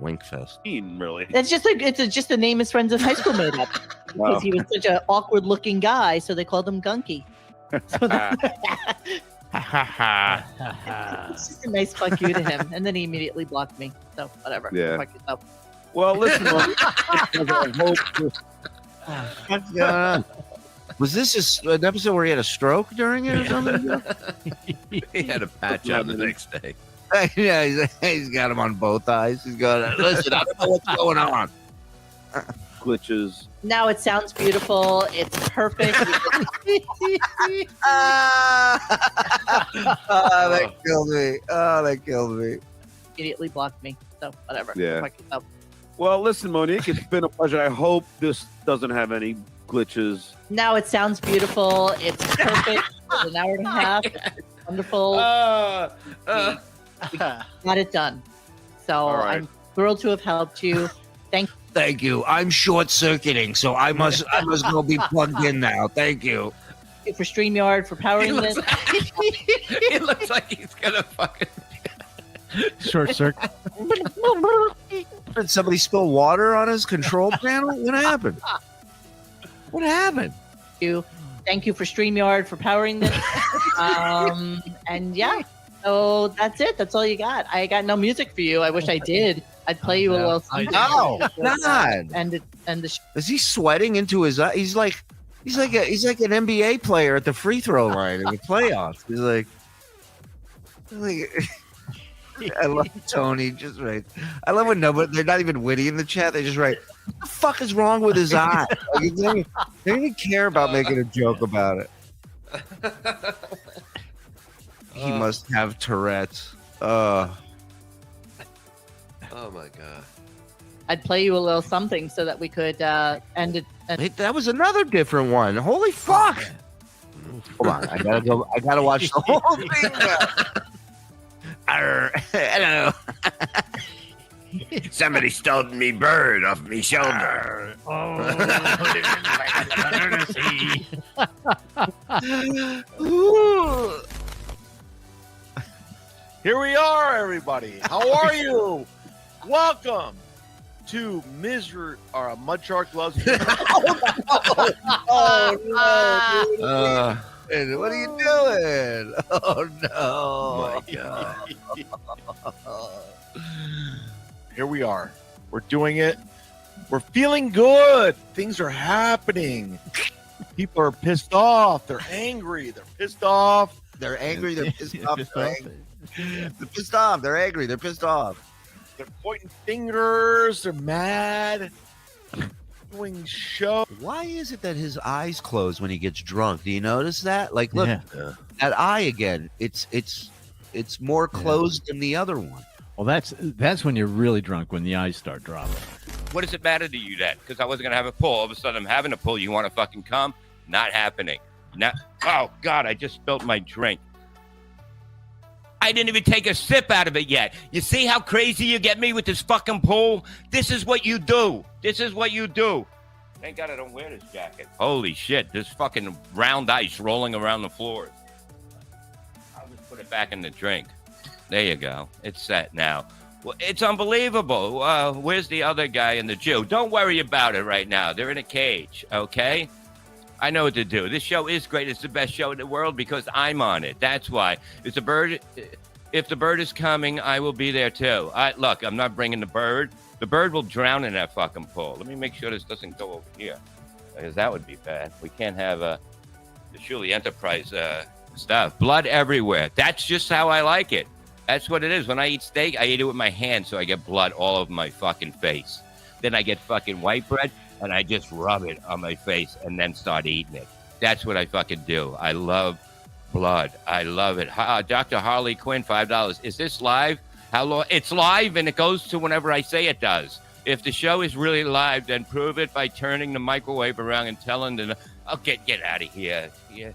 Winkfest. Really? It's just a name his friends in high school made up because he was such an awkward looking guy, so they called him Gunky. So it's just a nice fuck you to him, and then he immediately blocked me. So whatever. Yeah. Fuck yourself. Well, listen. Was this an episode where he had a stroke during it or something? He had a patch on the next day. Yeah, he's got him on both eyes. He's got. Listen, I don't know what's going on. Glitches. Now it sounds beautiful. It's perfect. That killed me. Oh, that killed me. Immediately blocked me. So whatever. Yeah. Fuck yourself. Well, listen, Monique, it's been a pleasure. I hope this doesn't have any glitches. Now it sounds beautiful. It's perfect. It's an hour and a half. It's wonderful. We got it done. So right. I'm thrilled to have helped you. Thank you. I'm short circuiting, so I must go be plugged in now. Thank you. For StreamYard for powering this. He looks like he's gonna fucking short circuit. Did somebody spill water on his control panel? What happened? What happened? Thank you for StreamYard for powering this. And yeah, so that's it. That's all you got. I got no music for you. I wish I did. I'd play you a little something. No, God. And Is he sweating into his eye? He's like an NBA player at the free throw line in the playoffs. He's like I love Tony. Just right. I love when they're not even witty in the chat. They just write, "What the fuck is wrong with his eye?" Like, they don't even care about making a joke about it. He must have Tourette's. Oh my god! I'd play you a little something so that we could end it. Hey, that was another different one. Holy fuck! Hold on, I gotta watch the whole thing now. Hello. Somebody stole me bird off me shoulder. Here we are, everybody. How are you? Welcome to Mud Shark Loves. Oh no! Dude. What are you doing? Oh no! My God. Here we are. We're doing it. We're feeling good. Things are happening. People are pissed off. They're angry. They're pissed off. They're angry. They're pissed off. They're pissed off. They're angry. They're pissed off. They're pointing fingers. They're mad. Doing show. Why is it that his eyes close when he gets drunk? Do you notice that? Like, look, that eye again. It's more closed than the other one. Well, that's when you're really drunk, when the eyes start dropping. What does it matter to you that? Because I wasn't gonna have a pull. All of a sudden, I'm having a pull. You want to fucking come? Not happening. Oh God! I just spilled my drink. I didn't even take a sip out of it yet. You see how crazy you get me with this fucking pull? This is what you do. This is what you do. Thank God I don't wear this jacket. Holy shit! This fucking round ice rolling around the floor. I'll just put it back in the drink. There you go. It's set now. Well, it's unbelievable. Where's the other guy and the Jew? Don't worry about it right now. They're in a cage, okay? I know what to do. This show is great. It's the best show in the world because I'm on it. That's why. If the bird is coming, I will be there too. Look, I'm not bringing the bird. The bird will drown in that fucking pool. Let me make sure this doesn't go over here, because that would be bad. We can't have the Shuli Enterprise stuff. Blood everywhere. That's just how I like it. That's what it is. When I eat steak, I eat it with my hands, so I get blood all over my fucking face. Then I get fucking white bread, and I just rub it on my face and then start eating it. That's what I fucking do. I love blood. I love it. Dr. Harley Quinn, $5. Is this live? How long? It's live, and it goes to whenever I say it does. If the show is really live, then prove it by turning the microwave around and telling them, "Oh, get out of here." Yeah.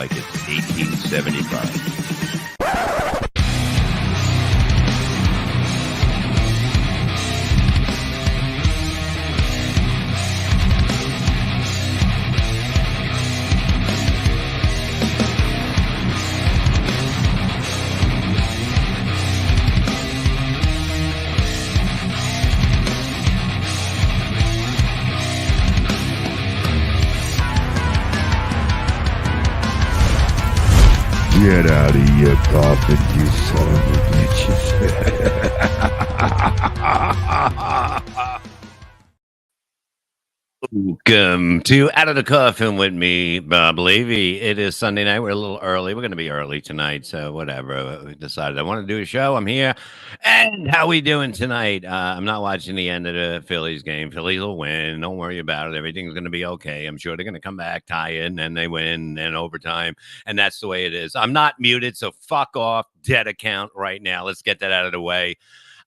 like it's 1875. Get out of your coffin, you son of a bitches. Welcome to Out of the Coffin with me, Bob Levy. It is Sunday night. We're a little early. We're going to be early tonight, so whatever. We decided I want to do a show. I'm here. And how we doing tonight? I'm not watching the end of the Phillies game. Phillies will win. Don't worry about it. Everything's going to be okay. I'm sure they're going to come back, tie it, and then they win, and overtime. And that's the way it is. I'm not muted, so fuck off. Dead account right now. Let's get that out of the way.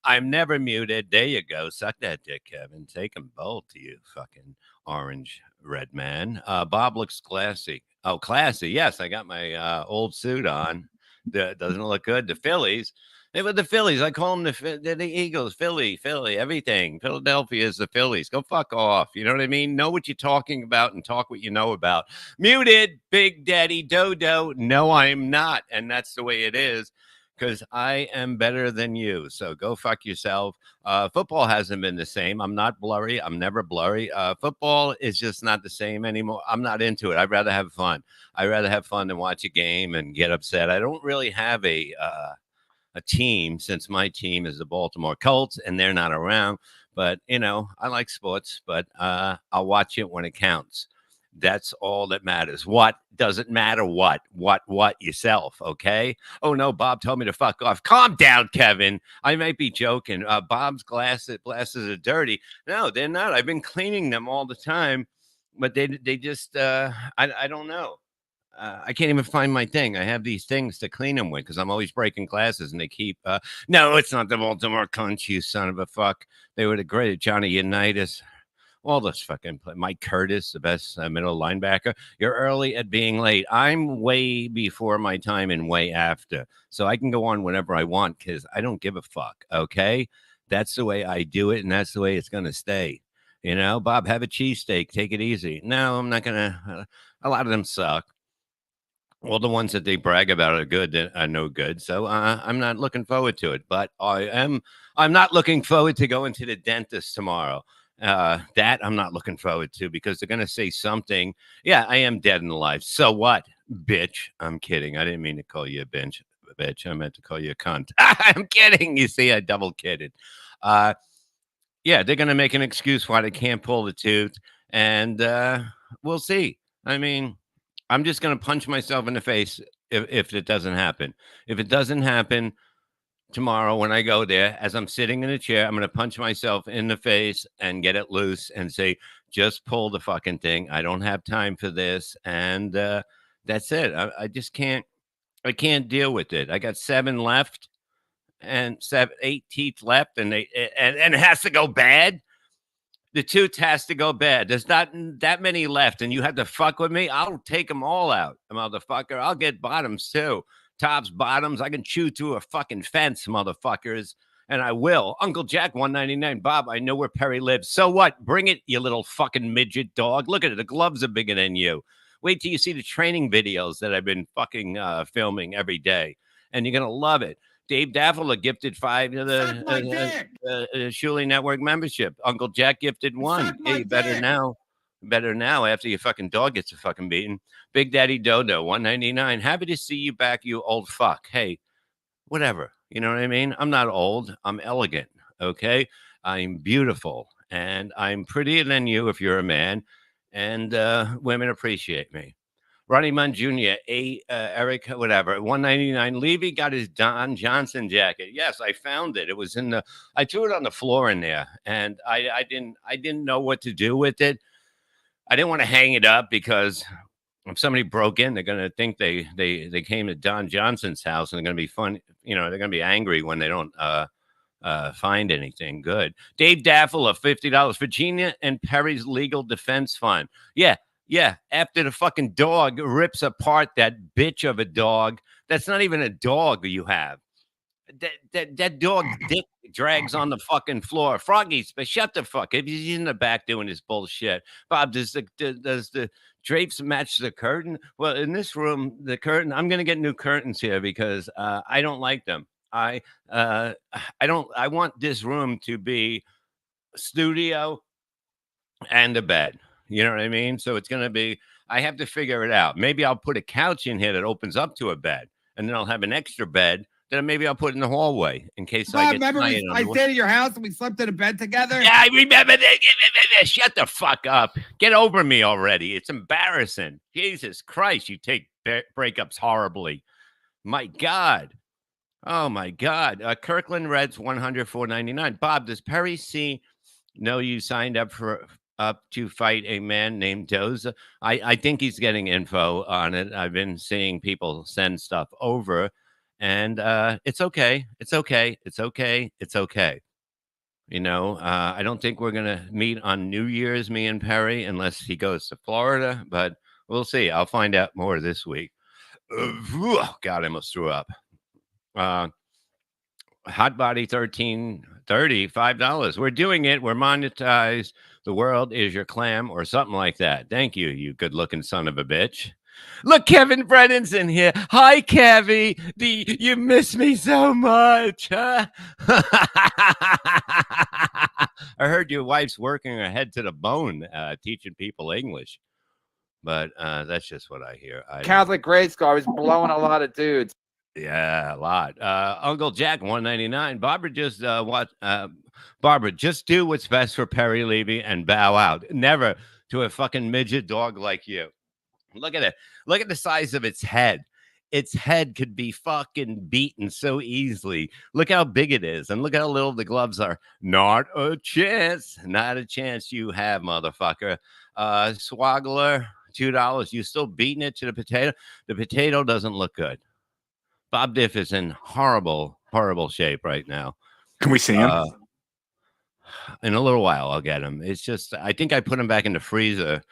I'm never muted. There you go. Suck that dick, Kevin. Take them both, you fucking orange red man. Bob looks classy. Oh, classy. Yes, I got my old suit on. Doesn't it look good? The Phillies. They were the Phillies. I call them the Eagles. Philly, everything. Philadelphia is the Phillies. Go fuck off. You know what I mean? Know what you're talking about and talk what you know about. Muted, Big Daddy Dodo. No, I'm not. And that's the way it is. Because I am better than you. So go fuck yourself. Football hasn't been the same. I'm not blurry. I'm never blurry. Football is just not the same anymore. I'm not into it. I'd rather have fun. I'd rather have fun than watch a game and get upset. I don't really have a team, since my team is the Baltimore Colts and they're not around. But, you know, I like sports, but I'll watch it when it counts. That's all that matters. What doesn't matter? What yourself? Okay. Oh no, Bob told me to fuck off. Calm down, Kevin. I might be joking. Bob's glasses are dirty. No, they're not. I've been cleaning them all the time, but they just I don't know. I can't even find my thing. I have these things to clean them with because I'm always breaking glasses, and they keep. No, it's not the Baltimore Cunts, you son of a fuck. They were the great Johnny Unitas. All those fucking Mike Curtis, the best middle linebacker. You're early at being late. I'm way before my time and way after. So I can go on whenever I want because I don't give a fuck. Okay. That's the way I do it. And that's the way it's going to stay. You know, Bob, have a cheesesteak. Take it easy. No, I'm not going to. A lot of them suck. All the ones that they brag about are good that are no good. So I'm not looking forward to it. But I'm not looking forward to going to the dentist tomorrow. That I'm not looking forward to because they're going to say something. Yeah, I am dead and alive. So what, bitch? I'm kidding. I didn't mean to call you a bitch. I meant to call you a cunt. I'm kidding. You see, I double kidded. Yeah, they're going to make an excuse why they can't pull the tooth. And we'll see. I mean, I'm just going to punch myself in the face if it doesn't happen. If it doesn't happen, tomorrow when I go there, as I'm sitting in a chair, I'm going to punch myself in the face and get it loose and say, just pull the fucking thing. I don't have time for this. And that's it. I just can't. I can't deal with it. I got 7 left and 8 teeth left, and it has to go bad. The tooth has to go bad. There's not that many left, and you have to fuck with me. I'll take them all out, motherfucker. I'll get bottoms too. Tops, bottoms. I can chew through a fucking fence, motherfuckers. And I will. Uncle Jack, 199. Bob, I know where Perry lives. So what? Bring it, you little fucking midget dog. Look at it. The gloves are bigger than you. Wait till you see the training videos that I've been fucking filming every day. And you're going to love it. Dave Daffler gifted 5 to the Shuli Network membership. Uncle Jack gifted 1. Hey, better now. Better now after your fucking dog gets a fucking beating. Big Daddy Dodo, 199. Happy to see you back, you old fuck. Hey, whatever. You know what I mean? I'm not old. I'm elegant. Okay? I'm beautiful. And I'm prettier than you if you're a man. And women appreciate me. Ronnie Munn Jr., Eric, whatever, 199. Levy got his Don Johnson jacket. Yes, I found it. It was I threw it on the floor in there. And I didn't know what to do with it. I didn't want to hang it up because if somebody broke in, they're going to think they came to Don Johnson's house, and they're going to be fun. You know, they're going to be angry when they don't find anything good. Dave Daffler, $50. Virginia and Perry's Legal Defense Fund. Yeah, Yeah, after the fucking dog rips apart that bitch of a dog, that's not even a dog you have. That dog's dick drags on the fucking floor. Froggy, but shut the fuck. If he's in the back doing his bullshit. Bob, does the drapes match the curtain? Well, in this room, the curtain. I'm gonna get new curtains here because I don't like them. Uh, I don't. I want this room to be studio and a bed. You know what I mean? So it's gonna be. I have to figure it out. Maybe I'll put a couch in here that opens up to a bed, and then I'll have an extra bed that maybe I'll put in the hallway in case I Bob, get remember tired. I stayed at your house and we slept in a bed together? Yeah, I remember that. Shut the fuck up. Get over me already. It's embarrassing. Jesus Christ, you take breakups horribly. My God. Oh my God. Kirkland Reds 100 $4.99. Bob, does Perry C know you signed up to fight a man named Doza? I think he's getting info on it. I've been seeing people send stuff over, and it's okay. It's okay. It's okay. It's okay. You know, I don't think we're gonna meet on New Year's, me and Perry, unless he goes to Florida. But we'll see. I'll find out more this week. God, I almost threw up. Hot Body 1330, $5. We're doing it. We're monetized. The world is your clam, or something like that. Thank you, you good-looking son of a bitch. Look, Kevin Brennan's in here. Hi, Kevy. You miss me so much, huh? I heard your wife's working her head to the bone, teaching people English. But that's just what I hear. Catholic grade school. I was blowing a lot of dudes. Yeah, a lot. Uncle Jack, $1.99. Barbara, just do what's best for Perry Levy and bow out. Never to a fucking midget dog like you. Look at it. Look at the size of its head. Its head could be fucking beaten so easily. Look how big it is. And look how little the gloves are. Not a chance. Not a chance you have, motherfucker. Swaggler, $2. You still beating it to the potato? The potato doesn't look good. Bob Diff is in horrible, horrible shape right now. Can we see him? In a little while, I'll get him. It's just, I think I put him back in the freezer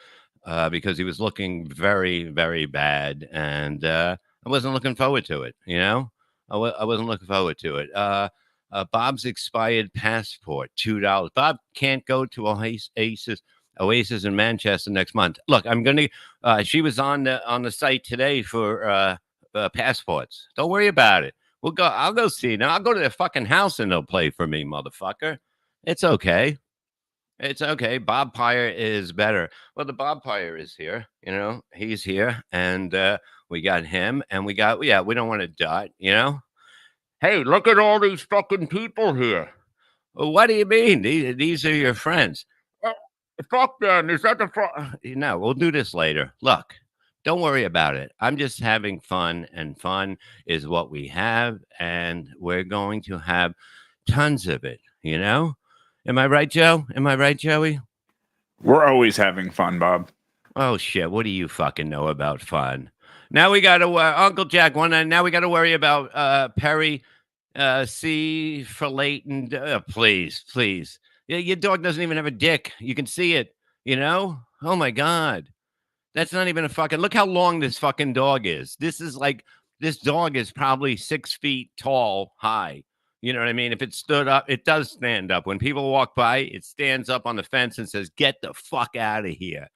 because he was looking very, very bad. And I wasn't looking forward to it, you know? I wasn't looking forward to it. Bob's expired passport, $2. Bob can't go to Oasis in Manchester next month. Look, I'm going to, she was on the site today for passports. Don't worry about it. I'll go see. Now I'll go to their fucking house and they'll play for me, motherfucker. It's okay. It's okay. Bob Pyre is better. Well, the Bob Pyre is here. You know, he's here, and we got him, and we don't want to dot. You know, hey, look at all these fucking people here. Well, what do you mean? These are your friends. Fuck them. Is that the fuck? No, we'll do this later. Look. Don't worry about it. I'm just having fun, and fun is what we have, and we're going to have tons of it, you know? Am I right, Joe? Am I right, Joey? We're always having fun, Bob. Oh, shit. What do you fucking know about fun? Now we got to, Uncle Jack, now we got to worry about Perry C. for Leighton. Please. Your dog doesn't even have a dick. You can see it, you know? Oh, my God. That's not even a fucking, look how long this fucking dog is. This dog is probably 6 feet tall, high. You know what I mean? If it stood up, it does stand up. When people walk by, it stands up on the fence and says, get the fuck out of here.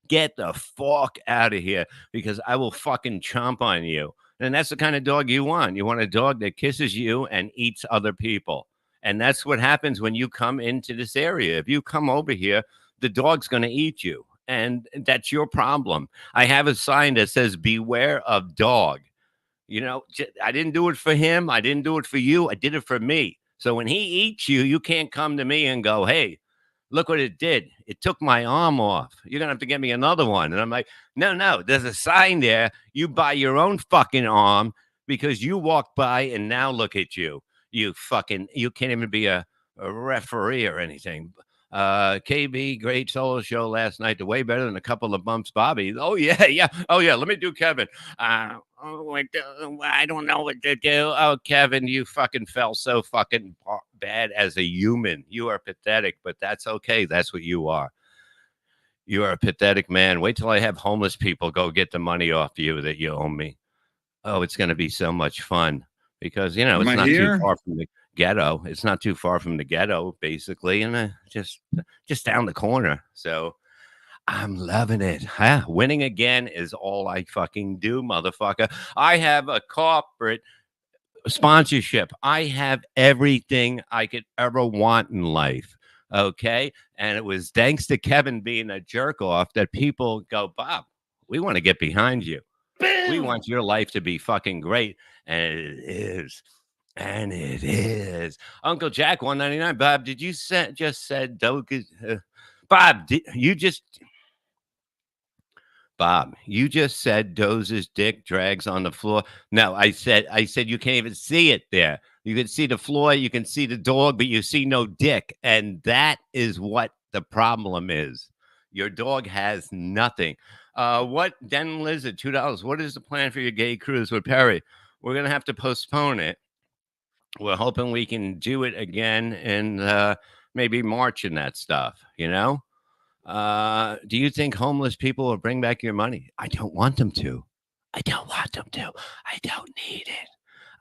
Get the fuck out of here because I will fucking chomp on you. And that's the kind of dog you want. You want a dog that kisses you and eats other people. And that's what happens when you come into this area. If you come over here, the dog's going to eat you. And that's your problem. I have a sign that says, beware of dog. You know, I didn't do it for him. I didn't do it for you. I did it for me. So when he eats you, you can't come to me and go, hey, look what it did. It took my arm off. You're going to have to get me another one. And I'm like, no, there's a sign there. You buy your own fucking arm because you walked by and now look at you. You can't even be a referee or anything. KB, great solo show last night. Way better than a couple of bumps, Bobby. Oh yeah. Oh yeah. Let me do Kevin. I don't know what to do. Oh, Kevin, you fucking fell so fucking bad as a human. You are pathetic, but that's okay. That's what you are. You're a pathetic man. Wait till I have homeless people go get the money off you that you owe me. Oh, it's going to be so much fun because, you know, Am it's I not too here? far from the ghetto. It's not too far from the ghetto, basically, and just down the corner. So I'm loving it. Huh? Winning again is all I fucking do, motherfucker. I have a corporate sponsorship. I have everything I could ever want in life. Okay. And it was thanks to Kevin being a jerk off that people go, Bob, we want to get behind you. We want your life to be fucking great. And it is. And it is. Uncle Jack 199. Bob, did you just said Bob, Bob, you just said Doze's dick drags on the floor. No, I said you can't even see it there. You can see the floor, you can see the dog, but you see no dick. And that is what the problem is. Your dog has nothing. What Den Lizard, $2. What is the plan for your gay cruise with Perry? We're gonna have to postpone it. We're hoping we can do it again in maybe March and that stuff, you know? Do you think homeless people will bring back your money? I don't want them to. I don't want them to. I don't need it.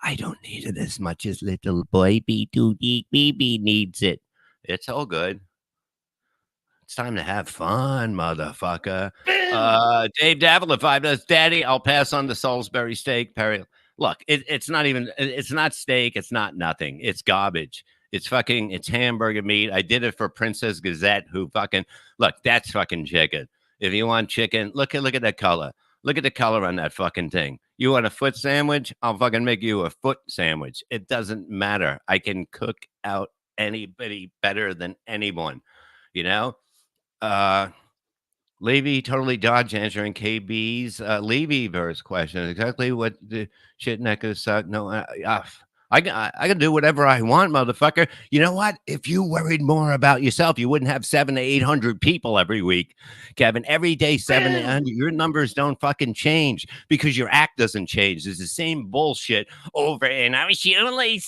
I don't need it as much as little boy BB needs it. It's all good. It's time to have fun, motherfucker. Dave Davila, $5. Daddy, I'll pass on the Salisbury steak. Perry, look, it's not even. It's not steak. It's not nothing. It's garbage. It's hamburger meat. I did it for Princess Gazette, who fucking look. That's fucking chicken. If you want chicken, look at that color. Look at the color on that fucking thing. You want a foot sandwich? I'll fucking make you a foot sandwich. It doesn't matter. I can cook out anybody better than anyone. You know. Levy totally dodged answering KB's Levy verse question. Exactly what the shit necker suck. No, I can do whatever I want, motherfucker. You know what? If you worried more about yourself, you wouldn't have 700 to 800 people every week, Kevin. Every day, 700 to 800. Your numbers don't fucking change because your act doesn't change. It's the same bullshit over and over. Shuli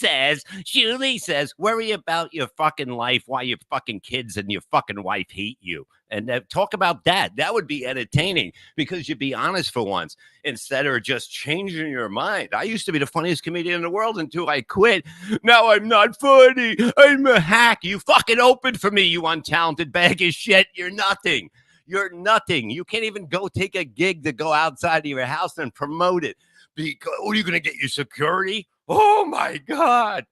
says, worry about your fucking life while your fucking kids and your fucking wife hate you. And talk about that. That would be entertaining because you'd be honest for once instead of just changing your mind. I used to be the funniest comedian in the world until I quit. Now I'm not funny. I'm a hack. You fucking opened for me, you untalented bag of shit. You're nothing. You're nothing. You can't even go take a gig to go outside of your house and promote it. Because, are you going to get your security? Oh, my God.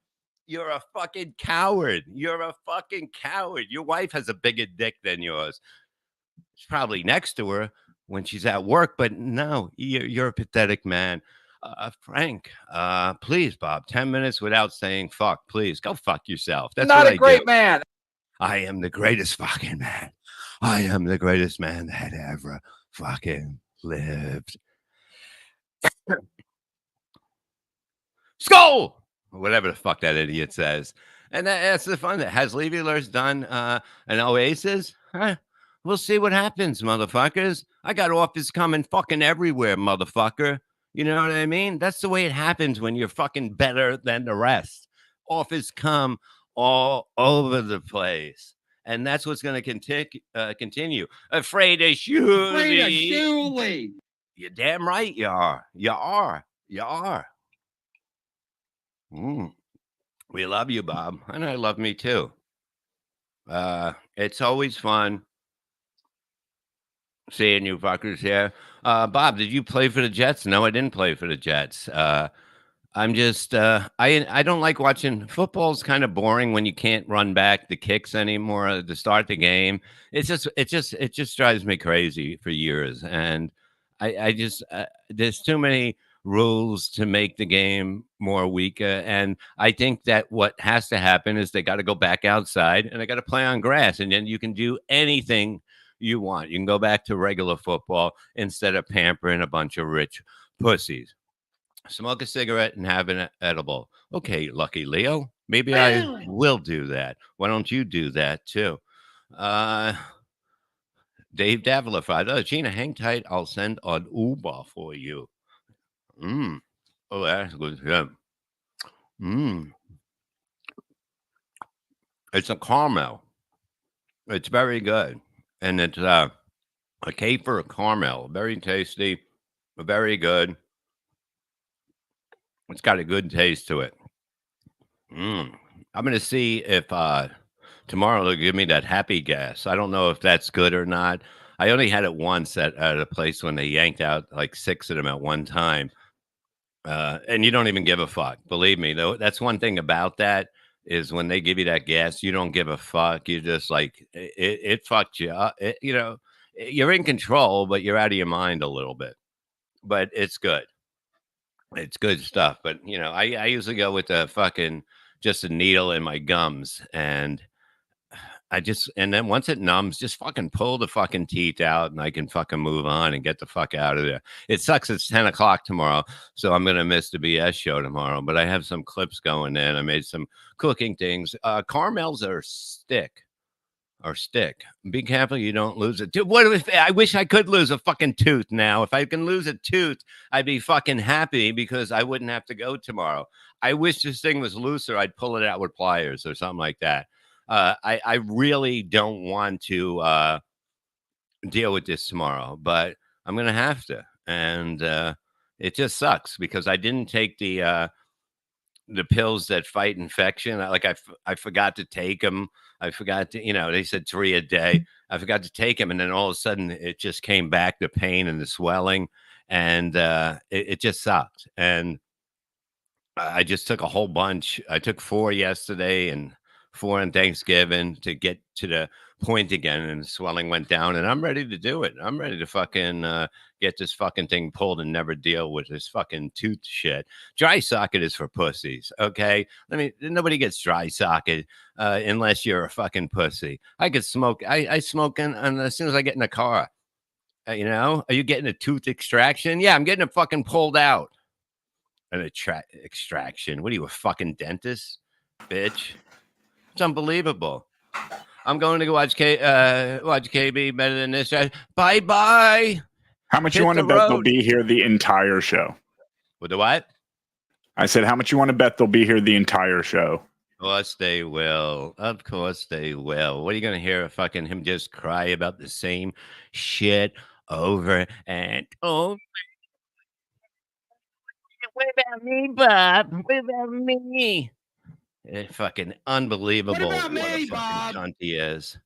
You're a fucking coward. You're a fucking coward. Your wife has a bigger dick than yours. She's probably next to her when she's at work, but no, you're a pathetic man. Frank, please, Bob, 10 minutes without saying fuck. Please go fuck yourself. That's Not what a I great do. man. I am the greatest fucking man. I am the greatest man that ever fucking lived. Skull! Whatever the fuck that idiot says. And that's the fun. Has Levy done an Oasis? Huh? We'll see what happens, motherfuckers. I got offers coming fucking everywhere, motherfucker. You know what I mean? That's the way it happens when you're fucking better than the rest. Offers come all over the place. And that's what's going to continue. Afraid of Shuli. Afraid of Shuli. You're damn right you are. You are. You are. We love you, Bob. And I love me too. It's always fun seeing you fuckers here. Bob, did you play for the Jets? No, I didn't play for the Jets. I'm just I don't like watching football's kind of boring when you can't run back the kicks anymore to start the game. It just drives me crazy for years. And I just there's too many rules to make the game more weaker. And I think that what has to happen is they got to go back outside and they got to play on grass, and then you can do anything you want. You can go back to regular football instead of pampering a bunch of rich pussies. Smoke a cigarette and have an edible. Okay, lucky Leo. Maybe I will do that. Why don't you do that too? Dave Davila, $5. Gina, hang tight. I'll send an Uber for you. Oh, that's good. Yeah. It's a caramel. It's very good. And it's a Kafer caramel, very tasty, very good. It's got a good taste to it. I'm gonna see if tomorrow they'll give me that happy gas. I don't know if that's good or not. I only had it once at a place when they yanked out like 6 of them at one time. And you don't even give a fuck. Believe me, though, that's one thing about that is when they give you that gas, you don't give a fuck. You just like it fucked you up. You're in control, but you're out of your mind a little bit. But it's good. It's good stuff. But I usually go with the fucking just a needle in my gums, and and then once it numbs, just fucking pull the fucking teeth out and I can fucking move on and get the fuck out of there. It sucks. It's 10 o'clock tomorrow. So I'm going to miss the BS show tomorrow, but I have some clips going in. I made some cooking things. Caramels are stick. Be careful you don't lose it. Dude, what if I wish I could lose a fucking tooth now? If I can lose a tooth, I'd be fucking happy because I wouldn't have to go tomorrow. I wish this thing was looser. I'd pull it out with pliers or something like that. I really don't want to deal with this tomorrow, but I'm going to have to. And it just sucks because I didn't take the pills that fight infection. I forgot to take them. I forgot to, they said 3 a day. I forgot to take them. And then all of a sudden it just came back, the pain and the swelling. And it just sucked. And I just took a whole bunch. I took 4 yesterday and 4 on Thanksgiving to get to the point again, and the swelling went down, and I'm ready to do it. I'm ready to fucking get this fucking thing pulled and never deal with this fucking tooth shit. Dry socket is for pussies, okay? Nobody gets dry socket unless you're a fucking pussy. I could smoke. I smoke and as soon as I get in the car. Are you getting a tooth extraction? Yeah, I'm getting it fucking pulled out. An extraction. What are you, a fucking dentist, bitch? It's unbelievable. I'm going to go watch KB better than this. Bye bye. How much you want to bet they'll be here the entire show? With the what? I said, how much you want to bet they'll be here the entire show? Of course they will. Of course they will. What are you going to hear? Fucking him just cry about the same shit over and over. What about me, Bob? What about me? Fucking unbelievable. What about me, a Bob? cunt he is.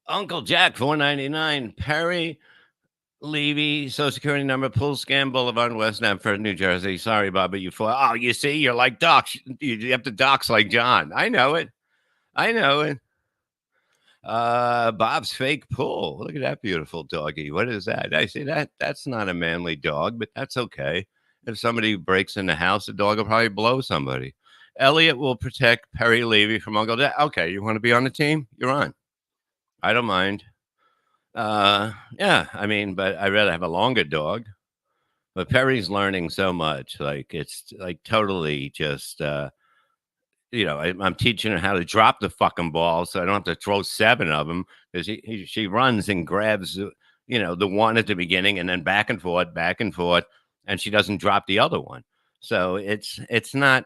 Uncle Jack, $4.99. Perry, Levy, Social Security number, Pool Scam Boulevard, West Stamford, New Jersey. Sorry, Bob, but you fall. Oh, you see, you're like docs. You have to docs like John. I know it. Bob's fake pool. Look at that beautiful doggy. What is that? I see that. That's not a manly dog, but that's okay. If somebody breaks in the house, the dog will probably blow somebody. Elliot will protect Perry Levy from Uncle Jack. Okay, you want to be on the team? You're on. I don't mind. Yeah, but I'd rather have a longer dog. But Perry's learning so much. Like, it's like totally just, I'm teaching her how to drop the fucking ball so I don't have to throw 7 of them because she runs and grabs, the one at the beginning and then back and forth, and she doesn't drop the other one. So it's not,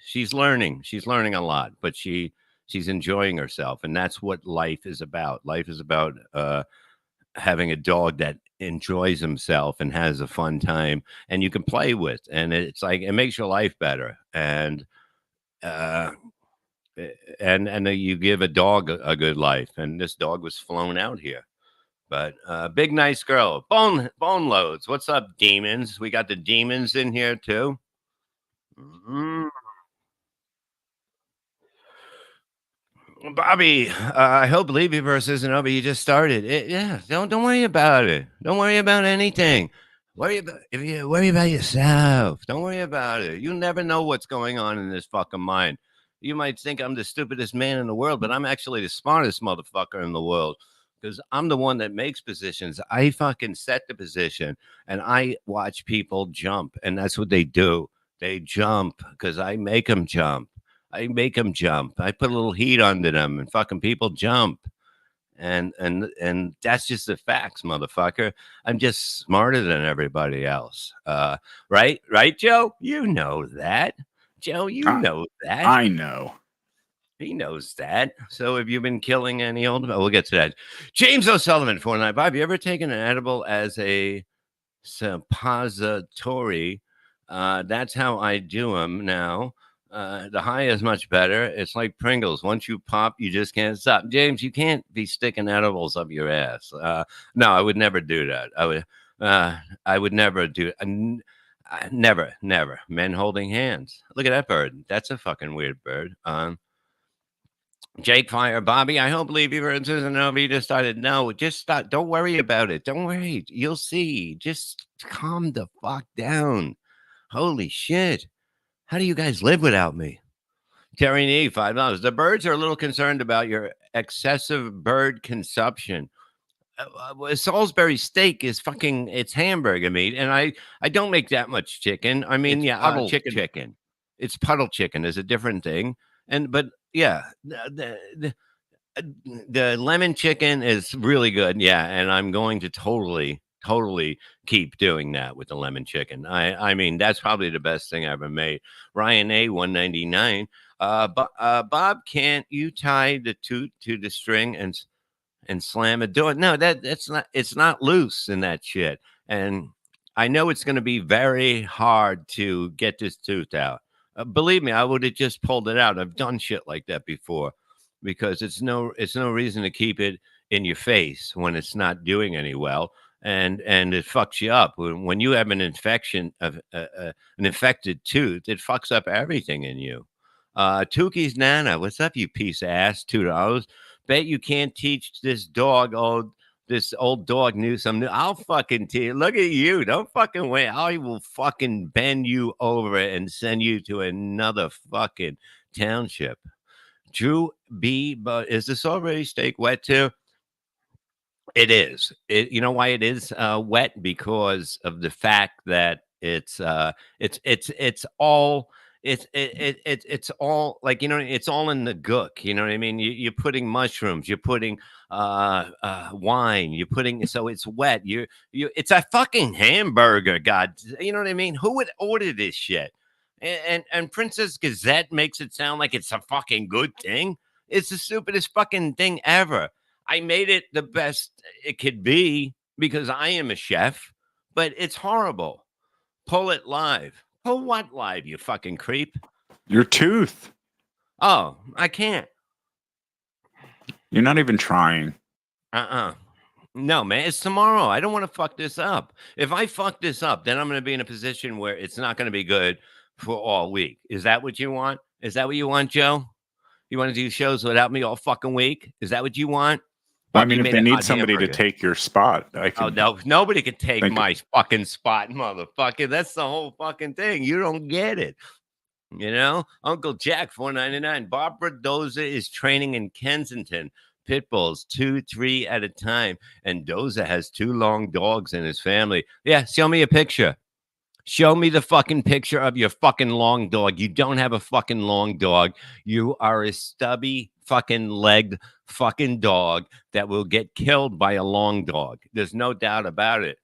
she's learning a lot, but she's enjoying herself. And that's what life is about. Life is about having a dog that enjoys himself and has a fun time and you can play with. And it's like, it makes your life better. And you give a dog a good life. And this dog was flown out here. But big nice girl. Bone loads. What's up, demons? We got the demons in here too. Bobby, I hope Levyverse isn't over. You just started it. Yeah, don't worry about it. Don't worry about anything. Worry about yourself. Don't worry about it. You never know what's going on in this fucking mind. You might think I'm the stupidest man in the world, but I'm actually the smartest motherfucker in the world. Because I'm the one that makes positions. I fucking set the position and I watch people jump. And that's what they do. They jump because I make them jump. I put a little heat under them and fucking people jump. And that's just the facts, motherfucker. I'm just smarter than everybody else. Right, Joe? You know that. Joe, you know that. I know. He knows that. So have you been killing any old? We'll get to that. James O'Sullivan, 495. You ever taken an edible as a suppository? That's how I do them now. The high is much better. It's like Pringles. Once you pop, you just can't stop. James, you can't be sticking edibles up your ass. No, I would never do that. I would never do. Never. Men holding hands. Look at that bird. That's a fucking weird bird. Jake Fire, Bobby. I hope Levy and Susan Novi just started. No, just stop. Don't worry about it. Don't worry. You'll see. Just calm the fuck down. Holy shit. How do you guys live without me? Terry Nee, $5. The birds are a little concerned about your excessive bird consumption. Salisbury steak is fucking, it's hamburger meat. And I don't make that much chicken. I mean, It's puddle chicken. It's puddle chicken is a different thing. But yeah, the lemon chicken is really good. Yeah. And I'm going to totally keep doing that with the lemon chicken. I mean, that's probably the best thing I ever made. Ryan A, 199. Bob, can't you tie the toot to the string and slam it? Do it. No, it's not loose in that shit. And I know it's going to be very hard to get this tooth out. Believe me, I would have just pulled it out. I've done shit like that before because it's no reason to keep it in your face when it's not doing any well. And it fucks you up when you have an infection of an infected tooth. It fucks up everything in you. Tuki's Nana, what's up, you piece of ass? $2. Bet you can't teach this old dog knew some new. I'll fucking teach. Look at you. Don't fucking wait. I will fucking bend you over and send you to another fucking township. Drew B, but is the strawberry steak wet too? It is. You know why it is wet? Because of the fact that it's all like, it's all in the gook. You know what I mean? You're putting mushrooms, you're putting wine, you're putting, so it's wet. It's a fucking hamburger. God, you know what I mean? Who would order this shit? And Princess Gazette makes it sound like it's a fucking good thing. It's the stupidest fucking thing ever. I made it the best it could be because I am a chef, but it's horrible. Pull it live. Pull what live, you fucking creep? Your tooth. Oh, I can't. You're not even trying. No, man, it's tomorrow. I don't want to fuck this up. If I fuck this up, then I'm going to be in a position where it's not going to be good for all week. Is that what you want? Is that what you want, Joe? You want to do shows without me all fucking week? Is that what you want? Well, I mean, if they need somebody to take your spot, I can. Oh, no, nobody can take my fucking spot, motherfucker. That's the whole fucking thing. You don't get it. Uncle Jack, $4.99. Barbara Doza is training in Kensington. Pit bulls, 2-3 at a time. And Doza has 2 long dogs in his family. Yeah, show me a picture. Show me the fucking picture of your fucking long dog. You don't have a fucking long dog. You are a stubby fucking legged fucking dog that will get killed by a long dog. There's no doubt about it.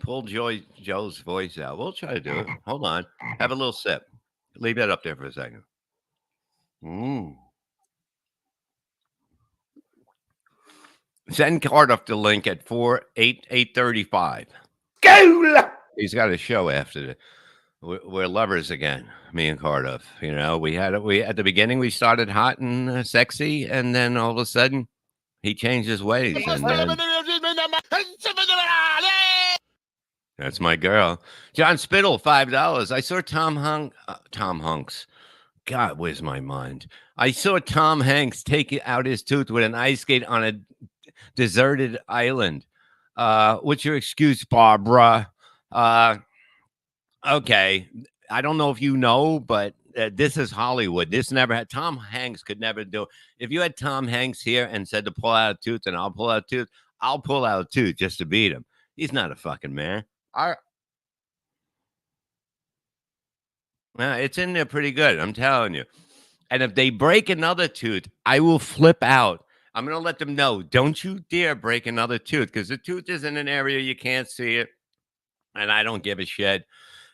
Pull Joe's voice out. We'll try to do it. Hold on. Have a little sip. Leave that up there for a second. Send Cardiff the link at 8:35. He's got a show after the. We're lovers again, me and Cardiff. We at the beginning we started hot and sexy, and then all of a sudden he changed his ways. And that's my girl, John Spittle, $5. I saw Tom Hanks. God, where's my mind? I saw Tom Hanks take out his tooth with an ice skate on a deserted island. What's your excuse, Barbara? Okay, I don't know if you know, but this is Hollywood. This never had. Tom Hanks could never do it. If you had Tom Hanks here and said to pull out a tooth, and I'll pull out a tooth, I'll pull out a tooth just to beat him. He's not a fucking man. It's in there pretty good, I'm telling you. And if they break another tooth, I will flip out. I'm going to let them know, don't you dare break another tooth, because the tooth is in an area you can't see it, and I don't give a shit.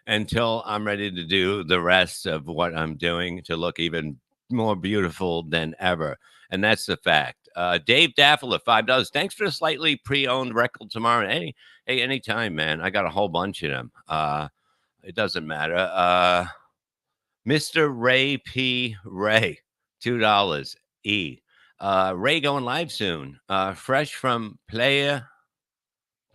until I'm ready to do the rest of what I'm doing to look even more beautiful than ever. And that's the fact. Dave Daffler, $5. Thanks for the slightly pre-owned record tomorrow. Hey, anytime, man. I got a whole bunch of them. It doesn't matter. Mr. Ray P. Ray, $2. E. Ray going live soon. Fresh from playing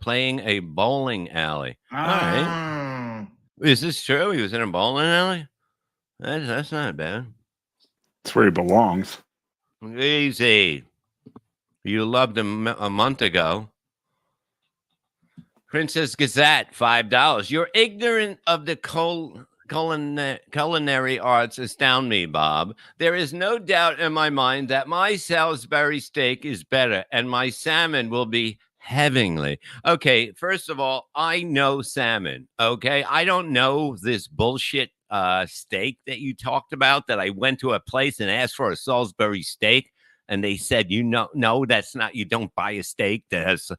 a bowling alley. All right. Is this true? He was in a bowling alley? That's not bad. That's where he belongs. Easy. You loved him a month ago. Princess Gazette, $5. You're ignorant of the culinary arts astound me, Bob. There is no doubt in my mind that my Salisbury steak is better and my salmon will be heavenly. Okay, first of all, I know salmon. Okay, I don't know this bullshit steak that you talked about that I went to a place and asked for a Salisbury steak and they said, no, that's not, you don't buy a steak that has.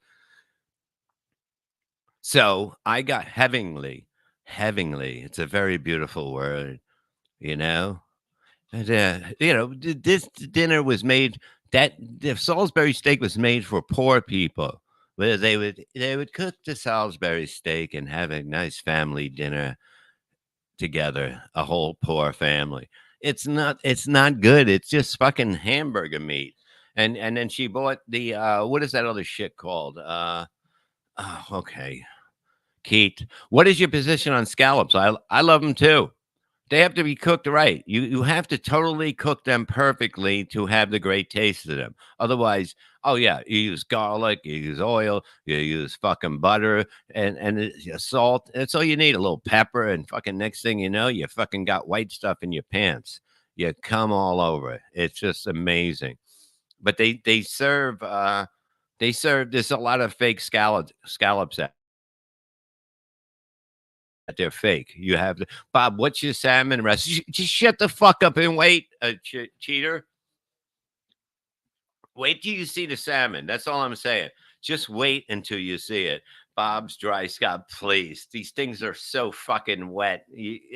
So I got heavenly. It's a very beautiful word, you know. And, this dinner was made. That the Salisbury steak was made for poor people, where they would cook the Salisbury steak and have a nice family dinner together, a whole poor family. It's not good. It's just fucking hamburger meat. And then she bought the what is that other shit called? Okay. Keith, what is your position on scallops? I love them too. They have to be cooked right. You have to totally cook them perfectly to have the great taste of them. Otherwise, oh yeah, you use garlic, you use oil, you use fucking butter and salt. That's all you need. A little pepper, and fucking next thing you know, you fucking got white stuff in your pants. You come all over it. It's just amazing. But they serve there's a lot of fake scallops out. They're fake. You have to, Bob. What's your salmon recipe? Just shut the fuck up and wait, cheater. Wait till you see the salmon. That's all I'm saying. Just wait until you see it. Bob's dry scalp, please. These things are so fucking wet,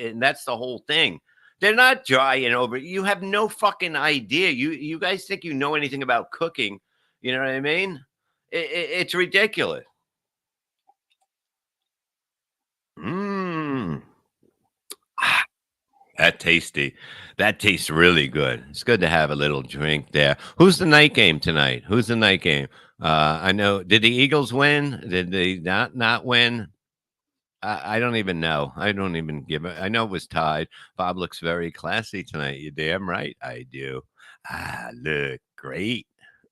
and that's the whole thing. They're not dry and over. You have no fucking idea. You guys think you know anything about cooking? You know what I mean? It's ridiculous. That tasty. That tastes really good. It's good to have a little drink there. Who's the night game tonight? Who's the night game? I know. Did the Eagles win? Did they not win? I don't even know. I don't even give it. I know it was tied. Bob looks very classy tonight. You damn right I do. I look great.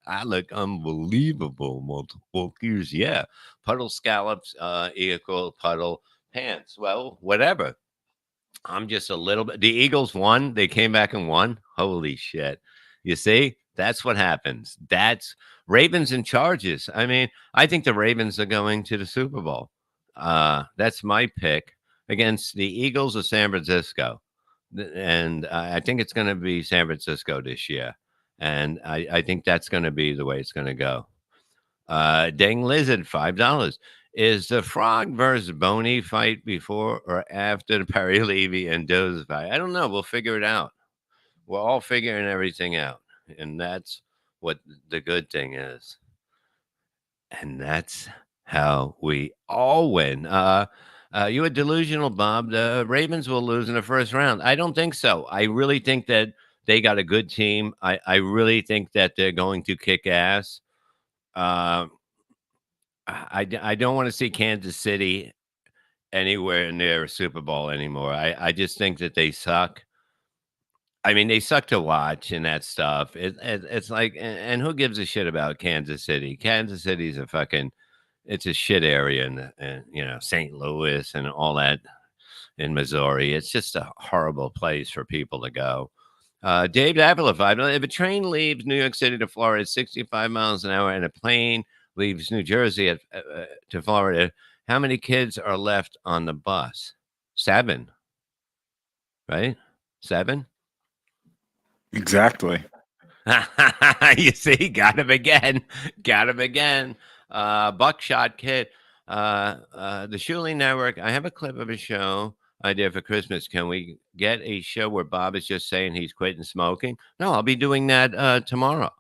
I look unbelievable. Multiple gears. Yeah. Puddle scallops equal puddle pants. Well, whatever. I'm just a little bit. The Eagles won. They came back and won. Holy shit. You see, that's what happens. That's Ravens and Chargers. I mean, I think the Ravens are going to the Super Bowl. That's my pick against the Eagles of San Francisco. And I think it's going to be San Francisco this year. And I think that's going to be the way it's going to go. Dang Lizard, $5. Is the Frog versus Boney fight before or after the Perry Levy and Doze fight? I don't know. We'll figure it out. We're all figuring everything out. And that's what the good thing is. And that's how we all win. You were delusional, Bob. The Ravens will lose in the first round. I don't think so. I really think that they got a good team. I really think that they're going to kick ass. I don't want to see Kansas City anywhere near a Super Bowl anymore. I just think that they suck. I mean, they suck to watch and that stuff. It's like, and who gives a shit about Kansas City? Kansas City's it's a shit area in St. Louis and all that in Missouri. It's just a horrible place for people to go. Dave Davila, if a train leaves New York City to Florida at 65 miles an hour and a plane leaves New Jersey to Florida, how many kids are left on the bus? 7, right? 7? Exactly. You see, got him again. Buckshot Kid. The Shuli Network. I have a clip of a show idea for Christmas. Can we get a show where Bob is just saying he's quitting smoking? No, I'll be doing that tomorrow.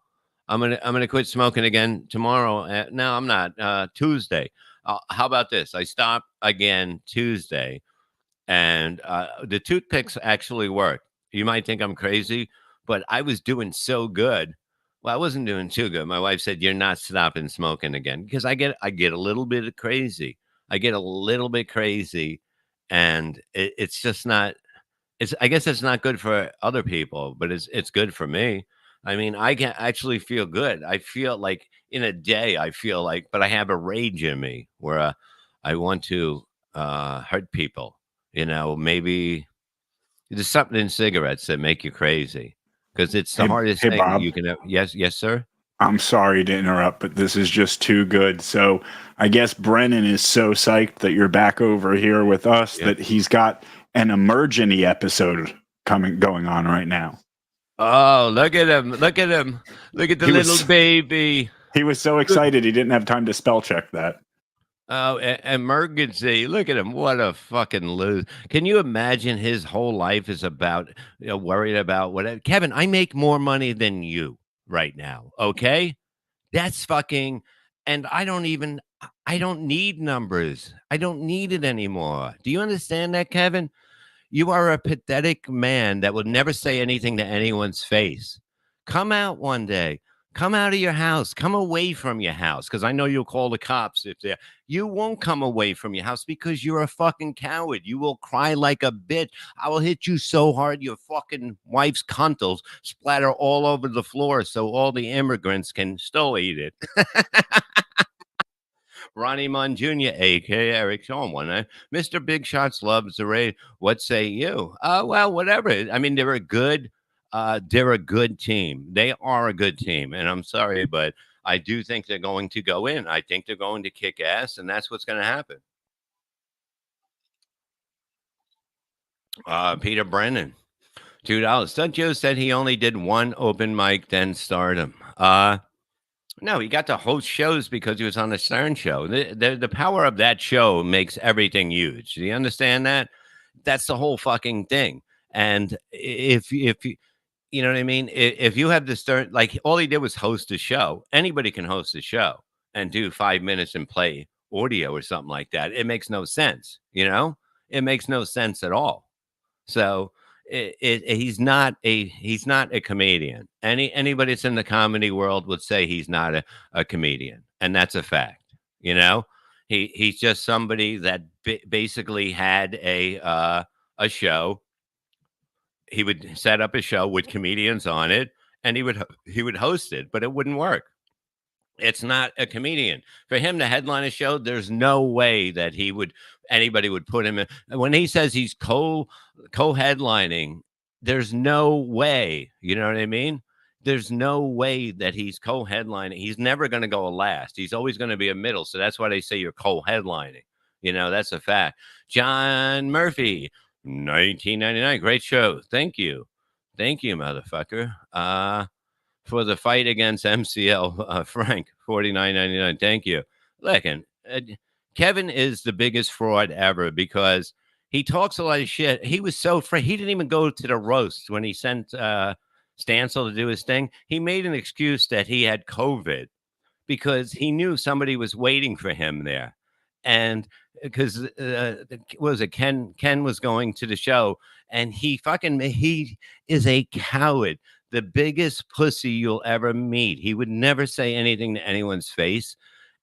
I'm gonna quit smoking again tomorrow. No, I'm not. Tuesday. How about this? I stop again Tuesday, and the toothpicks actually work. You might think I'm crazy, but I was doing so good. Well, I wasn't doing too good. My wife said, "You're not stopping smoking again," because I get a little bit crazy. I get a little bit crazy, and it's just not. I guess it's not good for other people, but it's good for me. I mean, I can actually feel good. I feel like in a day, I feel like, but I have a rage in me where I want to hurt people. Maybe there's something in cigarettes that make you crazy because it's the Hey, hardest hey, thing Bob. you can. Yes, yes, sir. I'm sorry to interrupt, but this is just too good. So I guess Brennan is so psyched that you're back over here with us Yep. that he's got an emergency episode going on right now. Oh, look at him! Look at him! Look at the He little was- baby. He was so excited he didn't have time to spell check that. Oh, emergency. Look at him. What a fucking lose. Can you imagine his whole life is about worried about whatever? Kevin, I make more money than you right now. Okay. That's fucking, and I don't need numbers. I don't need it anymore. Do you understand that, Kevin? You are a pathetic man that would never say anything to anyone's face. Come out one day. Come out of your house. Come away from your house. Because I know you'll call the cops if they're. You won't come away from your house because you're a fucking coward. You will cry like a bitch. I will hit you so hard your fucking wife's cuntles splatter all over the floor so all the immigrants can still eat it. Ronnie Munn Jr., a.k.a. Eric Shawn, Mr. Big Shots loves the raid. What say you? Well, whatever. I mean, they're a good team. They are a good team. And I'm sorry, but I do think they're going to go in. I think they're going to kick ass, and that's what's going to happen. Peter Brennan, $2. Stunt Joe said he only did one open mic, then stardom. No, he got to host shows because he was on the Stern Show. The power of that show makes everything huge. Do you understand that? That's the whole fucking thing. And if you know what I mean, if you have the Stern, like all he did was host a show. Anybody can host a show and do 5 minutes and play audio or something like that. It makes no sense. It makes no sense at all. So he's not a comedian. Anybody that's in the comedy world would say he's not a comedian, and that's a fact. He's just somebody that basically had a show. He would set up a show with comedians on it, and he would host it, but it wouldn't work. It's not a comedian. For him to headline a show, there's no way that anybody would put him in. When he says he's co-headlining, there's no way. You know what I mean? There's no way that he's co-headlining. He's never going to go last. He's always going to be a middle. So that's why they say you're co-headlining. That's a fact. John Murphy, 1999. Great show. Thank you. Thank you, motherfucker. For the fight against MCL, Frank, $49.99. Thank you. Listen, Kevin is the biggest fraud ever because he talks a lot of shit. He was so afraid. He didn't even go to the roast when he sent Stancil to do his thing. He made an excuse that he had COVID because he knew somebody was waiting for him there. And because what was it? Ken was going to the show, and he is a coward. The biggest pussy you'll ever meet. He would never say anything to anyone's face.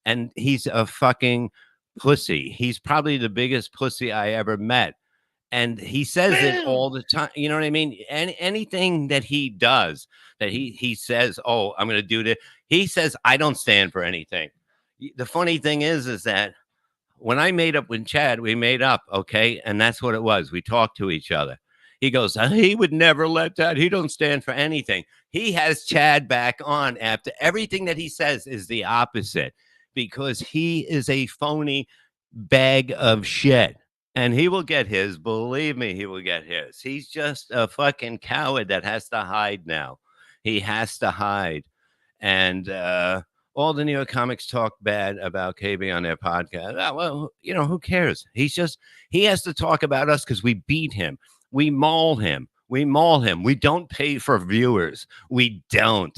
And he's a fucking pussy. He's probably the biggest pussy I ever met. And he says it all the time. You know what I mean? Anything that he does, that he says, oh, I'm going to do this. He says, I don't stand for anything. The funny thing is that when I made up with Chad, we made up, okay? And that's what it was. We talked to each other. He goes, he would never let that. He don't stand for anything. He has Chad back on after everything that he says is the opposite because he is a phony bag of shit. And he will get his. Believe me, he will get his. He's just a fucking coward that has to hide now. He has to hide. And all the New York comics talk bad about KB on their podcast. Ah, well, who cares? He has to talk about us because we beat him. We maul him. We maul him. We don't pay for viewers. We don't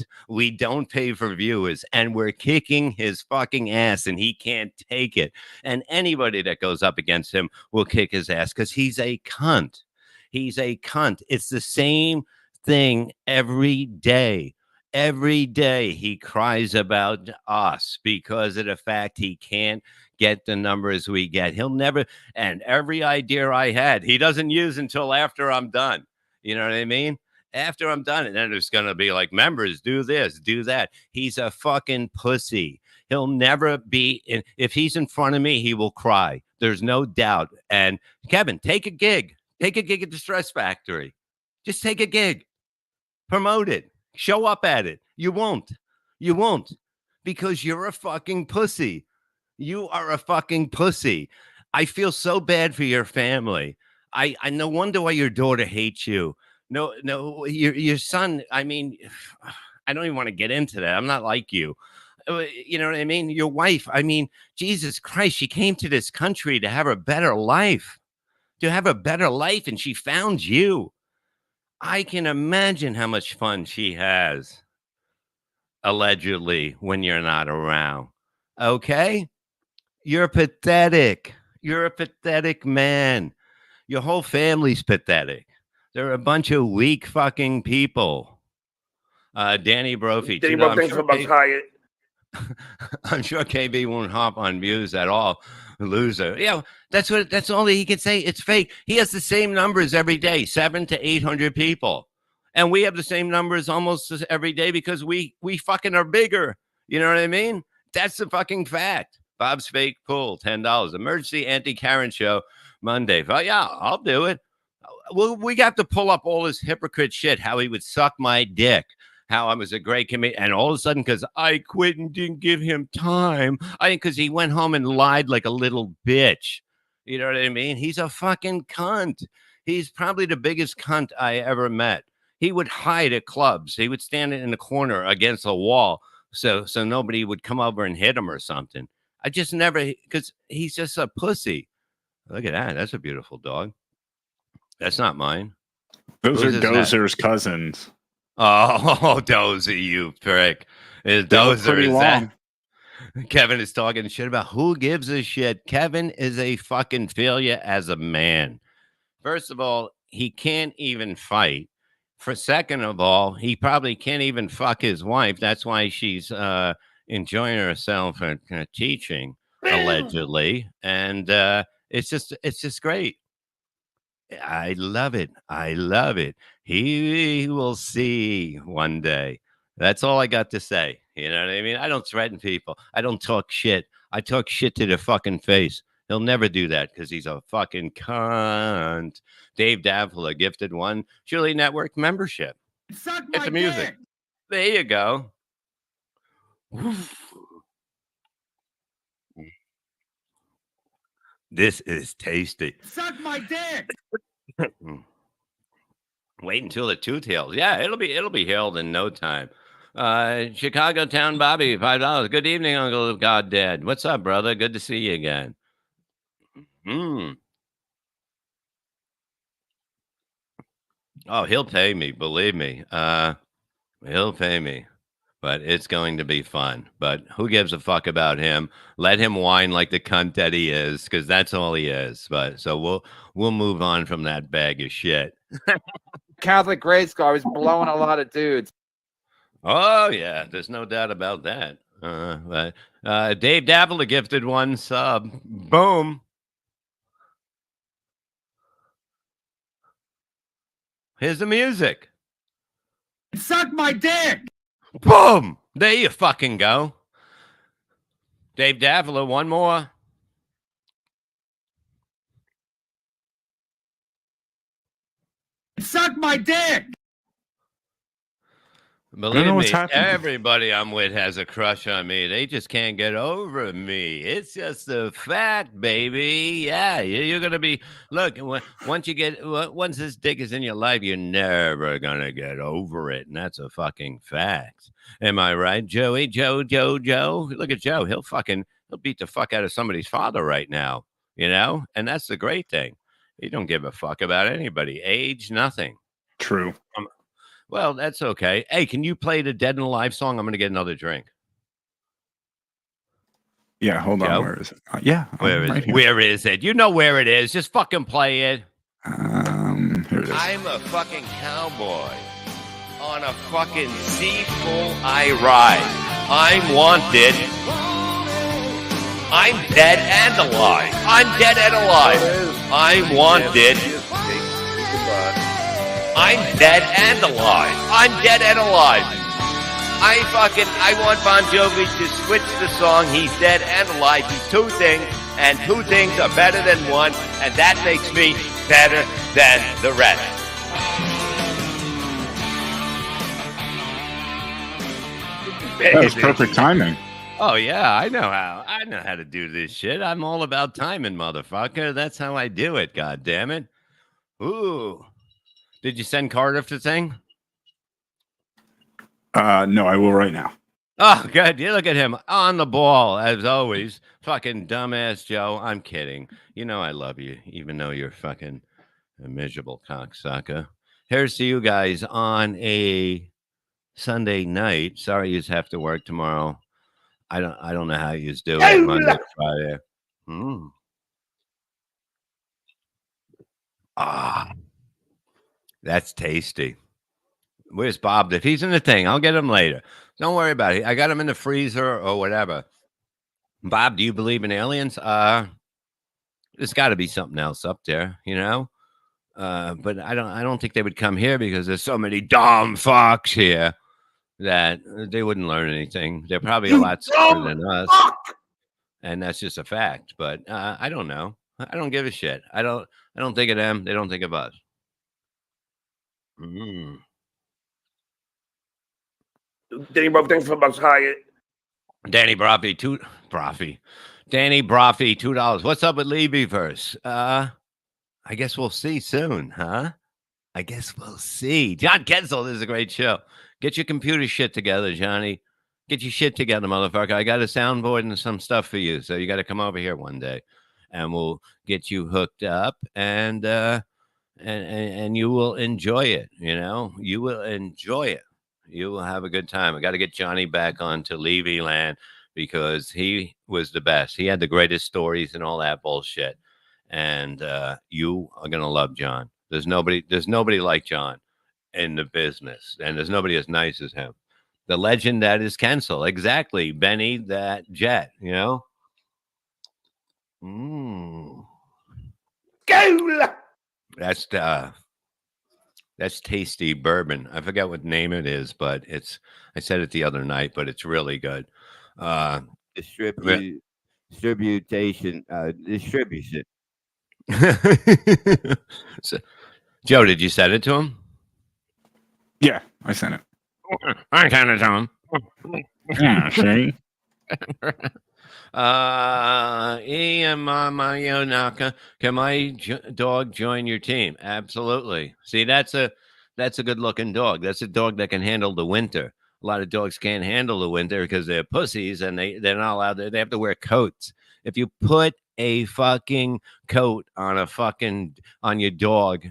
pay for viewers. And we're kicking his fucking ass and he can't take it. And anybody that goes up against him will kick his ass because he's a cunt. He's a cunt. It's the same thing every day. Every day he cries about us because of the fact he can't get the numbers we get. He'll never, and every idea I had, he doesn't use until after I'm done. You know what I mean? After I'm done, and then it's going to be like, members, do this, do that. He's a fucking pussy. He'll never be, if he's in front of me, he will cry. There's no doubt. And Kevin, take a gig. Take a gig at the Stress Factory. Just take a gig. Promote it. Show up at it. You won't. You won't. Because you're a fucking pussy. You are a fucking pussy. I feel so bad for your family. I no wonder why your daughter hates you. No, your son, I mean, I don't even want to get into that. I'm not like you. You know what I mean? Your wife, I mean, Jesus Christ, she came to this country to have a better life. To have a better life, and she found you. I can imagine how much fun she has, allegedly, when you're not around. Okay? You're pathetic. You're a pathetic man. Your whole family's pathetic. They're a bunch of weak fucking people. Danny Brophy. I'm sure KB won't hop on Muse at all. Loser. Yeah, that's all he can say. It's fake. He has the same numbers every day, 700 to 800 people. And we have the same numbers almost every day because we fucking are bigger. You know what I mean? That's the fucking fact. Bob's Fake Pool, $10. Emergency Anti-Karen Show, Monday. Oh, yeah, I'll do it. Well, we got to pull up all this hypocrite shit, how he would suck my dick, how I was a great comedian. And all of a sudden, because I quit and didn't give him time, because he went home and lied like a little bitch. You know what I mean? He's a fucking cunt. He's probably the biggest cunt I ever met. He would hide at clubs. He would stand in the corner against a wall so nobody would come over and hit him or something. I just never, because he's just a pussy. Look at that. That's a beautiful dog. That's not mine. Those Who's are this Dozer's cousins. Oh, Dozer, you prick. Dozer is that? Kevin is talking shit about who gives a shit. Kevin is a fucking failure as a man. First of all, he can't even fight. For second of all, he probably can't even fuck his wife. That's why she's enjoying herself and teaching, allegedly. And it's just great. I love it. I love it. He will see one day. That's all I got to say. You know what I mean? I don't threaten people. I don't talk shit. I talk shit to their fucking face. He'll never do that because he's a fucking cunt. Dave Davila gifted one Shuli Network membership. Suck Get my the music. dick. There you go. This is tasty. Suck my dick. Wait until the two tails. Yeah, it'll be held in no time. Chicago Town Bobby, $5. Good evening, Uncle of God Dad. What's up, brother? Good to see you again. Oh, he'll pay me, believe me. He'll pay me. But it's going to be fun. But who gives a fuck about him? Let him whine like the cunt that he is, because that's all he is. But so we'll move on from that bag of shit. Catholic grade school, I was blowing a lot of dudes. Oh yeah, there's no doubt about that. But Dave Davila gifted one sub. Boom. Here's the music. Suck my dick. Boom. There you fucking go. Dave Davila, one more. Suck my dick. Believe what's me, happening. everybody I'm with has a crush on me. They just can't get over me. It's just a fact, baby. Yeah, you're gonna be. Look, once this dick is in your life, you're never gonna get over it, and that's a fucking fact. Am I right, Joey? Joe. Look at Joe. He'll beat the fuck out of somebody's father right now. And that's the great thing. He don't give a fuck about anybody, age, nothing. True. Well, that's okay. Hey, can you play the Dead and Alive song? I'm going to get another drink. Yeah, hold Joe? on. Where is it? Yeah, Where is right it? here. Where is it? You know where it is. Just fucking play it. Here it is. I'm a fucking cowboy on a fucking sea full I ride. I'm wanted. I'm dead and alive. I'm dead and alive. I'm wanted. I'm dead and alive. I'm dead and alive. I want Bon Jovi to switch the song. He's dead and alive. He's two things, and two things are better than one, and that makes me better than the rest. That was perfect timing. Oh yeah, I know how to do this shit. I'm all about timing, motherfucker. That's how I do it. God damn it. Ooh. Did you send Cardiff the thing? No, I will right now. Oh, good. You look at him on the ball, as always. Fucking dumbass Joe. I'm kidding. You know I love you, even though you're fucking a miserable cocksucker. Here's to you guys on a Sunday night. Sorry you have to work tomorrow. I don't know how you do it Monday, Friday. That's tasty. Where's Bob? If he's in the thing, I'll get him later. Don't worry about it. I got him in the freezer or whatever. Bob, do you believe in aliens? There's got to be something else up there, But I don't think they would come here because there's so many dumb fucks here that they wouldn't learn anything. They're probably a lot smarter than us, and that's just a fact. But I don't know. I don't give a shit. I don't think of them. They don't think of us. Danny Bro, thanks for $5 Hyatt. Danny Danny Brophy, $2. What's up with Levy first? I guess we'll see soon, huh? I guess we'll see. John Kensel, this is a great show. Get your computer shit together, Johnny. Get your shit together, motherfucker. I got a soundboard and some stuff for you, so you got to come over here one day, and we'll get you hooked up, and you will enjoy it. You will enjoy it. You will have a good time. I got to get Johnny back onto Levy land because he was the best. He had the greatest stories and all that bullshit. And you are gonna love John. There's nobody like John in the business, and there's nobody as nice as him. The legend that is Kensel, exactly. Benny, that jet, That's tasty bourbon. I forget what name it is, but I said it the other night, but it's really good. Distribution. So, Joe, did you send it to him? Yeah, I sent it. I sent it to him. Yeah, see? Ian Mamayonaka, can my dog join your team? Absolutely. See, that's a good looking dog. That's a dog that can handle the winter. A lot of dogs can't handle the winter because they're pussies and they're not allowed to, they have to wear coats. If you put a fucking coat on your dog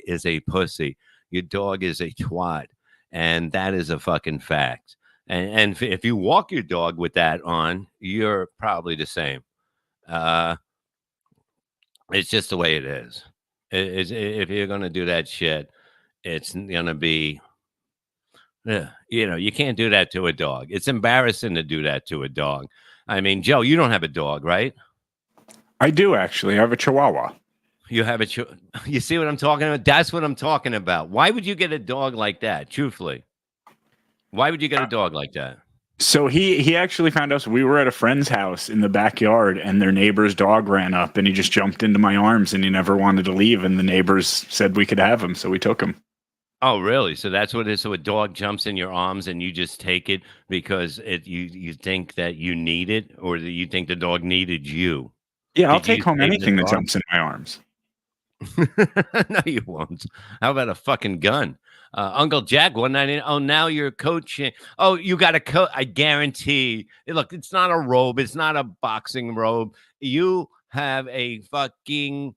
is a pussy. Your dog is a twat. And that is a fucking fact. And if you walk your dog with that on, you're probably the same. It's just the way it is. If you're going to do that shit, it's going to be, you can't do that to a dog. It's embarrassing to do that to a dog. I mean, Joe, you don't have a dog, right? I do, actually. I have a Chihuahua. You have you see what I'm talking about? That's what I'm talking about. Why would you get a dog like that? Truthfully. Why would you get a dog like that? So he actually found us. We were at a friend's house in the backyard, and their neighbor's dog ran up, and he just jumped into my arms, and he never wanted to leave. And the neighbors said we could have him, so we took him. Oh, really? So that's what it is. So a dog jumps in your arms and you just take it because you think that you need it, or that you think the dog needed you. Yeah, I'll Did take you home save the anything that dog? jumps in my arms. No, you won't. How about a fucking gun? Uncle Jack, 199. Oh, now you're coaching. Oh, you got a coat. I guarantee. Look, it's not a robe. It's not a boxing robe. You have a fucking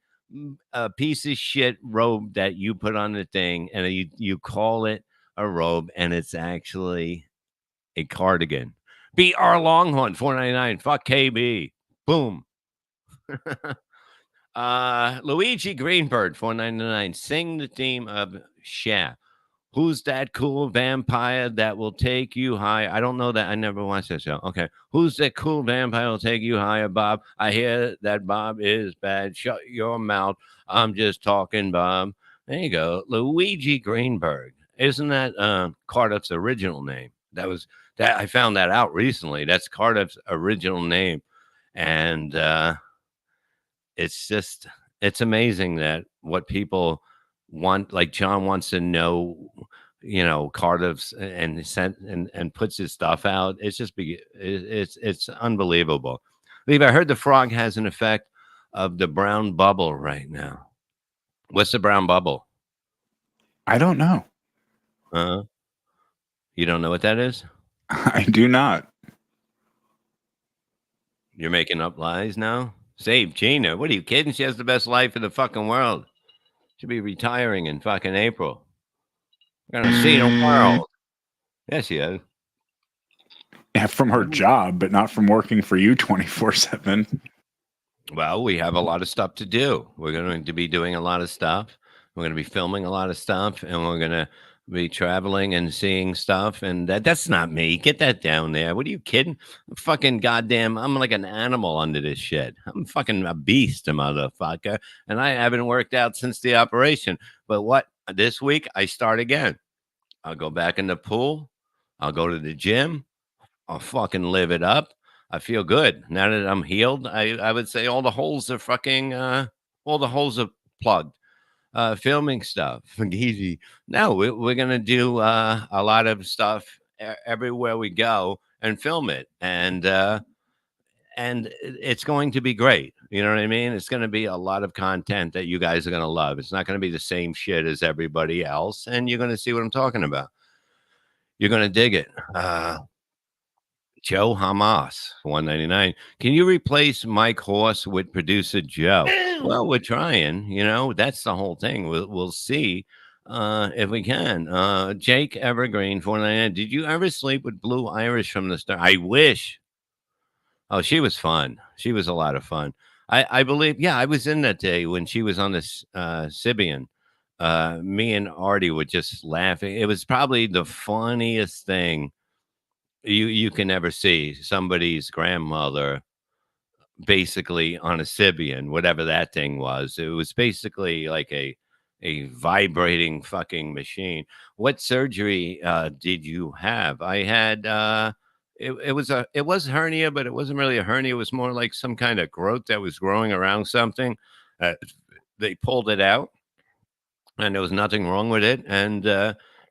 a piece of shit robe that you put on the thing, and you call it a robe, and it's actually a cardigan. BR Longhorn, 499. Fuck KB. Boom. Luigi Greenberg, 499. Sing the theme of Shaft. Who's that cool vampire that will take you high? I don't know that. I never watched that show. Okay. Who's that cool vampire will take you higher, Bob? I hear that Bob is bad. Shut your mouth. I'm just talking, Bob. There you go. Luigi Greenberg. Isn't that Cardiff's original name? That I found that out recently. That's Cardiff's original name. And it's amazing that what people want, like John wants to know, Cardiff's and sent and puts his stuff out. It's unbelievable. Leave, I heard the frog has an effect of the brown bubble right now. What's the brown bubble? I don't know. You don't know what that is? I do not. You're making up lies now? Save Gina. What are you kidding? She has the best life in the fucking world. She'll be retiring in fucking April. We're gonna see the world. Yes, she is. Yeah, from her job, but not from working for you 24/7. Well, we have a lot of stuff to do. We're going to be doing a lot of stuff. We're going to be filming a lot of stuff, and we're going to be traveling and seeing stuff. And that's not me. Get that down there. What are you kidding? Fucking goddamn, I'm like an animal under this shit. I'm fucking a beast, a motherfucker. And I haven't worked out since the operation. But what? This week, I start again. I'll go back in the pool. I'll go to the gym. I'll fucking live it up. I feel good now that I'm healed. I would say all the holes are plugged. Filming stuff, easy. No, we're gonna do a lot of stuff everywhere we go and film it, and it's going to be great. You know what I mean? It's going to be a lot of content that you guys are going to love. It's not going to be the same shit as everybody else, and you're going to see what I'm talking about. You're going to dig it. Joe Hamas, 199. Can you replace Mike Horse with producer Joe? Well, we're trying. That's the whole thing. We'll see if we can. Jake Evergreen, 499. Did you ever sleep with Blue Irish from the start? I wish. Oh, she was fun. She was a lot of fun. I believe. Yeah, I was in that day when she was on this Sibian. Me and Artie were just laughing. It was probably the funniest thing you can ever see. Somebody's grandmother basically on a Sibian, whatever that thing was. It was basically like a vibrating fucking machine. What surgery did you have? I had it was hernia, but it wasn't really a hernia. It was more like some kind of growth that was growing around something. They pulled it out, and there was nothing wrong with it. And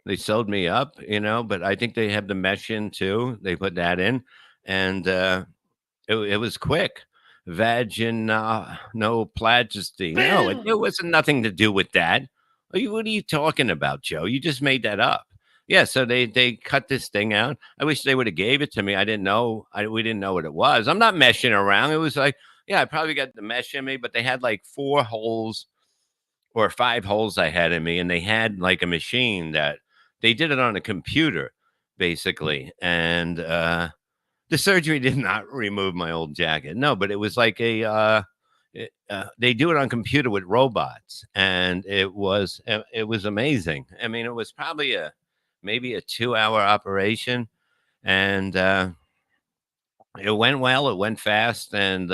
they sewed me up, but I think they have the mesh in too. They put that in, and it was quick. Vaginoplasty. No, it wasn't nothing to do with that. What are you talking about, Joe? You just made that up. Yeah, so they cut this thing out. I wish they would have gave it to me. I didn't know. We didn't know what it was. I'm not meshing around. It was like, yeah, I probably got the mesh in me, but they had like 4 holes or 5 holes I had in me, and they had like a machine that they did it on a computer, basically. And the surgery did not remove my old jacket. No, but it was like they do it on computer with robots, and it was amazing. I mean, it was probably maybe a 2-hour operation, and it went well. It went fast, and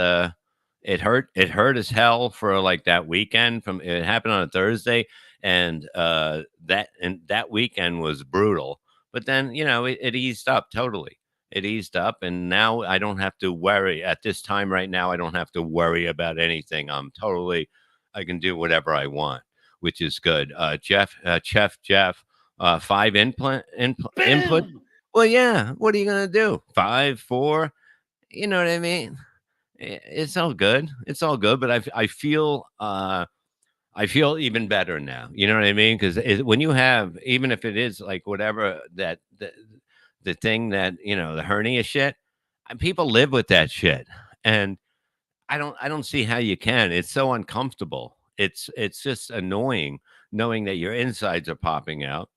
it hurt. It hurt as hell for like that weekend. It happened on a Thursday, and that weekend was brutal. But then it eased up totally. It eased up, and now I don't have to worry at this time right now. I don't have to worry about anything. I can do whatever I want. which is good. Chef Jeff, 5 input. Well, yeah. What are you gonna do? 5, 4. You know what I mean? It's all good. It's all good. But I feel even better now. You know what I mean? Because when you have, even if it is like whatever that the thing that the hernia shit, people live with that shit, and I don't see how you can. It's so uncomfortable. It's just annoying knowing that your insides are popping out,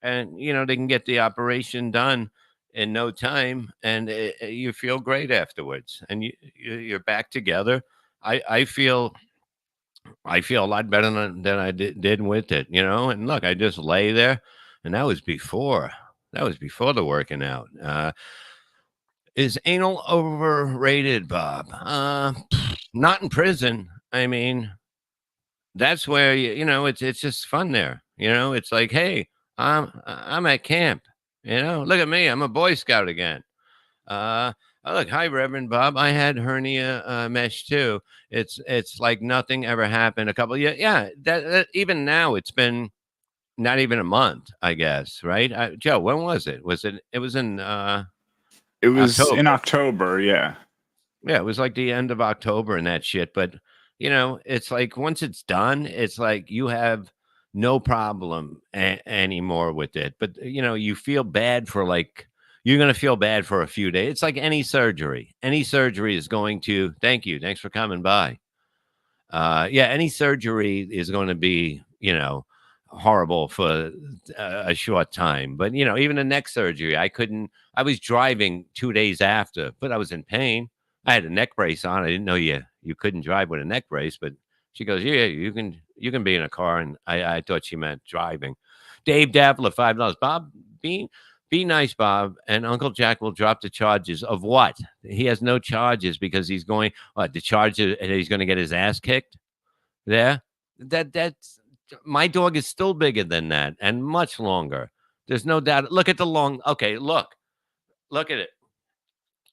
and they can get the operation done in no time, and you feel great afterwards, and you're back together. I feel a lot better than I did with it, And look, I just lay there, and that was before. That was before the working out. Is anal overrated, Bob? Not in prison. I mean, that's where it's just fun there. It's like, hey, I'm at camp. Look at me. I'm a Boy Scout again. Oh, look, hi, Reverend Bob. I had hernia mesh too. It's like nothing ever happened. A couple, yeah. That even now, it's been not even a month, I guess. Right, Joe? When was it? It was in It was October. in October, yeah. Yeah, it was like the end of October and that shit. But it's like once it's done, it's like you have no problem anymore with it. But you feel bad for you're going to feel bad for a few days. It's like any surgery. Any surgery is going to. Thank you. Thanks for coming by. Yeah, any surgery is going to be horrible for a short time. But even the neck surgery, I was driving 2 days after, but I was in pain. I had a neck brace on. I didn't know you couldn't drive with a neck brace, but she goes, yeah, you can be in a car. And I thought she meant driving. Dave Davila, $5. Bob, be nice, Bob, and Uncle Jack will drop the charges of what? He has no charges because he's going the charges, and he's going to get his ass kicked there. That's my dog is still bigger than that and much longer. There's no doubt. Look at the long. Okay, look at it.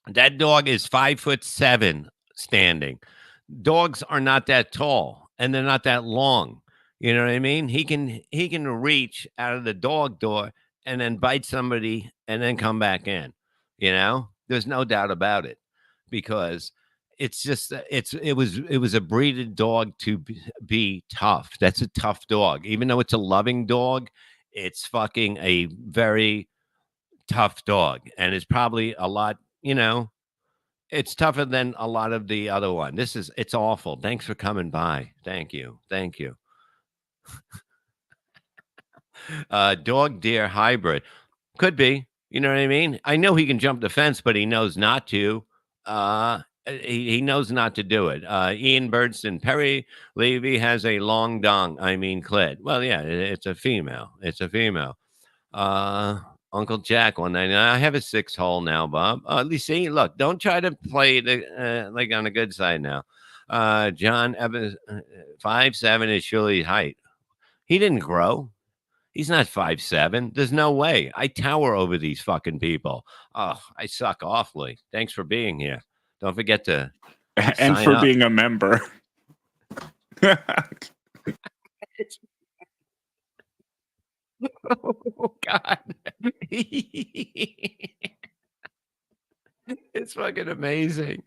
That dog is 5'7" standing. Dogs are not that tall and they're not that long. You know what I mean? He can reach out of the dog door and then bite somebody and then come back in. There's no doubt about it, because it's just it was a breeded dog to be tough. That's a tough dog. Even though it's a loving dog, it's fucking a very tough dog, and it's probably a lot. It's tougher than a lot of the other one. It's awful. Thanks for coming by. Thank you. Dog deer hybrid could be. You know what I mean? I know he can jump the fence, but he knows not to. He knows not to do it. Ian Birdston, Perry Levy has a long dong. I mean, clit. Well, yeah, it's a female. Uncle Jack 199. I have a 6-hole now, Bob. At least see, look, don't try to play the like on the good side now. John Evans, 5'7" is Shuli's height. He didn't grow. He's not 5'7". There's no way. I tower over these fucking people. Oh, I suck awfully. Thanks for being here. Don't forget to and sign for up. being a member. Oh God. It's fucking amazing.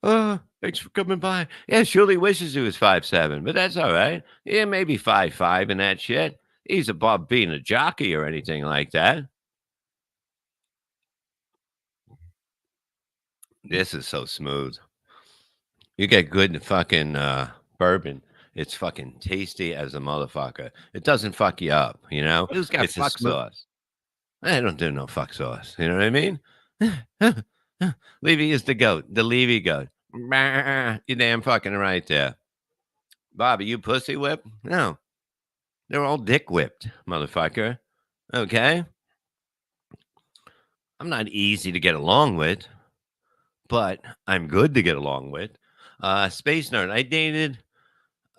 Oh, thanks for coming by. Yeah, Shuli wishes he was 5'7", but that's all right. Yeah, maybe 5'5" and that shit. He's above being a jockey or anything like that. This is so smooth. You get good fucking bourbon. It's fucking tasty as a motherfucker. It doesn't fuck you up, Who's got it's a fuck sauce. I don't do no fuck sauce. You know what I mean? Levy is the goat. The Levy goat. You damn fucking right there. Bobby, you pussy whip? No. They're all dick whipped, motherfucker. Okay? I'm not easy to get along with, but I'm good to get along with. Space Nerd. I dated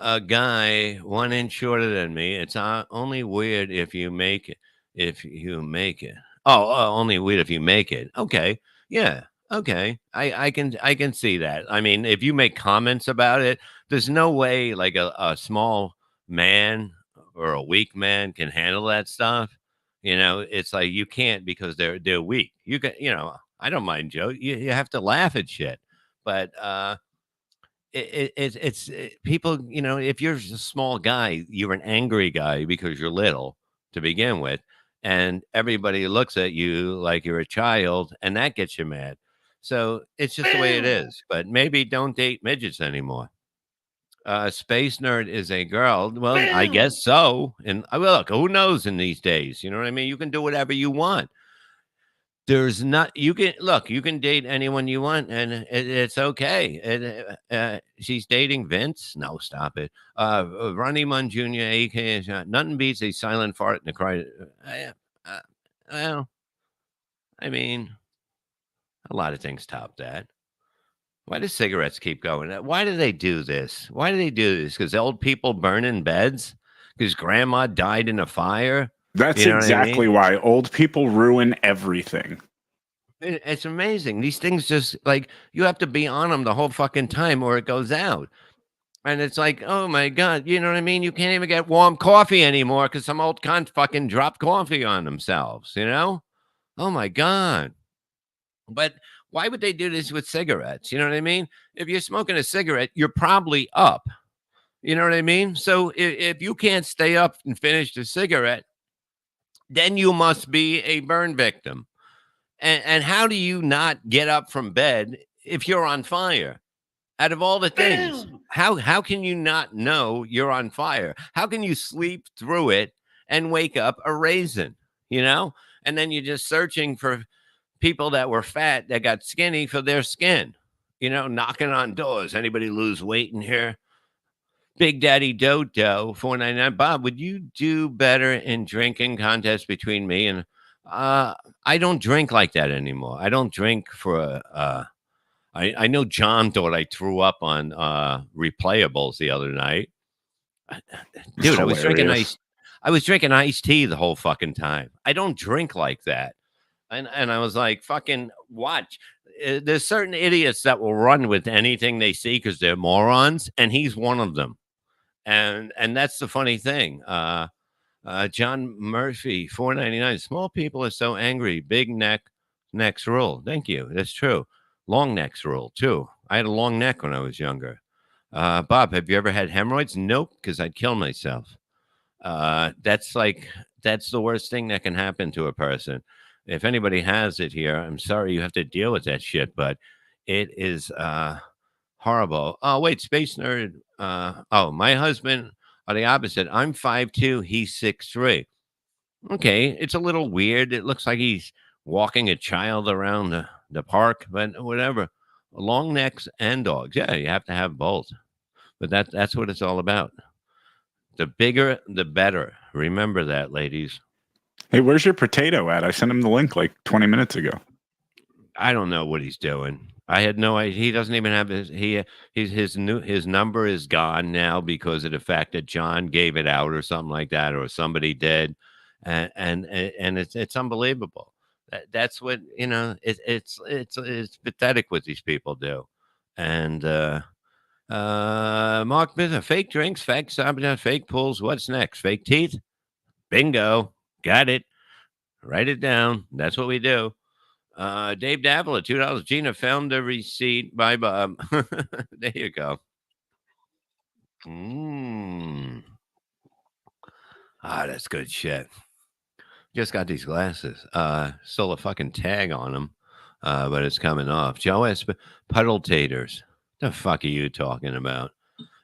a guy 1 inch shorter than me. It's only weird if you make it. Only weird if you make it. Okay. Yeah. Okay. I can see that. I mean, if you make comments about it, there's no way like a small man or a weak man can handle that stuff. It's like you can't because they're weak. You can, I don't mind Joe. You have to laugh at shit, but people. If you're a small guy, you're an angry guy because you're little to begin with, and everybody looks at you like you're a child, and that gets you mad. So it's just the way it is. But maybe don't date midgets anymore. Space nerd is a girl. Well, I guess so. And well, look, who knows in these days? You know what I mean? You can do whatever you want. There's not, you can date anyone you want, and it's okay. She's dating Vince. No, stop it. Ronnie Munn Jr., aka nothing beats a silent fart in the cry. Well, I mean, a lot of things top that. Why do cigarettes keep going? Why do they do this? Why do they do this? Because old people burn in beds? Because grandma died in a fire? That's You know what I exactly mean? why old people ruin everything. It's amazing. These things just like you have to be on them the whole fucking time or it goes out. And it's like, oh my God, you know what I mean? You can't even get warm coffee anymore because some old cunt fucking dropped coffee on themselves, Oh my God. But why would they do this with cigarettes? You know what I mean? If you're smoking a cigarette, you're probably up. You know what I mean? So if you can't stay up and finish the cigarette, then you must be a burn victim. And how do you not get up from bed if you're on fire? Out of all the things, how can you not know you're on fire? How can you sleep through it and wake up a raisin? And then you're just searching for people that were fat that got skinny for their skin, knocking on doors. Anybody lose weight in here? Big Daddy Dodo 499. Bob, would you do better in drinking contests between me and I don't drink like that anymore. I don't drink for I know John thought I threw up on replayables the other night. Dude, I was drinking iced tea the whole fucking time. I don't drink like that. And I was like, fucking watch. There's certain idiots that will run with anything they see because they're morons, and he's one of them. And that's the funny thing. John Murphy, 499. Small people are so angry. Big necks rule. Thank you. That's true. Long necks rule too. I had a long neck when I was younger. Bob, have you ever had hemorrhoids? Nope, because I'd kill myself. That's the worst thing that can happen to a person. If anybody has it here, I'm sorry you have to deal with that shit, but it is horrible. Oh, wait, Space Nerd. My husband are the opposite. I'm 5'2", he's 6'3". Okay, it's a little weird. It looks like he's walking a child around the park, but whatever. Long necks and dogs. Yeah, you have to have both. But that's what it's all about. The bigger, the better. Remember that, ladies. Hey, where's your potato at? I sent him the link like 20 minutes ago. I don't know what he's doing. I had no idea. He doesn't even have his number is gone now because of the fact that John gave it out or something like that, or somebody did, and it's unbelievable. That's what it's pathetic what these people do, and Mark Bitter, fake drinks, fake sabotage, fake pulls. What's next? Fake teeth? Bingo, got it. Write it down. That's what we do. Dave Davila, $2. Gina found the receipt. Bye, Bob. There you go. That's good shit. Just got these glasses. Still a fucking tag on them, but it's coming off. Joe has puddle taters. The fuck are you talking about?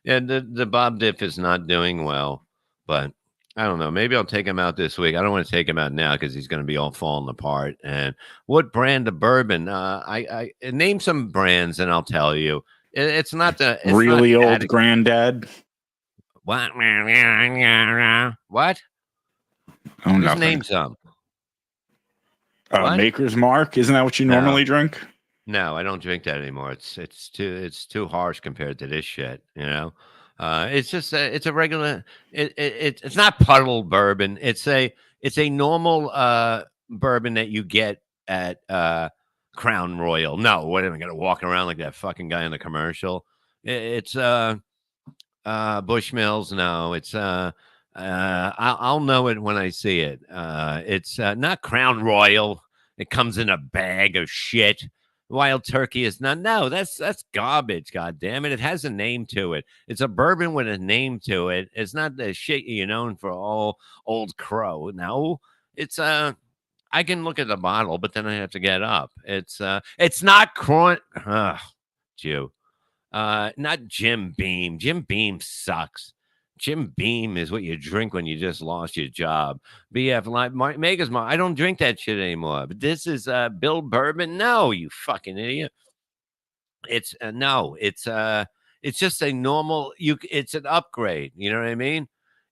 Yeah, the Bob Dip is not doing well, but I don't know. Maybe I'll take him out this week. I don't want to take him out now because he's going to be all falling apart. And what brand of bourbon? I name some brands and I'll tell you. It's not the really old granddad. What? What? Oh, Just name some. Maker's Mark. Isn't that what you normally drink? No, I don't drink that anymore. It's too harsh compared to this shit. It's just it's a regular. It's not puddle bourbon. It's a normal bourbon that you get at Crown Royal. No, what am I gonna walk around like that fucking guy in the commercial? It's Bushmills. No, it's I'll know it when I see it. It's not Crown Royal. It comes in a bag of shit. Wild Turkey is not. No, that's garbage. God damn it! It has a name to it. It's a bourbon with a name to it. It's not the shit you're known for. All Old Crow. No, it's I can look at the bottle, but then I have to get up. It's not Crown. Jew. Not Jim Beam. Jim Beam sucks. Jim Beam is what you drink when you just lost your job. BF Live, Mega's Mom. I don't drink that shit anymore. But this is Bill Bourbon. No, you fucking idiot. It's no. It's just a normal. It's an upgrade. You know what I mean?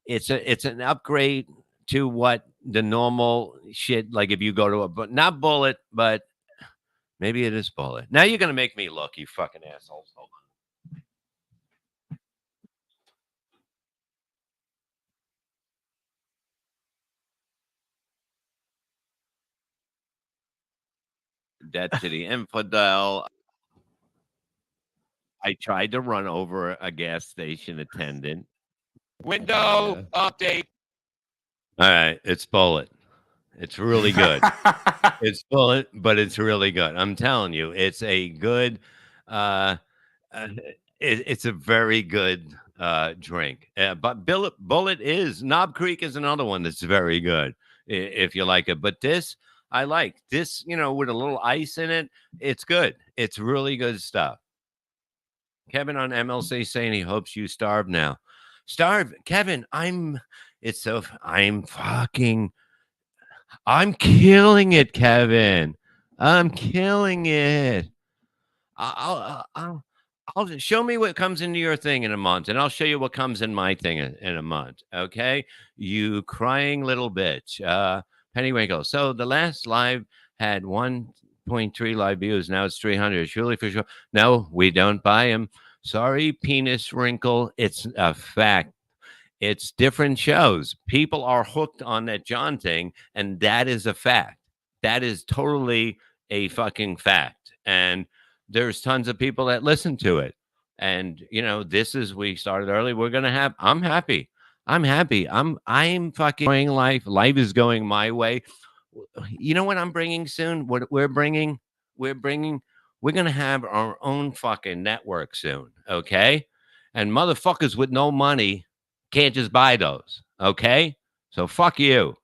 It's an upgrade to what the normal shit. Like if you go to but not Bullet, but maybe it is Bullet. Now you're gonna make me look, you fucking assholes. Hold on. Debt to the infidel. I tried to run over a gas station attendant. Window update. All right, it's Bullet. It's really good. It's Bullet, but it's really good. I'm telling you, it's a good. Uh, it's a very good drink. But Bullet is Knob Creek is another one that's very good if you like it. But this I like this, with a little ice in it. It's good. It's really good stuff. Kevin on MLC saying he hopes you starve now. Starve, Kevin. I'm killing it, Kevin. I'm killing it. I'll show me what comes into your thing in a month, and I'll show you what comes in my thing in a month. Okay, you crying little bitch. Pennywinkle. So the last live had 1.3 live views. Now it's 300. Shuli for sure. No, we don't buy them. Sorry, penis wrinkle. It's a fact. It's different shows. People are hooked on that John thing, and that is a fact. That is totally a fucking fact. And there's tons of people that listen to it. And this is we started early. We're gonna have. I'm happy. I'm happy. I'm fucking enjoying life. Life is going my way. You know what I'm bringing soon? What we're bringing? We're gonna have our own fucking network soon. Okay, and motherfuckers with no money can't just buy those. Okay, so fuck you.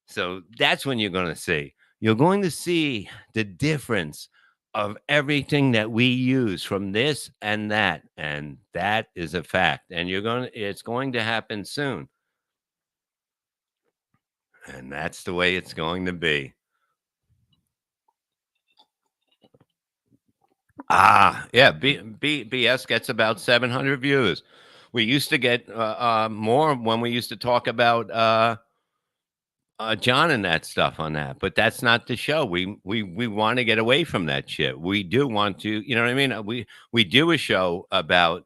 So that's when you're going to see. You're going to see the difference of everything that we use from this and that is a fact. And it's going to happen soon. And that's the way it's going to be. Yeah, BS gets about 700 views. We used to get more when we used to talk about John and that stuff on that, but that's not the show. We want to get away from that shit. We do want to, you know what I mean? We do a show about,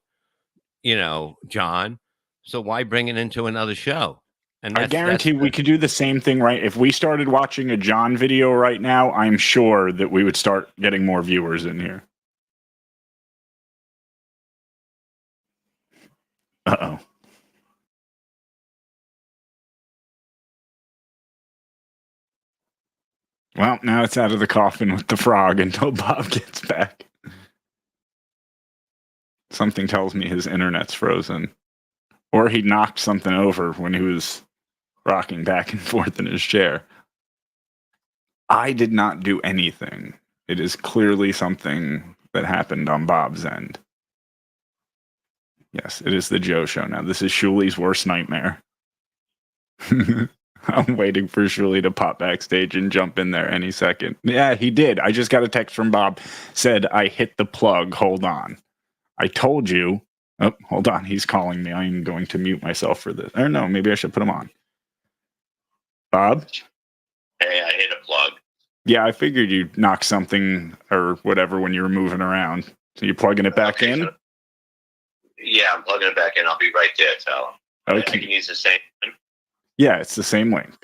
John. So why bring it into another show? And I guarantee we could do the same thing, right? If we started watching a John video right now, I'm sure that we would start getting more viewers in here. Uh-oh. Well, now it's out of the coffin with the frog until Bob gets back. Something tells me his internet's frozen. Or he knocked something over when he was rocking back and forth in his chair. I did not do anything. It is clearly something that happened on Bob's end. Yes, it is the Joe Show now. This is Shuli's worst nightmare. I'm waiting for Shuli to pop backstage and jump in there any second. Yeah, he did. I just got a text from Bob. Said, I hit the plug. Hold on. I told you. Oh, hold on. He's calling me. I'm going to mute myself for this. Or no, maybe I should put him on. Bob? Hey, I hit a plug. Yeah, I figured you'd knock something or whatever when you were moving around. So you plugging it back in? So, yeah, I'm plugging it back in. I'll be right there, tell him. Okay. I can use the same link? Yeah, it's the same link.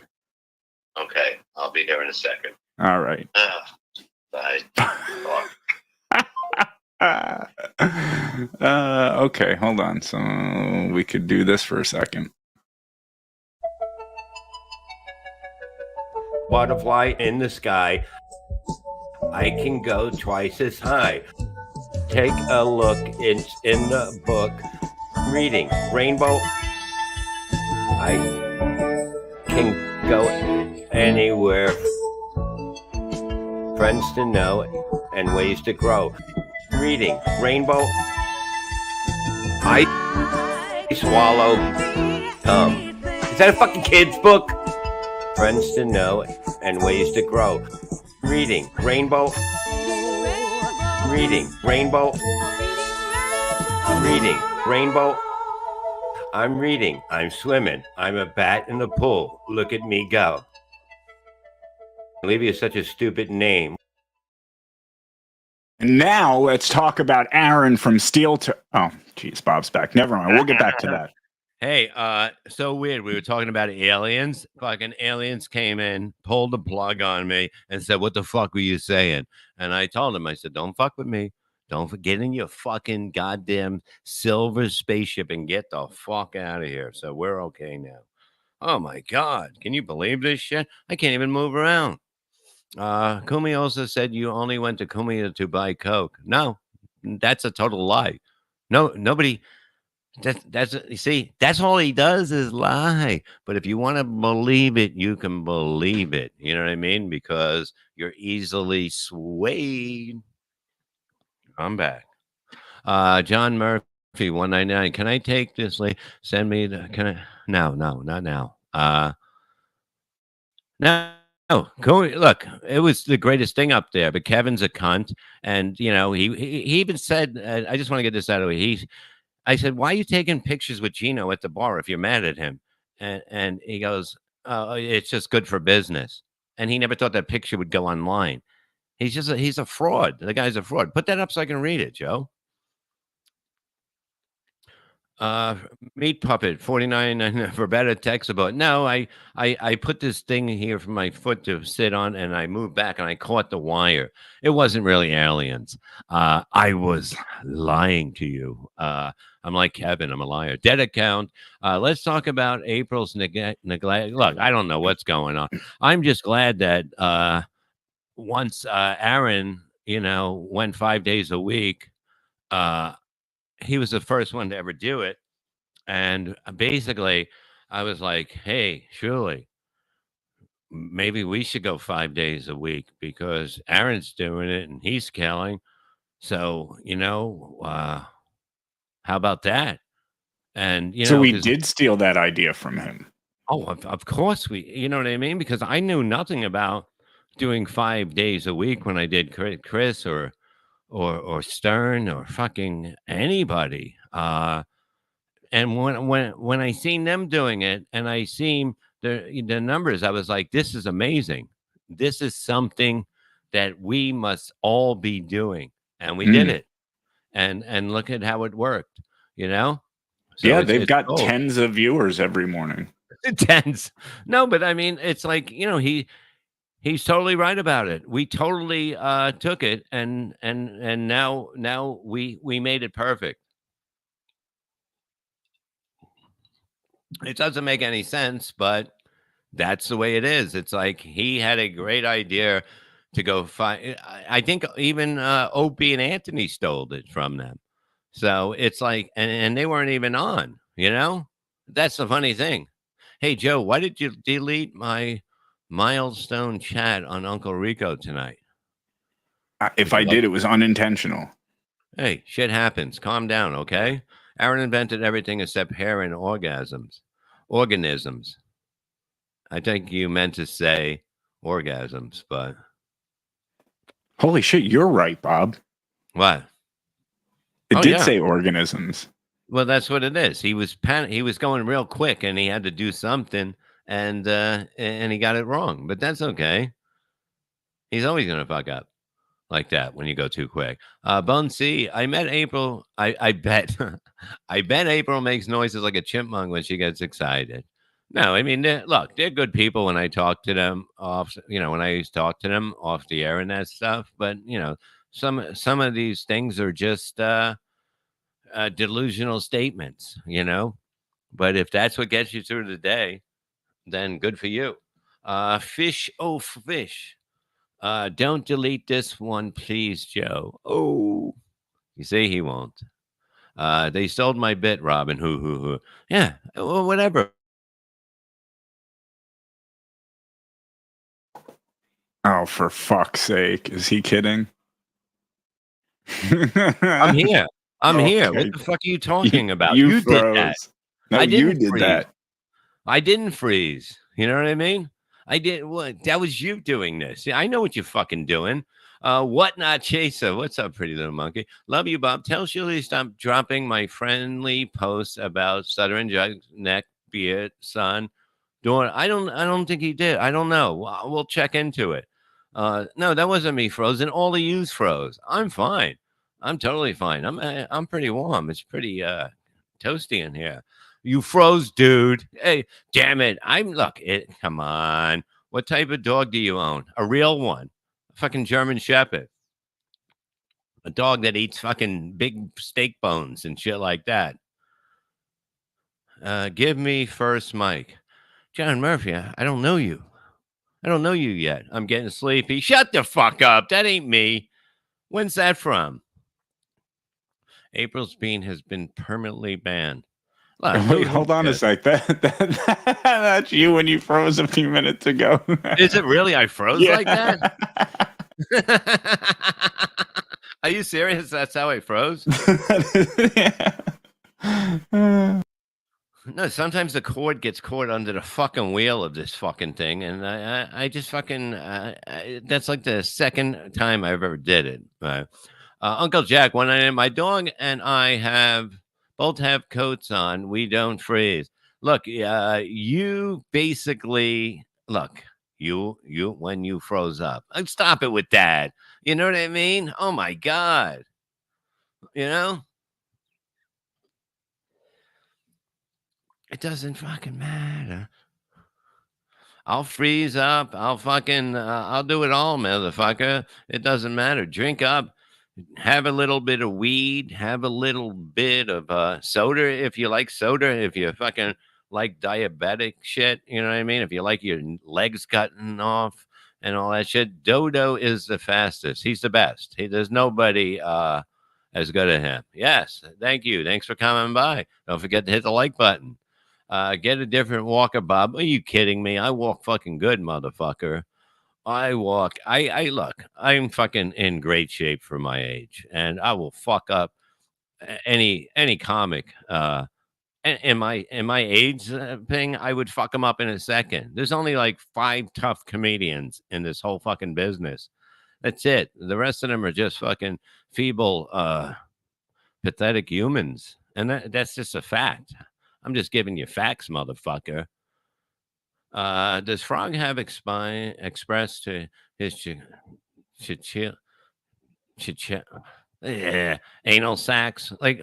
Okay, I'll be there in a second. All right. Bye. Okay, hold on. So we could do this for a second. butterfly in the sky. I can go twice as high. Take a look in the book. Reading rainbow. I can go anywhere. Friends to know and ways to grow. Reading rainbow. I swallow Is that a fucking kid's book? Friends to know and ways to grow. Reading rainbow. Reading rainbow. Reading rainbow. I'm reading. I'm swimming. I'm a bat in the pool. Look at me go. Levy is such a stupid name. And now let's talk about Aaron from Steel to. Oh, geez, Bob's back. Never mind. We'll get back to that. Hey, so weird. We were talking about aliens. Fucking aliens came in, pulled the plug on me, and said, "What the fuck were you saying?" And I told him, I said, "Don't fuck with me. Don't forget in your fucking goddamn silver spaceship and get the fuck out of here." So we're okay now. Oh my God. Can you believe this shit? I can't even move around. Kumi also said you only went to Kumi to buy Coke. No, that's a total lie. No, nobody. That's you see, that's all he does is lie. But if you want to believe it, you can believe it. You know what I mean? Because you're easily swayed. I'm back. John Murphy, 199. Can I take this? Send me the. Can I? No, not now. No. Look, it was the greatest thing up there, but Kevin's a cunt, and you know he even said, "I just want to get this out of the way." I said, "Why are you taking pictures with Gino at the bar if you're mad at him?" And he goes, "Oh, it's just good for business." And he never thought that picture would go online. He's a fraud. The guy's a fraud. Put that up so I can read it, Joe. Meat Puppet 49 for better text about. No, I put this thing here for my foot to sit on, and I moved back and I caught the wire. It wasn't really aliens. I was lying to you. I'm like Kevin. I'm a liar. Dead account. Let's talk about April's neglect. Look, I don't know what's going on. I'm just glad that once Aaron, went 5 days a week. He was the first one to ever do it. And basically, I was like, hey, Shuli, maybe we should go 5 days a week because Aaron's doing it and he's killing. So, how about that? And, So we did steal that idea from him. Oh, of course you know what I mean? Because I knew nothing about doing 5 days a week when I did Chris or Stern or fucking anybody. And when I seen them doing it and I seen the numbers, I was like, this is amazing. This is something that we must all be doing. And we did it. And look at how it worked, So yeah, they've got gold. Tens of viewers every morning. Tens. No, but I mean, it's like, he's totally right about it. We totally took it and now we made it perfect. It doesn't make any sense, but that's the way it is. It's like he had a great idea to go find. I think even Opie and Anthony stole it from them. So it's like, and they weren't even on, That's the funny thing. Hey, Joe, why did you delete my milestone chat on Uncle Rico tonight? If I did, it was unintentional. Hey, shit happens. Calm down, okay? Aaron invented everything except hair and organisms. I think you meant to say orgasms, but holy shit, you're right, Bob. What? It did say organisms. Well, that's what it is. He was he was going real quick, and he had to do something, and he got it wrong. But that's okay. He's always gonna fuck up like that when you go too quick. Bone C, I met April. I bet I bet April makes noises like a chipmunk when she gets excited. No, I mean, they're good people when I talk to them off, when I talk to them off the air and that stuff. But, some of these things are just delusional statements, But if that's what gets you through the day, then good for you. Fish, oh fish. Don't delete this one, please, Joe. Oh, you see, he won't. They stole my bit, Robin. Who. Yeah, well, whatever. Oh, for fuck's sake. Is he kidding? I'm here. I'm here. Okay. What the fuck are you talking about? You You did that. froze. No, I you didn't did freeze. that. I didn't freeze. You know what I mean? I did what? That was you doing this. Yeah, I know what you're fucking doing. What not chaser? What's up, pretty little monkey? Love you, Bob. Tell Shuli to stop dropping my friendly posts about stuttering jug, neck, beard, son. Door. I don't think he did. I don't know. We'll check into it. No, that wasn't me frozen. All the yous froze. I'm fine. I'm totally fine. I'm pretty warm. It's pretty toasty in here. You froze, dude. Hey, damn it. Come on. What type of dog do you own? A real one. A fucking German Shepherd. A dog that eats fucking big steak bones and shit like that. Give me first mic. John Murphy, I don't know you. I don't know you yet. I'm getting sleepy. Shut the fuck up. That ain't me. When's that from? April's bean has been permanently banned. Look, Wait, hold on a sec. That's you when you froze a few minutes ago. Is it really? I froze Yeah. like that? Are you serious? That's how I froze? No, sometimes the cord gets caught under the fucking wheel of this fucking thing, and I just fucking that's like the second time I've ever did it. Uncle Jack, my dog and I both have coats on. We don't freeze. Look, you basically you when you froze up. Stop it with that. You know what I mean? Oh my god. You know. It doesn't fucking matter. I'll freeze up. I'll fucking, I'll do it all, motherfucker. It doesn't matter. Drink up. Have a little bit of weed. Have a little bit of soda if you like soda. If you fucking like diabetic shit, you know what I mean? If you like your legs cutting off and all that shit, Dodo is the fastest. He's the best. There's nobody as good as him. Yes. Thank you. Thanks for coming by. Don't forget to hit the like button. Get a different walker, Bob. Are you kidding me? I walk fucking good, motherfucker. I look, I'm fucking in great shape for my age, and I will fuck up any comic. In my age thing, I would fuck them up in a second. There's only like 5 tough comedians in this whole fucking business. That's it. The rest of them are just fucking feeble, pathetic humans, and that's just a fact. I'm just giving you facts, motherfucker. Does Frog have expressed to his anal sacs? Like,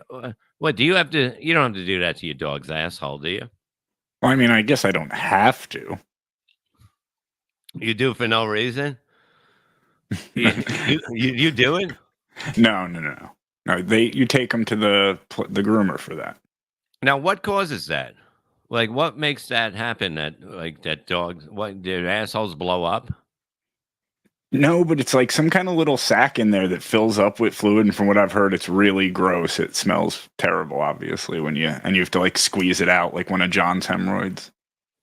what do you have to? You don't have to do that to your dog's asshole, do you? Well, I mean, I guess I don't have to. You do it for no reason. you do it? No. You take them to the groomer for that. Now, what causes that? Like, what makes that happen? That dogs, their assholes blow up? No, but it's like some kind of little sack in there that fills up with fluid, and from what I've heard, it's really gross. It smells terrible, obviously, you have to like squeeze it out like one of John's hemorrhoids.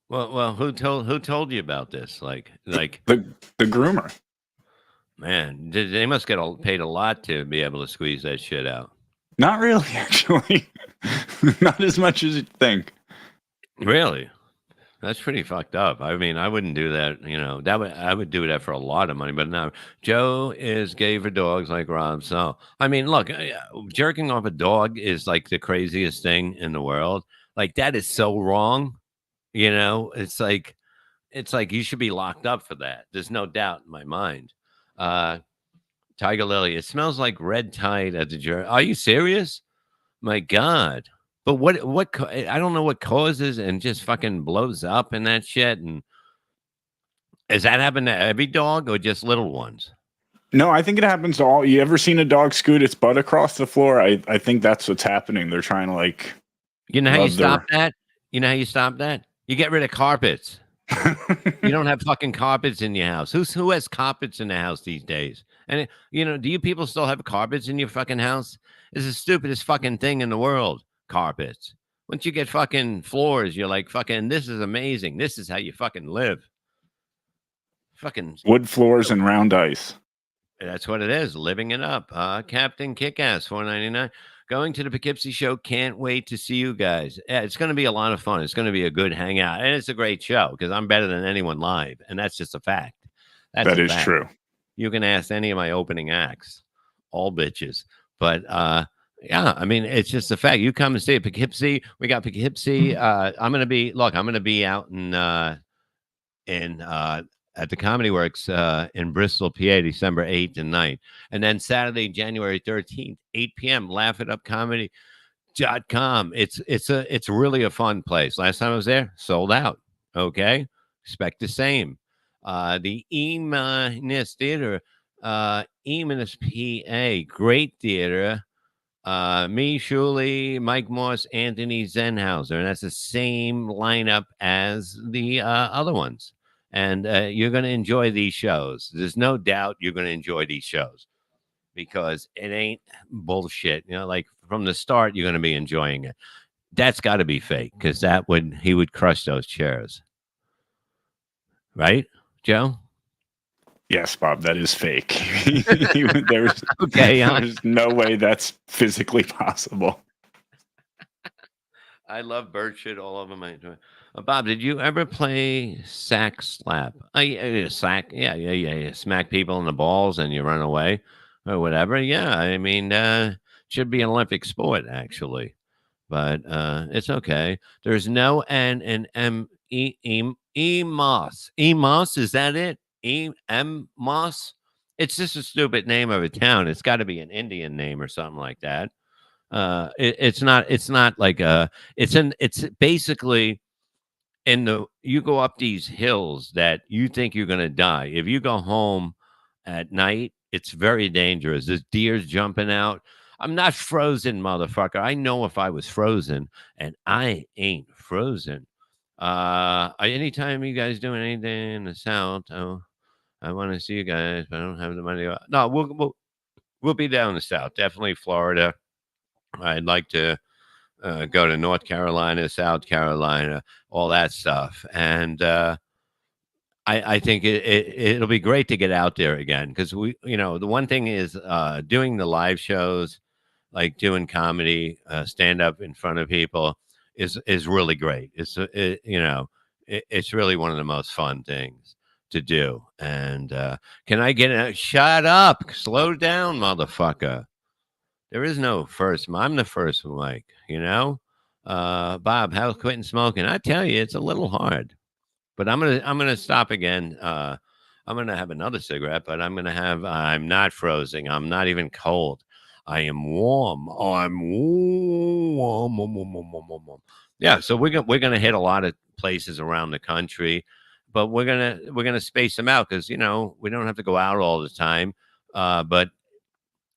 Well, who told you about this? Like the groomer. Man, they must get paid a lot to be able to squeeze that shit out. Not really, actually. Not as much as you think. Really? That's pretty fucked up. I mean, I wouldn't do that. You know, I would do that for a lot of money. But now Joe is gay for dogs like Rob. So, I mean, look, jerking off a dog is like the craziest thing in the world. Like, that is so wrong. You know, it's like you should be locked up for that. There's no doubt in my mind. Tiger Lily, it smells like red tide at the jerk. Are you serious? My God. But what I don't know what causes and just fucking blows up and that shit. And does that happen to every dog or just little ones? No, I think it happens to all. You ever seen a dog scoot its butt across the floor? I think that's what's happening. They're trying to like. You know how you stop that? You know how you stop that? You get rid of carpets. You don't have fucking carpets in your house. Who has carpets in the house these days? And do you people still have carpets in your fucking house? It's the stupidest fucking thing in the world. Carpets. Once you get fucking floors, you're like fucking. This is amazing. This is how you fucking live. Fucking Wood floors and round ice. That's what it is. Living it up. Captain Kickass, $4.99. Going to the Poughkeepsie show. Can't wait to see you guys. Yeah, it's going to be a lot of fun. It's going to be a good hangout, and it's a great show because I'm better than anyone live, and that's just a fact. That is true. You can ask any of my opening acts, all bitches. But yeah, I mean, it's just a fact. You come and stay at Poughkeepsie. We got Poughkeepsie. I'm going to be out in at the Comedy Works in Bristol, PA, December 8th and 9th. And then Saturday, January 13th, 8 p.m., laughitupcomedy.com. It's really a fun place. Last time I was there, sold out. Okay. Expect the same. The E-Minus Theater, E-Minus PA, great theater. Me, Shuli, Mike Moss, Anthony Zenhauser. And that's the same lineup as the other ones. And you're going to enjoy these shows. There's no doubt you're going to enjoy these shows because it ain't bullshit. Like from the start, you're going to be enjoying it. That's got to be fake because he would crush those chairs. Right, Joe? Yes, Bob, that is fake. There's no way that's physically possible. I love bird shit. All of them I enjoy. Bob, did you ever play sack slap? Sack, yeah. Smack people in the balls and you run away or whatever. Yeah, I mean, should be an Olympic sport actually, but it's okay. There's no N in Emmaus. Emmaus, is that it? Emmaus? It's just a stupid name of a town. It's got to be an Indian name or something like that. It's not like it's basically you go up these hills that you think you're going to die. If you go home at night, it's very dangerous. There's deers jumping out. I'm not frozen, motherfucker. I know if I was frozen, and I ain't frozen. Anytime you guys doing anything in the South, I want to see you guys, but I don't have the money. No, we'll be down in the South, definitely Florida. I'd like to go to North Carolina, South Carolina, all that stuff. And I think it'll be great to get out there again because the one thing is doing the live shows, like doing comedy, stand up in front of people is really great. It's really one of the most fun things to do. And can I get shut up? Slow down, motherfucker. There is no first. I'm the first mic, Bob, how's quitting smoking? I tell you, it's a little hard, but I'm gonna stop again. I'm gonna have another cigarette, but I'm not frozen. I'm not even cold. I am warm. I'm warm. Yeah, so we're gonna hit a lot of places around the country, but we're gonna space them out because we don't have to go out all the time, but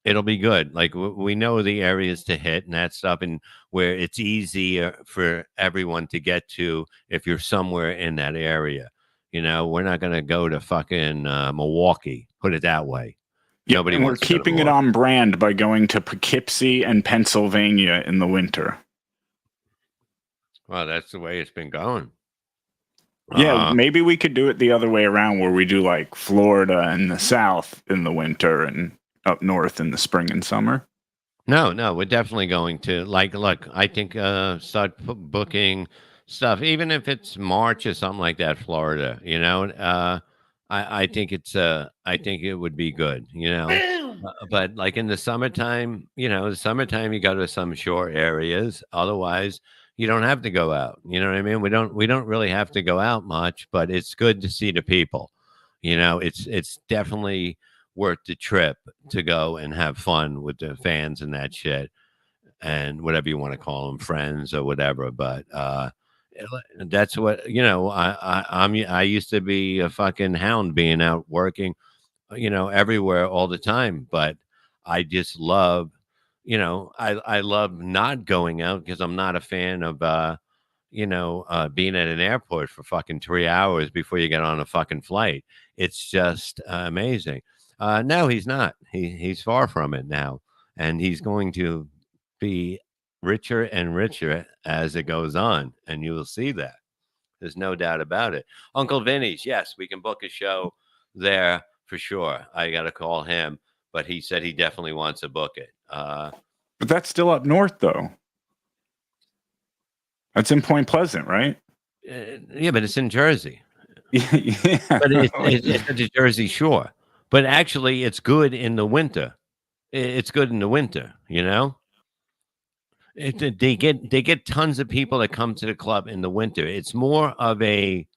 it'll be good. Like we know the areas to hit and that stuff, and where it's easier for everyone to get to if you're somewhere in that area. We're not going to go to fucking Milwaukee. Put it that way. Yeah, Nobody and we're wants to go to keeping it on brand by going to Poughkeepsie and Pennsylvania in the winter. Well, that's the way it's been going. Yeah, maybe we could do it the other way around, where we do like Florida and the South in the winter and up north in the spring and summer. No, we're definitely going to look. I think start booking stuff, even if it's March or something like that. Florida, I think I think it would be good, but like in the summertime, you go to some shore areas. Otherwise, you don't have to go out. You know what I mean? We don't really have to go out much, but it's good to see the people. It's definitely worth the trip to go and have fun with the fans and that shit and whatever you want to call them, friends or whatever. But that's what I used to be a fucking hound, being out working everywhere all the time, but I just love I love not going out because I'm not a fan of being at an airport for fucking 3 hours before you get on a fucking flight. It's just amazing. No, he's not. He's far from it now, and he's going to be richer and richer as it goes on, and you will see that. There's no doubt about it. Uncle Vinny's, yes, we can book a show there for sure. I got to call him, but he said he definitely wants to book it. But that's still up north, though. That's in Point Pleasant, right? Yeah, but it's in Jersey. Yeah. But it's at the Jersey Shore. But actually, it's good in the winter. It's good in the winter, They get tons of people that come to the club in the winter. It's more of a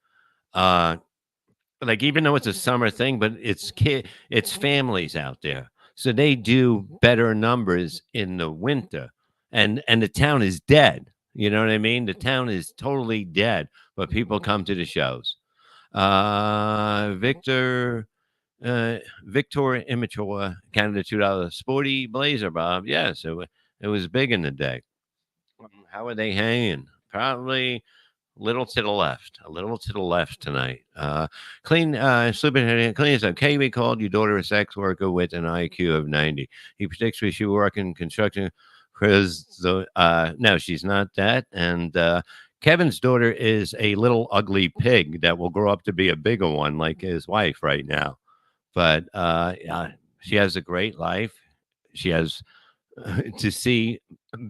like, even though it's a summer thing, but it's families out there, so they do better numbers in the winter, and the town is dead. You know what I mean? The town is totally dead, but people come to the shows. Victor Immature, Canada $2 sporty blazer, Bob. Yes, it was big in the day. How are they hanging? Probably a little to the left tonight. Clean, sleeping, clean is okay. We called your daughter a sex worker with an IQ of 90. He predicts we should work in construction. No, she's not that. And Kevin's daughter is a little ugly pig that will grow up to be a bigger one, like his wife right now. But she has a great life. She has to see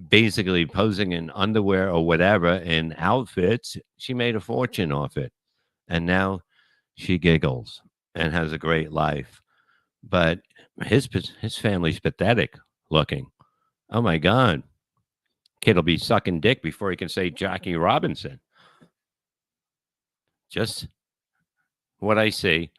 basically posing in underwear or whatever in outfits. She made a fortune off it, and now she giggles and has a great life. But his family's pathetic looking. Oh my God, kid'll be sucking dick before he can say Jackie Robinson. Just what I see.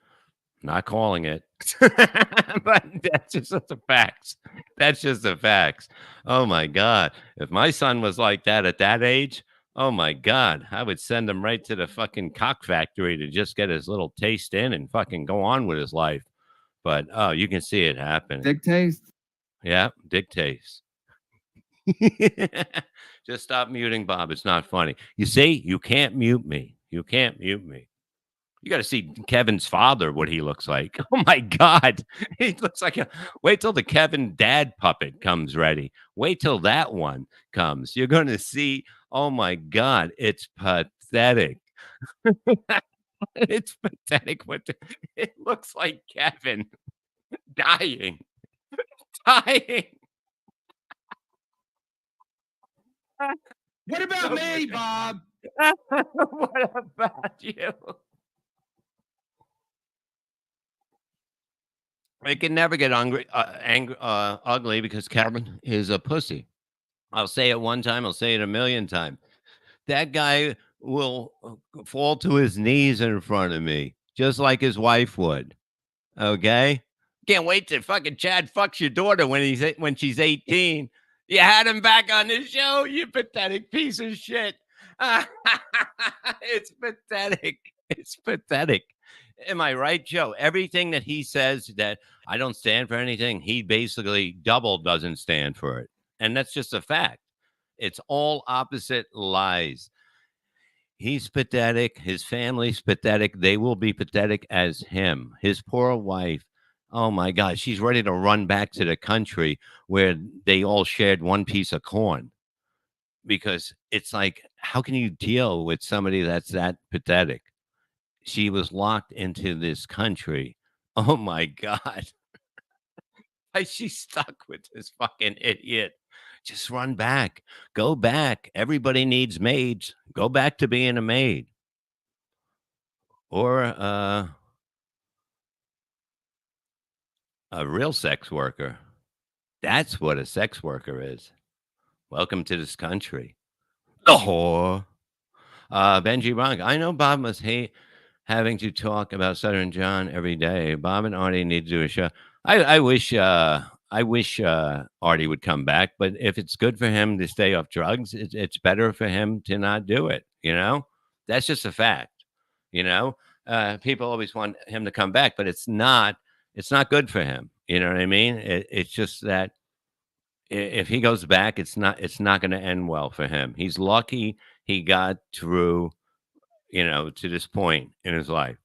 Not calling it, but that's just the facts. That's just the facts. Oh my God. If my son was like that at that age, oh my God, I would send him right to the fucking cock factory to just get his little taste in and fucking go on with his life. But oh, you can see it happen. Dick taste. Yeah, dick taste. Just stop muting Bob. It's not funny. You see, you can't mute me. You can't mute me. You got to see Kevin's father, what he looks like. Oh my God. He looks like wait till the Kevin dad puppet comes ready. Wait till that one comes. You're going to see. Oh my God. It's pathetic. It's pathetic. It looks like Kevin dying. Dying. What about me, Bob? What about you? It can never get ugly because Kevin is a pussy. I'll say it one time. I'll say it a million times. That guy will fall to his knees in front of me, just like his wife would. Okay? Can't wait to fucking Chad fucks your daughter when she's 18. You had him back on the show, you pathetic piece of shit. It's pathetic. It's pathetic. Am I right, Joe? Everything that he says that I don't stand for anything, he basically double doesn't stand for it. And that's just a fact. It's all opposite lies. He's pathetic. His family's pathetic. They will be pathetic as him. His poor wife. Oh my God. She's ready to run back to the country where they all shared one piece of corn. Because it's like, how can you deal with somebody that's that pathetic? She was locked into this country. Oh my God. Why is she stuck with this fucking idiot? Just run back. Go back. Everybody needs maids. Go back to being a maid. Or a real sex worker. That's what a sex worker is. Welcome to this country. Oh. Benji Bronk. I know Bob must hate having to talk about Southern John every day. Bob and Artie need to do a show. I wish Artie would come back, but if it's good for him to stay off drugs, it's better for him to not do it. That's just a fact. People always want him to come back, but it's not good for him. You know what I mean? It's just that if he goes back, it's not going to end well for him. He's lucky he got through, to this point in his life,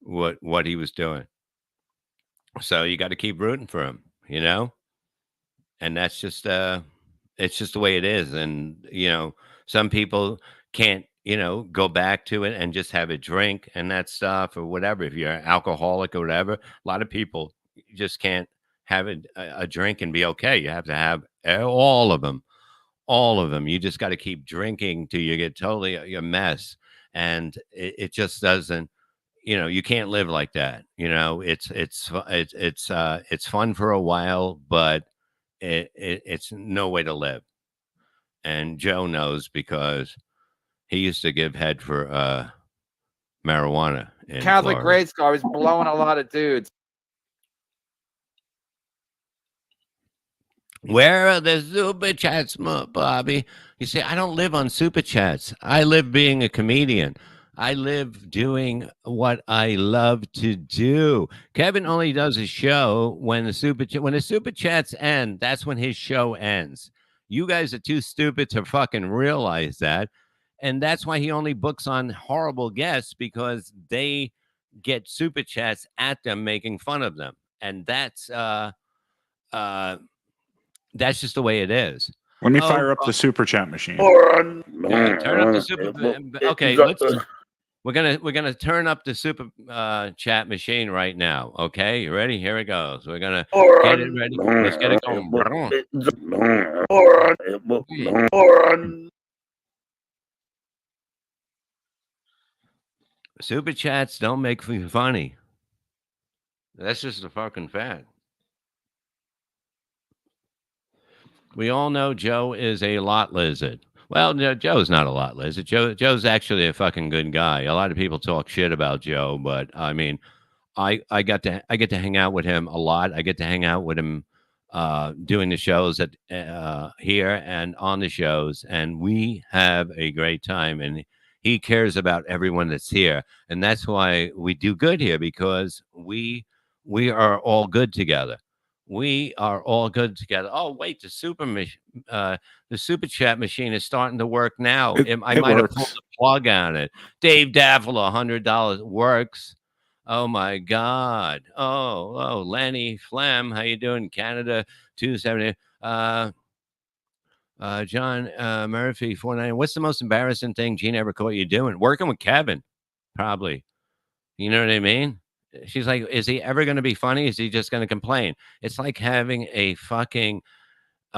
what he was doing. So you got to keep rooting for him. And that's just it's just the way it is. And some people can't go back to it and just have a drink and that stuff or whatever. If you're an alcoholic or whatever, a lot of people just can't have a drink and be okay. You have to have all of them. You just got to keep drinking till you get totally a mess. And it just doesn't, you can't live like that. It's fun for a while, but it's no way to live. And Joe knows because he used to give head for marijuana in Catholic Florida. grade school. I was blowing a lot of dudes. Where are the super chats, Bobby? You say, I don't live on super chats. I live being a comedian. I live doing what I love to do. Kevin only does a show when the super chats end. That's when his show ends. You guys are too stupid to fucking realize that. And that's why he only books on horrible guests, because they get super chats at them making fun of them. And that's just the way it is. Let me fire up the super chat machine. Yeah, turn up the super. Okay, we're gonna turn up the super chat machine right now. Okay, you ready? Here it goes. We're gonna get it ready. Let's get it going. Super chats don't make me funny. That's just a fucking fact. We all know Joe is a lot lizard. Well, no, Joe's not a lot lizard. Joe's actually a fucking good guy. A lot of people talk shit about Joe, but I mean, I get to hang out with him a lot. I get to hang out with him doing the shows at here and on the shows, and we have a great time. And he cares about everyone that's here, and that's why we do good here, because we are all good together. We are all good together. Oh wait, the super chat machine is starting to work now. I might have pulled the plug on it. Dave Daffalo, $100 works. Oh my God. Oh, Lenny Flem, how you doing? Canada, 270. John Murphy, 490. What's the most embarrassing thing Gene ever caught you doing? Working with Kevin, probably. You know what I mean? She's like, is he ever going to be funny? Is he just going to complain? It's like having a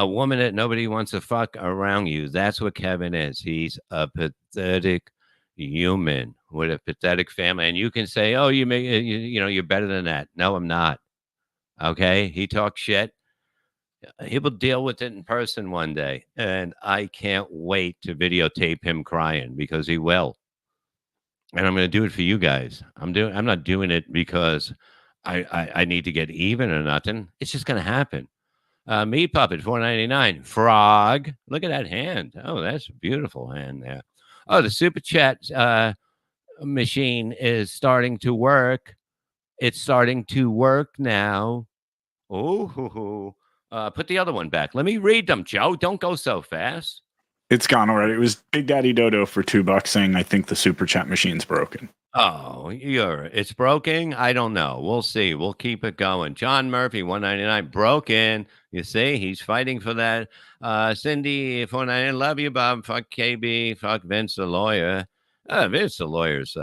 woman that nobody wants to fuck around you. That's what Kevin is. He's a pathetic human with a pathetic family. And you can say, oh, you're better than that. No, I'm not. Okay. He talks shit. He will deal with it in person one day. And I can't wait to videotape him crying, because he will. And I'm going to do it for you guys. I'm not doing it because I need to get even or nothing. It's just going to happen. Meat Puppet, $4.99. Frog. Look at that hand. Oh, that's a beautiful hand there. Oh, the super chat machine is starting to work. It's starting to work now. Oh, put the other one back. Let me read them, Joe. Don't go so fast. It's gone already. It was Big Daddy Dodo for $2 saying, I think the super chat machine's broken. Oh, it's broken? I don't know. We'll see. We'll keep it going. John Murphy, $1.99. Broken. You see, he's fighting for that. Cindy, $4.99. Love you, Bob. Fuck KB. Fuck Vince the lawyer. Vince the lawyer's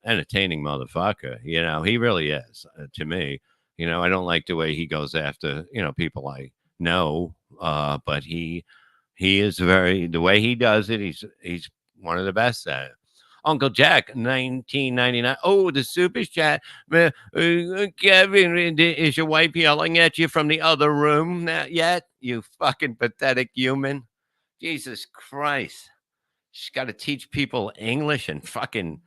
entertaining motherfucker. He really is, to me. I don't like the way he goes after, people I know. But he is the way he does it. He's one of the best at it. Uncle Jack, 1999. Oh, the super chat. Kevin, is your wife yelling at you from the other room? Not yet, you fucking pathetic human. Jesus Christ. She's got to teach people English and fucking.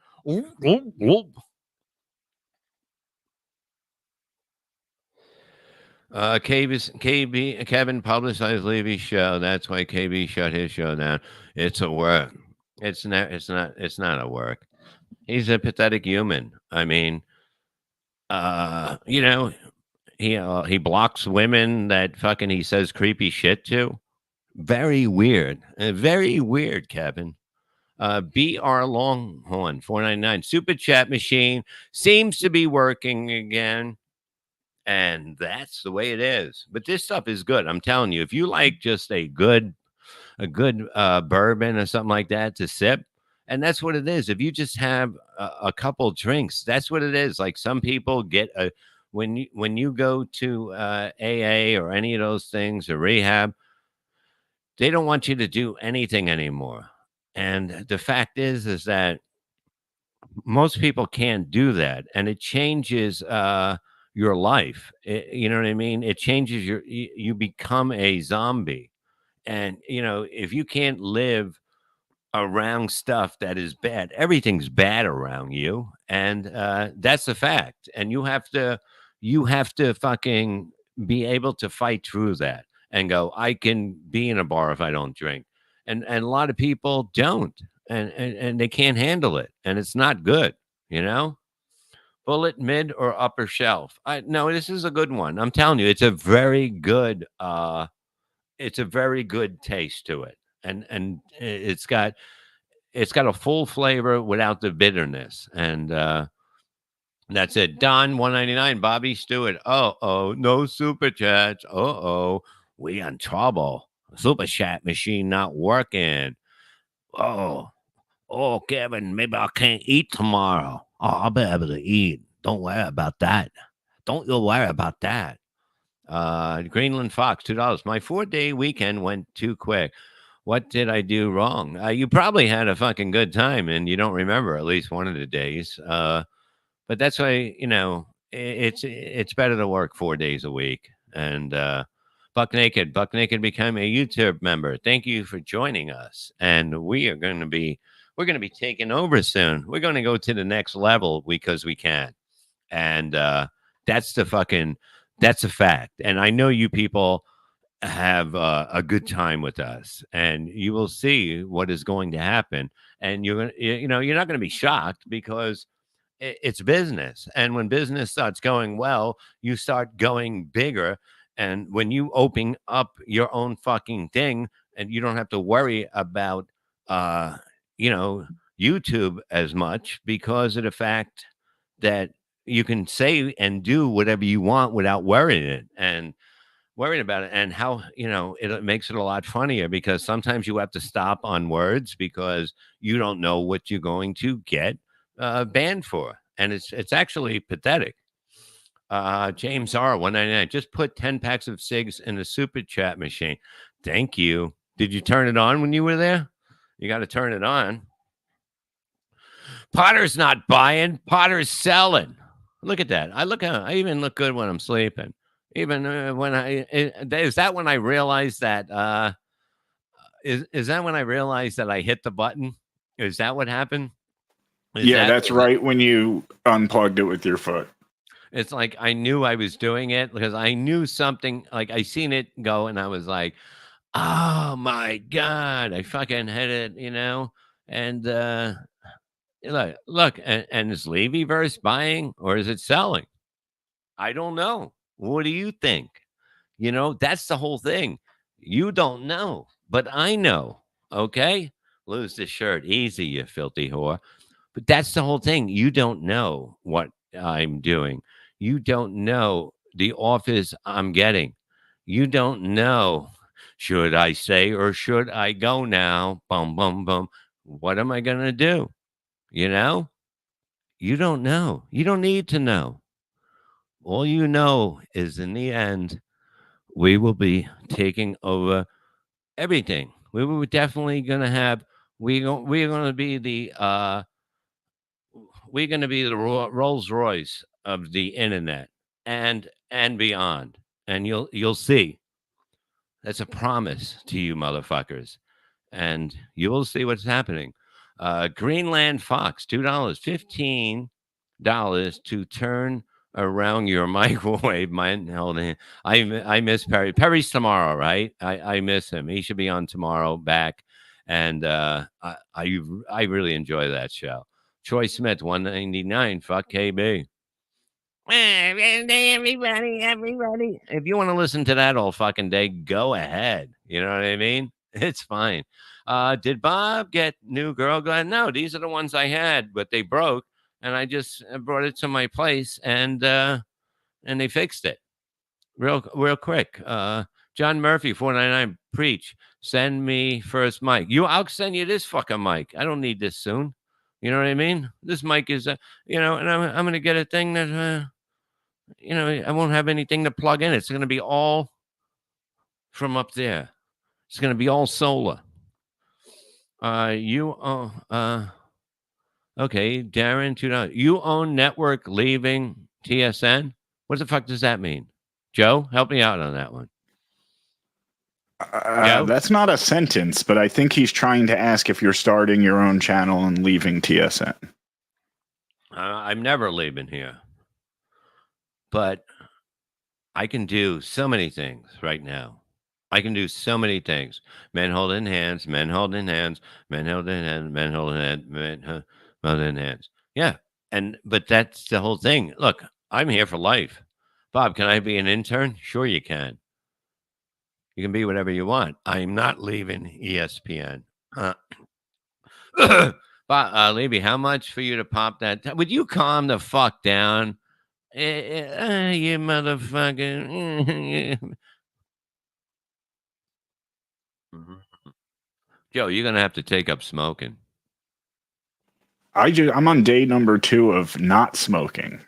Kevin publicized Levy's show. That's why KB shut his show down. It's a work. It's not a work. He's a pathetic human. I mean, he blocks women that fucking he says creepy shit to. Very weird. Very weird, Kevin. BR Longhorn 499 super chat machine seems to be working again. And that's the way it is. But this stuff is good. I'm telling you, if you like just a good bourbon or something like that to sip, and that's what it is. If you just have a couple drinks, that's what it is. Like some people get a when you go to AA or any of those things or rehab, they don't want you to do anything anymore. And the fact is that most people can't do that, and it changes your life. You know what I mean? It changes you become a zombie, and if you can't live around stuff that is bad, everything's bad around you, and that's a fact. And you have to fucking be able to fight through that and go, I can be in a bar if I don't drink, and a lot of people don't, and they can't handle it, and it's not good, you know. Bullet, mid, or upper shelf? I No, this is a good one. I'm telling you, it's a very good taste to it, and it's got a full flavor without the bitterness, and that's it. Don 199, Bobby Stewart. No super chats. We in trouble. Super chat machine not working. Oh, Kevin, maybe I can't eat tomorrow. I'll be able to eat. Don't worry about that. Don't you worry about that. Greenland Fox, $2. My 4-day weekend went too quick. What did I do wrong? You probably had a fucking good time and you don't remember at least one of the days. But that's why, it's better to work 4 days a week. And Buck Naked became a YouTube member. Thank you for joining us. And we're going to be taking over soon. We're going to go to the next level because we can. And that's a fact. And I know you people have a good time with us, and you will see what is going to happen. And you're not going to be shocked because it's business. And when business starts going well, you start going bigger. And when you open up your own fucking thing, and you don't have to worry about, YouTube as much because of the fact that you can say and do whatever you want without worrying about it, and how it makes it a lot funnier because sometimes you have to stop on words because you don't know what you're going to get banned for, and it's actually pathetic. James R 199, just put 10 packs of cigs in the super chat machine. Thank you. Did you turn it on when you were there? You got to turn it on. Potter's not buying, Potter's selling. Look at that. I even look good when I'm sleeping. Even is that when I realized that is that when I realized that I hit the button? Is that what happened? That's right when you unplugged it with your foot. It's like I knew I was doing it because I knew something, like I seen it go and I was like, oh my God, I fucking hit it, and look, and is Levy verse buying or is it selling? I don't know. What do you think? That's the whole thing. You don't know, but I know. Okay? Lose this shirt. Easy, you filthy whore. But that's the whole thing. You don't know what I'm doing. You don't know the offers I'm getting. You don't know, should I say or should I go now? Bum, bum, bum. What am I going to do? You don't know. You don't need to know. All you know is in the end, we will be taking over everything. We were definitely going to have, we're going to be the Rolls Royce of the internet and beyond. And you'll see. That's a promise to you motherfuckers. And you will see what's happening. Greenland Fox, $2, $15 to turn around your microwave. I miss Perry. Perry's tomorrow, right? I miss him. He should be on tomorrow back. And I really enjoy that show. Troy Smith, 199. Fuck KB. Everybody. If you want to listen to that all fucking day, go ahead. You know what I mean? It's fine. Did Bob get new girl glad? No, these are the ones I had, but they broke, and I just brought it to my place, and they fixed it real quick. John Murphy 499 preach. Send me first mic. I'll send you this fucking mic. I don't need this soon. You know what I mean? This mic is and I'm gonna get a thing that I won't have anything to plug in. It's gonna be all from up there. It's gonna be all solar. Okay, Darren, $2. You own network leaving TSN? What the fuck does that mean? Joe, help me out on that one. That's not a sentence, but I think he's trying to ask if you're starting your own channel and leaving TSN. I'm never leaving here, but I can do so many things right now. I can do so many things. Men holding hands, men holding hands, men holding hands, men holding hands, men holding hands. Yeah, but that's the whole thing. Look, I'm here for life. Bob, can I be an intern? Sure, you can. You can be whatever you want. I'm not leaving ESPN. Levy, how much for you to pop that? Would you calm the fuck down? You motherfucker. Joe, you're going to have to take up smoking. I'm on day number 2 of not smoking.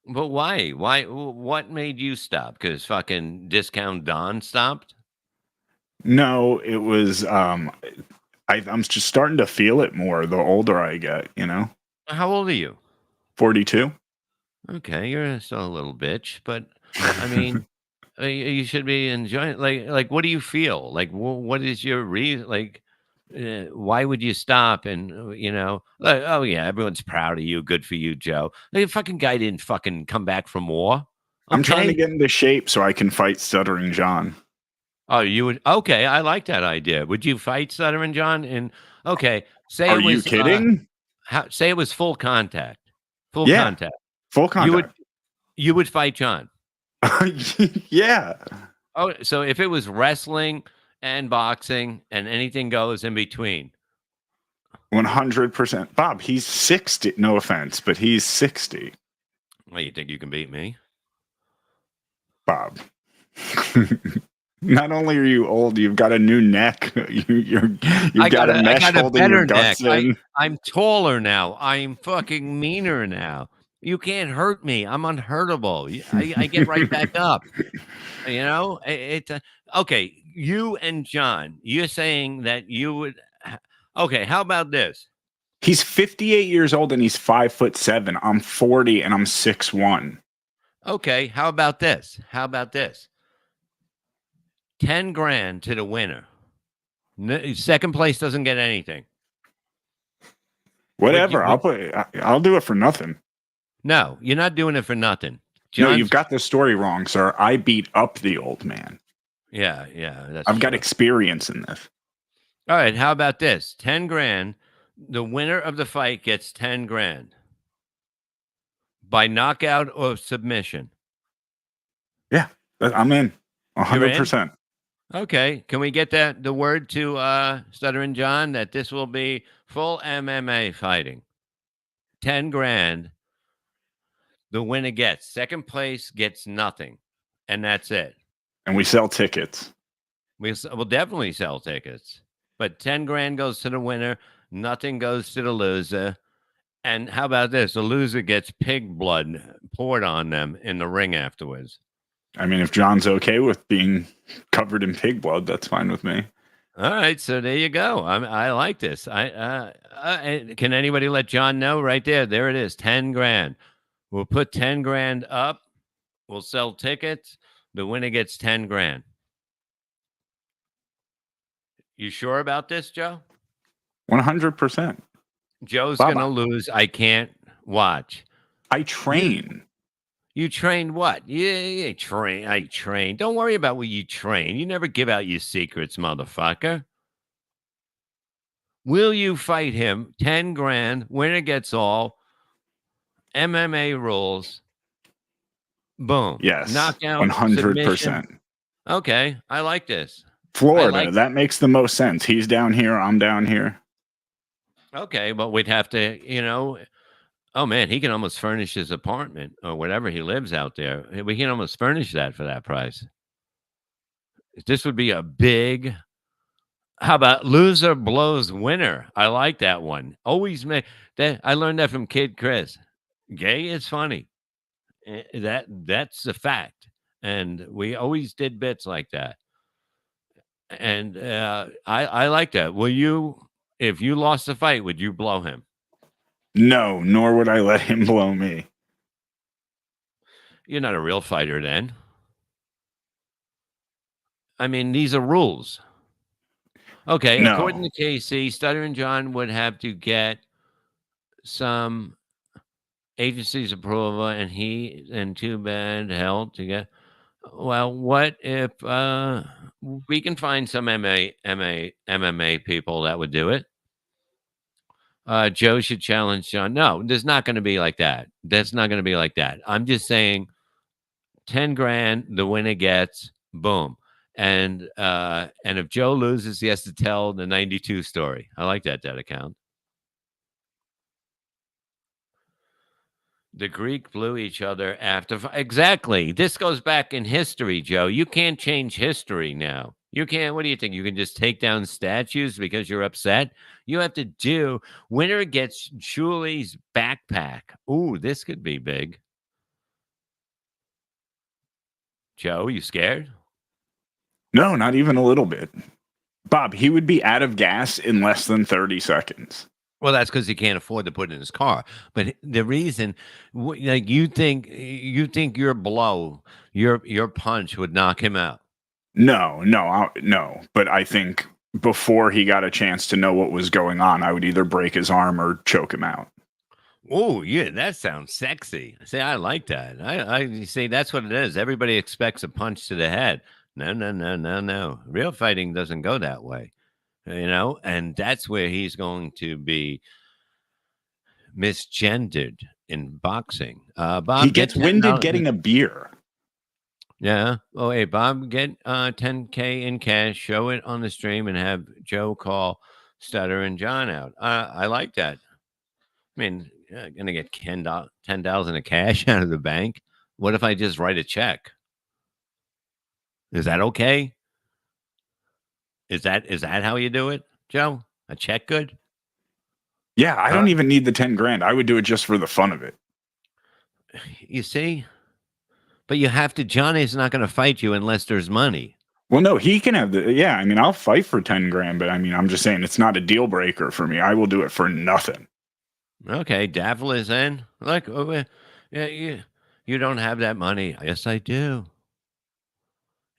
But why? What made you stop? Because fucking Discount Don stopped? No, it was I'm just starting to feel it more the older I get, How old are you? 42. Okay, you're still a little bitch, but I mean, you should be enjoying. Like, what do you feel? Like, what is your reason? Like, why would you stop? And like, oh yeah, everyone's proud of you. Good for you, Joe. The fucking guy didn't fucking come back from war. Okay? I'm trying to get into shape so I can fight Stuttering John. Oh, you would? Okay, I like that idea. Would you fight Stuttering John? And okay, say Are it was, you kidding? Say it was full contact. Full contact. Full contact. You would fight John. Yeah. Oh, so if it was wrestling and boxing and anything goes in between. 100%. Bob, he's 60. No offense, but he's 60. Well, you think you can beat me? Bob. Not only are you old, you've got a new neck. You've got a mesh holding your guts in. I'm taller now. I'm fucking meaner now. You can't hurt me. I'm unhurtable. I get right back up. It's okay. You and John, you're saying that you would. Okay, how about this? He's 58 years old and he's 5'7". I'm 40 and I'm 6'1". Okay, how about this? 10 grand to the winner. Second place doesn't get anything. Whatever. I'll do it for nothing. No, you're not doing it for nothing. John's, no, you've got the story wrong, sir. I beat up the old man. Yeah. I've got experience in this. All right, how about this? 10 grand. The winner of the fight gets 10 grand. By knockout or submission. Yeah, I'm in. 100%. Okay, can we get the word to Stuttering John that this will be full MMA fighting? 10 grand. The winner gets. Second place gets nothing, and that's it. And we sell tickets. We'll definitely sell tickets, but 10 grand goes to the winner. Nothing goes to the loser. And how about this? The loser gets pig blood poured on them in the ring afterwards. I mean, if John's okay with being covered in pig blood, that's fine with me. All right, so there you go. I like this. Can anybody let John know right there? There it is, 10 grand. We'll put 10 grand up. We'll sell tickets. The winner gets 10 grand. You sure about this, Joe? 100%. Joe's going to lose. I can't watch. I train. You train what? Yeah, train. I train. Don't worry about what you train. You never give out your secrets, motherfucker. Will you fight him? 10 grand. Winner gets all. MMA rules. Boom. Yes, Knockout. 100%. Submission. Okay, I like this. Florida, that makes the most sense. He's down here, I'm down here. Okay, but we'd have to, oh man, he can almost furnish his apartment or whatever he lives out there. We can almost furnish that for that price. This would be a big. How about loser blows winner? I like that one. Always make that. I learned that from Kid Chris. Gay is funny. That's a fact, and we always did bits like that. And I like that. Will you, if you lost the fight, would you blow him? No, nor would I let him blow me. You're not a real fighter then. I mean, these are rules. Okay, No. according to KC, Stuttering John would have to get some agency's approval, and he and Too Bad held to get. Well, what if we can find some MMA people that would do it? Joe should challenge John. No, there's not going to be like that. That's not going to be like that. I'm just saying 10 grand, the winner gets, boom. And if Joe loses, he has to tell the 92 story. I like that account. The Greek blew each other after. Exactly. This goes back in history, Joe. You can't change history now. You can't. What do you think? You can just take down statues because you're upset? You have to do. Winner gets Shuli's backpack. Ooh, this could be big. Joe, you scared? No, not even a little bit. Bob, he would be out of gas in less than 30 seconds. Well, that's because he can't afford to put it in his car. But the reason, like, you think your blow, your punch would knock him out. No. But I think before he got a chance to know what was going on, I would either break his arm or choke him out. Oh, yeah, that sounds sexy. See, I like that. I see, that's what it is. Everybody expects a punch to the head. No. Real fighting doesn't go that way. And that's where he's going to be misgendered in boxing. Bob, he gets winded getting a beer. Yeah. Oh, hey, Bob, get $10K in cash, show it on the stream, and have Joe call Stutter and John out. I like that. I mean, gonna get $10,000 of cash out of the bank. What if I just write a check? Is that okay? Is that how you do it, Joe? A check good? Yeah, I don't even need the 10 grand. I would do it just for the fun of it. You see? But you have to. Johnny's not going to fight you unless there's money. Well, no, he can have yeah, I mean, I'll fight for 10 grand, but I mean, I'm just saying it's not a deal breaker for me. I will do it for nothing. Okay, Daffle is in. Look, yeah, you don't have that money. Yes, I do.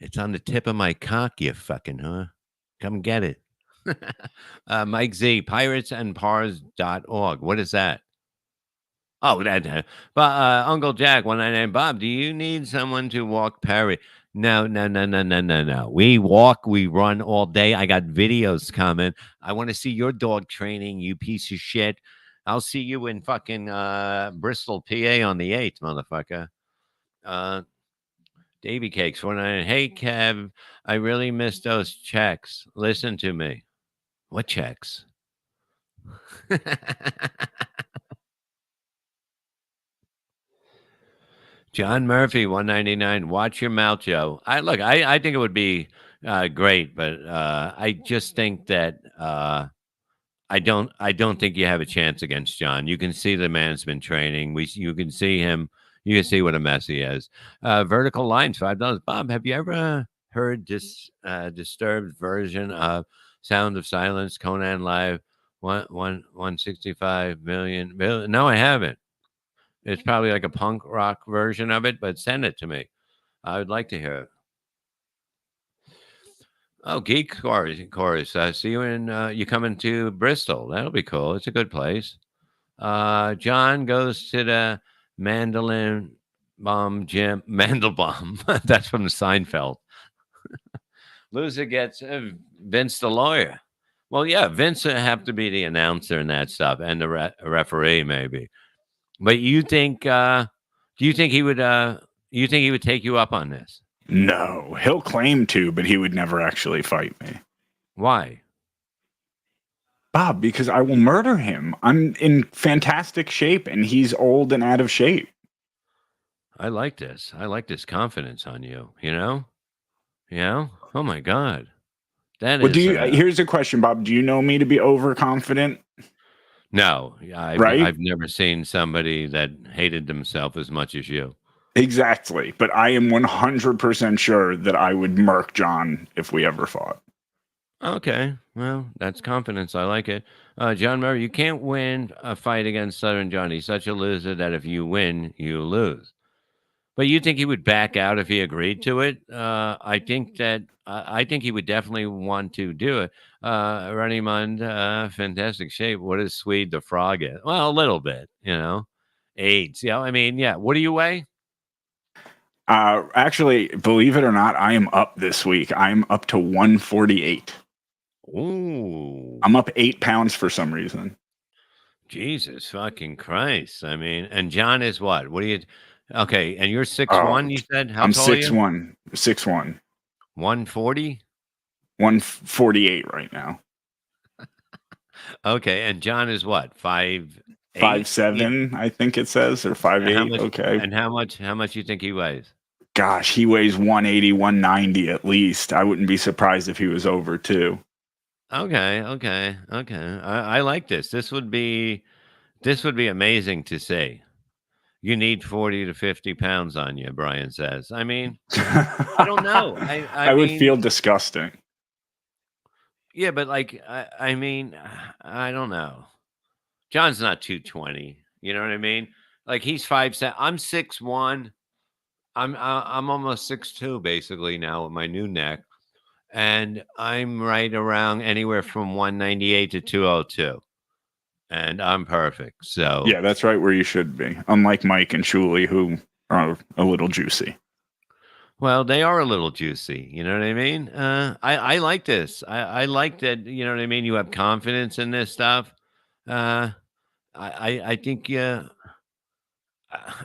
It's on the tip of my cock, you fucking, huh? Come get it. Mike Z, piratesandpars.org. What is that? Oh, that. But Uncle Jack, 199. Bob, do you need someone to walk Perry? No. We walk, we run all day. I got videos coming. I want to see your dog training, you piece of shit. I'll see you in fucking Bristol, PA on the 8th, motherfucker. Davy Cakes, 199. Hey, Kev, I really miss those checks. Listen to me. What checks? John Murphy, 199. Watch your mouth, Joe. I think it would be great, but I just think that I don't think you have a chance against John. You can see the man's been training. You can see him. You can see what a mess he is. Vertical Lines, $5. Bob, have you ever heard this disturbed version of Sound of Silence, Conan Live, 165 million? No, I haven't. It's probably like a punk rock version of it, but send it to me. I would like to hear it. Oh, Geek Chorus. See you you coming to Bristol. That'll be cool. It's a good place. John goes to the Mandolin Bomb Gym. Mandelbaum. That's from Seinfeld. Loser gets Vince the lawyer. Well, yeah, Vince would have to be the announcer and that stuff, and the referee maybe. But you think? Do you think he would? You think he would take you up on this? No, he'll claim to, but he would never actually fight me. Why? Bob, because I will murder him. I'm in fantastic shape, and he's old and out of shape. I like this. I like this confidence on you. You know? Oh my God. That Well, is. Here's a question, Bob. Do you know me to be overconfident? No, Right? I've never seen somebody that hated themselves as much as you. Exactly. But I am 100% sure that I would murk John if we ever fought. Okay, well, that's confidence. I like it. John Murray, you can't win a fight against Southern John. He's such a loser that if you win, you lose. But you think he would back out if he agreed to it? I think he would definitely want to do it. Running fantastic shape. What is Swede the Frog at? Well, a little bit, AIDS. Yeah, I mean, yeah. What do you weigh? Actually, believe it or not, I am up this week. I'm up to 148. Ooh. I'm up 8 pounds for some reason. Jesus fucking Christ. I mean, and John is what? What do you... Okay, and you're 6'1", you said? How I'm tall are you? 6'1". 6'1". 140? 148 right now. Okay, and John is what? 5'8"? 5'7", I think it says, or 5'8". Okay. And how much you think he weighs? Gosh, he weighs 180, 190 at least. I wouldn't be surprised if he was over too. Okay. I like this. This would be amazing to see. You need 40 to 50 pounds on you, Brian says. I mean, I don't know. I would feel disgusting. Yeah, but I mean, I don't know. John's not 220. You know what I mean? Like he's 5'7". I'm 6'1". I'm almost 6'2" basically now with my new neck, and I'm right around anywhere from 198 to 202. And I'm perfect. So yeah, that's right where you should be. Unlike Mike and Shuli, who are a little juicy. Well, they are a little juicy. You know what I mean? I like this. I like that. You know what I mean? You have confidence in this stuff. I think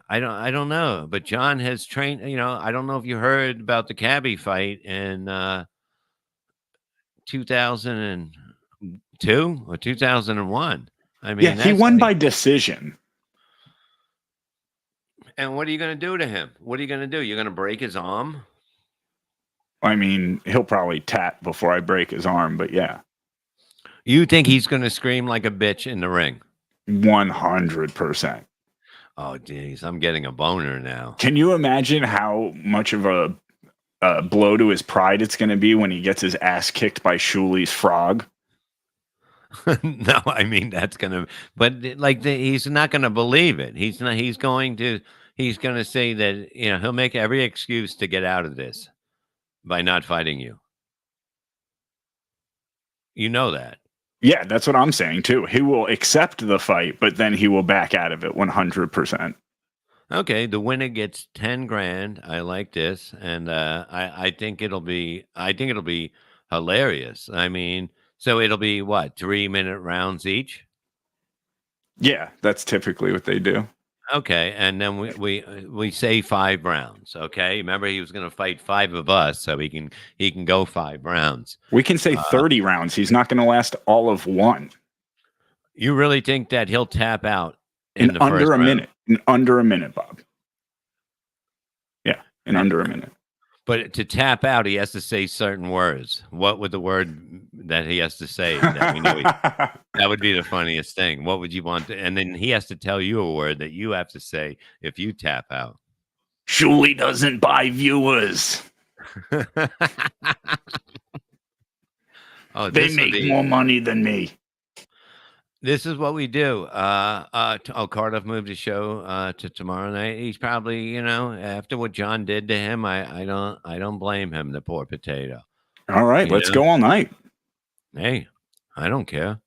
I don't know, but John has trained. I don't know if you heard about the cabbie fight in 2002 or 2001. I mean, yeah, he won by decision. And what are you going to do to him? What are you going to do? You're going to break his arm? I mean, he'll probably tap before I break his arm, but yeah. You think he's going to scream like a bitch in the ring? 100%. Oh, geez, I'm getting a boner now. Can you imagine how much of a blow to his pride it's going to be when he gets his ass kicked by Shuli's frog? No, I mean that's gonna, but he's not gonna believe it. He's going to say that he'll make every excuse to get out of this by not fighting you. You know that. Yeah, that's what I'm saying too. He will accept the fight, but then he will back out of it 100%. Okay, the winner gets 10 grand. I like this, and I think it'll be hilarious. I mean. So it'll be what, 3-minute rounds each? Yeah, that's typically what they do. Okay, and then we say 5 rounds. Okay, remember he was going to fight 5 of us, so he can go 5 rounds. We can say 30 rounds. He's not going to last all of one. You really think that he'll tap out in under a minute? In under a minute, Bob. Yeah, in under a minute. But to tap out, he has to say certain words. What would the word that he has to say? That, we know that would be the funniest thing. What would you want to? And then he has to tell you a word that you have to say if you tap out. Shuli doesn't buy viewers. Oh, they make more money than me. This is what we do. Cardiff moved his show to tomorrow night. He's probably, after what John did to him, I don't blame him, the poor potato. All right, let's go all night. Hey, I don't care.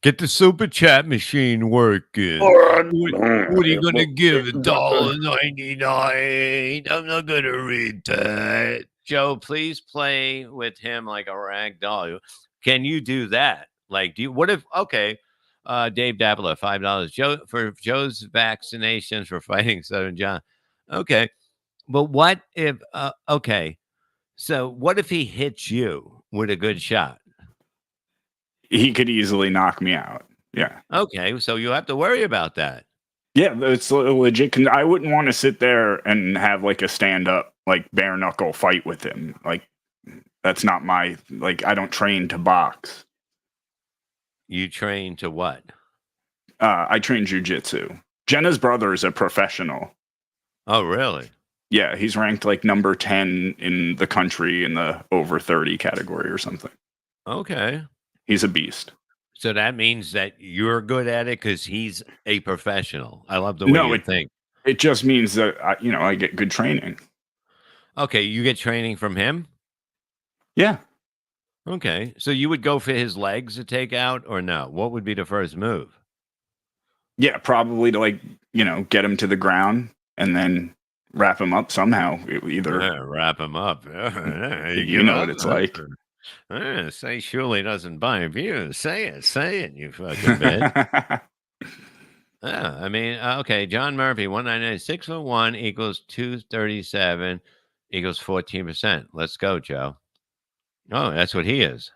Get the super chat machine working. What are you gonna give? $1.99. I'm not gonna read that. Joe, please play with him like a rag doll. Can you do that? Like, okay. Dave Dabbler, $5. Joe, for Joe's vaccinations for fighting Southern John. Okay. But what if? Okay, so what if he hits you with a good shot? He could easily knock me out. Yeah. Okay, so you have to worry about that. Yeah, it's legit. I wouldn't want to sit there and have like a stand up, like bare knuckle fight with him. Like, that's not my, like, I don't train to box. You train to what? I train jujitsu. Jenna's brother is a professional. Oh, really? Yeah, he's ranked like number 10 in the country in the over 30 category or something. Okay. He's a beast. So that means that you're good at it because he's a professional. I love the way you think. It just means that I get good training. Okay, you get training from him? Yeah. Okay, so you would go for his legs to take out or no? What would be the first move? Yeah, probably to get him to the ground and then wrap him up somehow. Either wrap him up. you know what it's like. Say Shuli doesn't buy views. Say it, you fucking bitch. I mean, okay, John Murphy, 199, 6'1" equals 237 equals 14%. Let's go, Joe. Oh, that's what he is.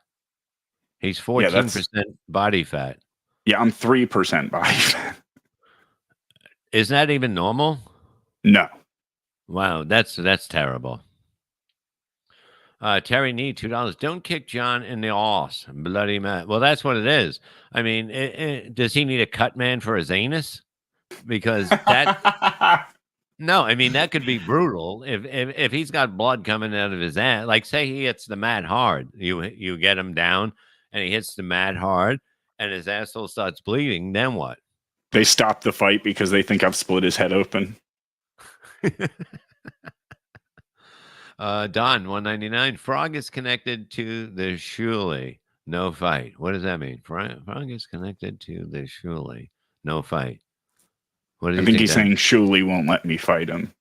He's 14% body fat. Yeah, I'm 3% body fat. Is that even normal? No. Wow, that's terrible. Terry Need, $2. Don't kick John in the arse. Bloody man. Well, that's what it is. I mean, does he need a cut man for his anus? Because that no, I mean that could be brutal. If he's got blood coming out of his ass, like say he hits the mat hard, you get him down, and he hits the mat hard, and his asshole starts bleeding. Then what? They stop the fight because they think I've split his head open. Don, 199. Frog is connected to the Shuli. No fight. What does that mean? Frog is connected to the Shuli. No fight. What do you I think he's saying Shuli won't let me fight him.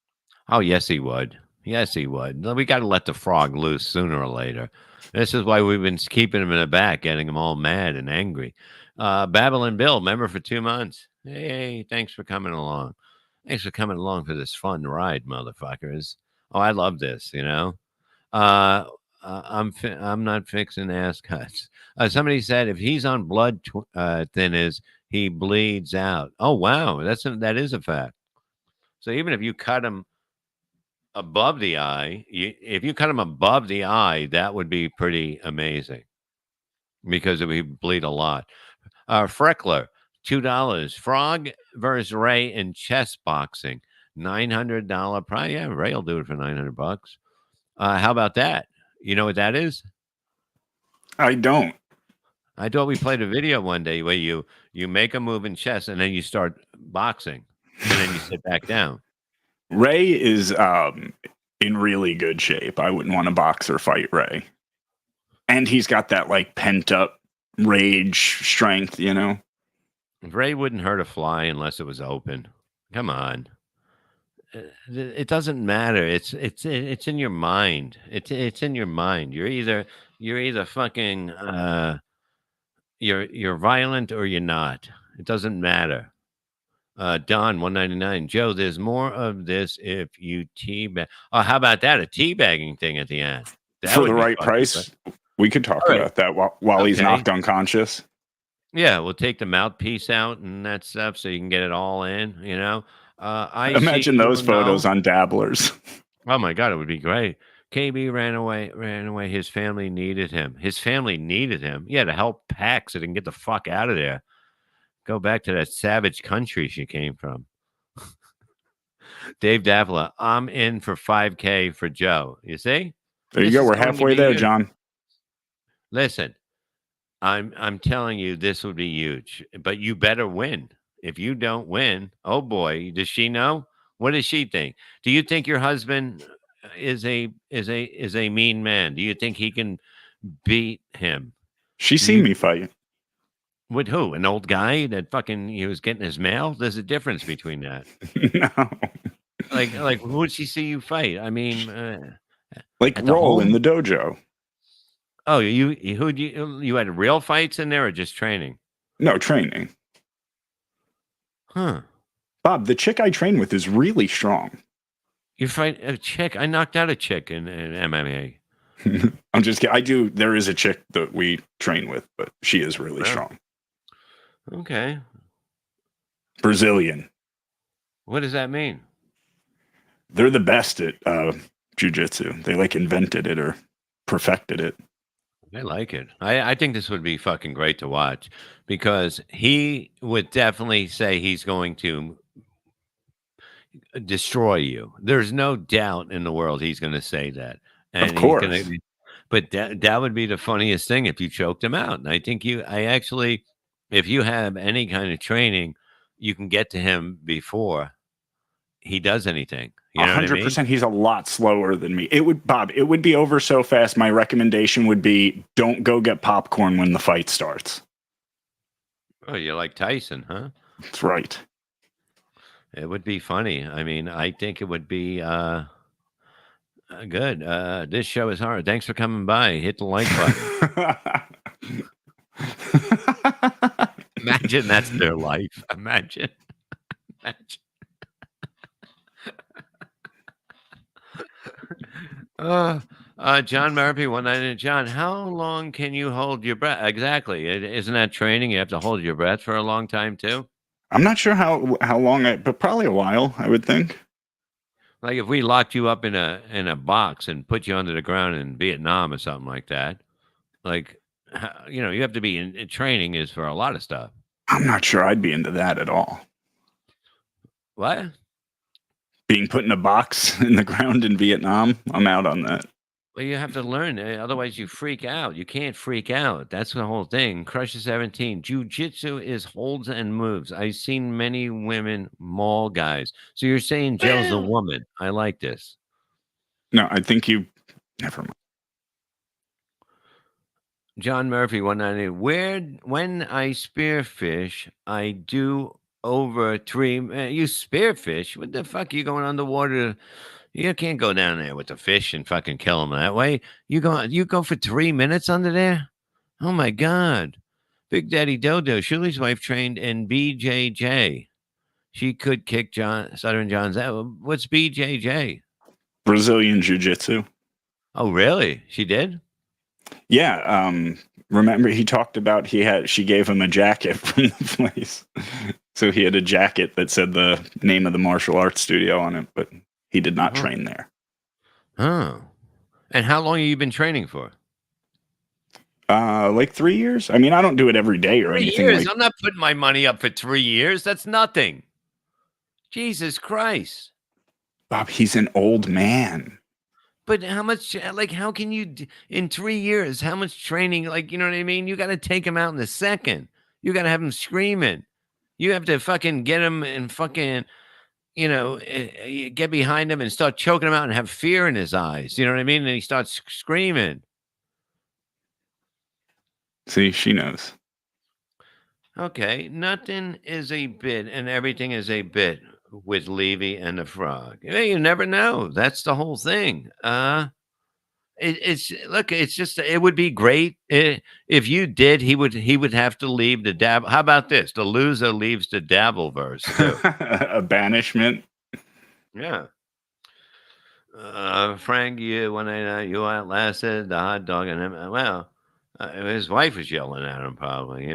Oh, yes, he would. Yes, he would. We got to let the frog loose sooner or later. This is why we've been keeping him in the back, getting him all mad and angry. Babylon Bill, member for 2 months. Hey, thanks for coming along. Thanks for coming along for this fun ride, motherfuckers. Oh, I love this, I'm not fixing ass cuts. Somebody said if he's on blood thinners, he bleeds out. Oh, wow. That is a fact. So even if you cut him above the eye, if you cut him above the eye, that would be pretty amazing because it would bleed a lot. Freckler, $2. Frog versus Ray in chess boxing, $900 prize. Yeah, Ray will do it for $900. How about that? You know what that is? I don't. I thought we played a video one day where you make a move in chess and then you start boxing and then you sit back down. Ray is in really good shape. I wouldn't want to box or fight Ray. And he's got that like pent up rage strength, Ray wouldn't hurt a fly unless it was open. Come on. It doesn't matter. It's in your mind. It's in your mind. You're either fucking you're violent or you're not. It doesn't matter. Don 199. Joe, there's more of this if you teabag. Oh, how about that? A teabagging thing at the end. For the right price, we could talk about that while he's knocked unconscious. Yeah, we'll take the mouthpiece out and that stuff so you can get it all in, I imagine those photos on Dabblers. Oh my God, it would be great. KB ran away. His family needed him. Yeah, to help pack so they can get the fuck out of there. Go back to that savage country she came from. Dave Davila, I'm in for $5K for Joe. You see? There you go. We're halfway there, John. Listen, I'm telling you, this would be huge. But you better win. If you don't win, oh boy, does she know? What does she think? Do you think your husband is a mean man? Do you think he can beat him? She's seen me fight. With who? An old guy that fucking he was getting his mail? There's a difference between that. No. Like who would she see you fight? I mean, like roll in the dojo. Oh, you had real fights in there or just training? No, training. Huh. Bob, the chick I train with is really strong. You fight a chick. I knocked out a chick in MMA. I'm just kidding. There is a chick that we train with, but she is really strong. Okay. Brazilian. What does that mean? They're the best at jiu-jitsu. They like invented it or perfected it. I like it. I think this would be fucking great to watch because he would definitely say he's going to destroy you. There's no doubt in the world he's going to say that. And of course. But that would be the funniest thing if you choked him out. And I think if you have any kind of training, you can get to him before he does anything. You know 100%. What I mean? He's a lot slower than me. It would be over so fast. My recommendation would be don't go get popcorn when the fight starts. Oh, you're like Tyson, huh? That's right. It would be funny. I mean, I think it would be good. This show is hard. Thanks for coming by. Hit the like button. Imagine that's their life. Imagine. John Murphy, 190. John, how long can you hold your breath? Exactly. Isn't that training? You have to hold your breath for a long time too. I'm not sure how long, but probably a while, I would think. Like if we locked you up in a box and put you under the ground in Vietnam or something like that, like you have to be in training is for a lot of stuff. I'm not sure I'd be into that at all. What? Being put in a box in the ground in Vietnam, I'm out on that. Well, you have to learn. Otherwise, you freak out. You can't freak out. That's the whole thing. Crusher 17. Jiu-jitsu is holds and moves. I've seen many women maul guys. So you're saying Jill's a woman. I like this. No, I think you... Never mind. John Murphy, 190. When I spearfish, I do over 3... you spearfish? What the fuck are you going underwater? You can't go down there with the fish and fucking kill them that way. You go for 3 minutes under there? Oh, my God. Big Daddy Dodo. Shuli's wife trained in BJJ. She could kick Southern John's out. What's BJJ? Brazilian Jiu-Jitsu. Oh, really? She did? Yeah. Remember, he talked about she gave him a jacket from the place. So he had a jacket that said the name of the martial arts studio on it, but he did not train there. Oh. And how long have you been training for? Like 3 years. I mean, I don't do it every day or 3 anything. years? I'm not putting my money up for 3 years. That's nothing. Jesus Christ. Bob, he's an old man. But how much, how can you, in 3 years, how much training, you know what I mean? You got to take him out in a second. You got to have him screaming. You have to fucking get him and fucking, get behind him and start choking him out and have fear in his eyes. You know what I mean? And he starts screaming. See, she knows. Okay, nothing is a bit and everything is a bit with Levy and the frog. You never know. That's the whole thing. It would be great if you did. He would have to leave the dabble. How about this? The loser leaves the Dabbleverse too. A banishment. Yeah. Frank, you outlasted the hot dog and him. Well, his wife was yelling at him, probably.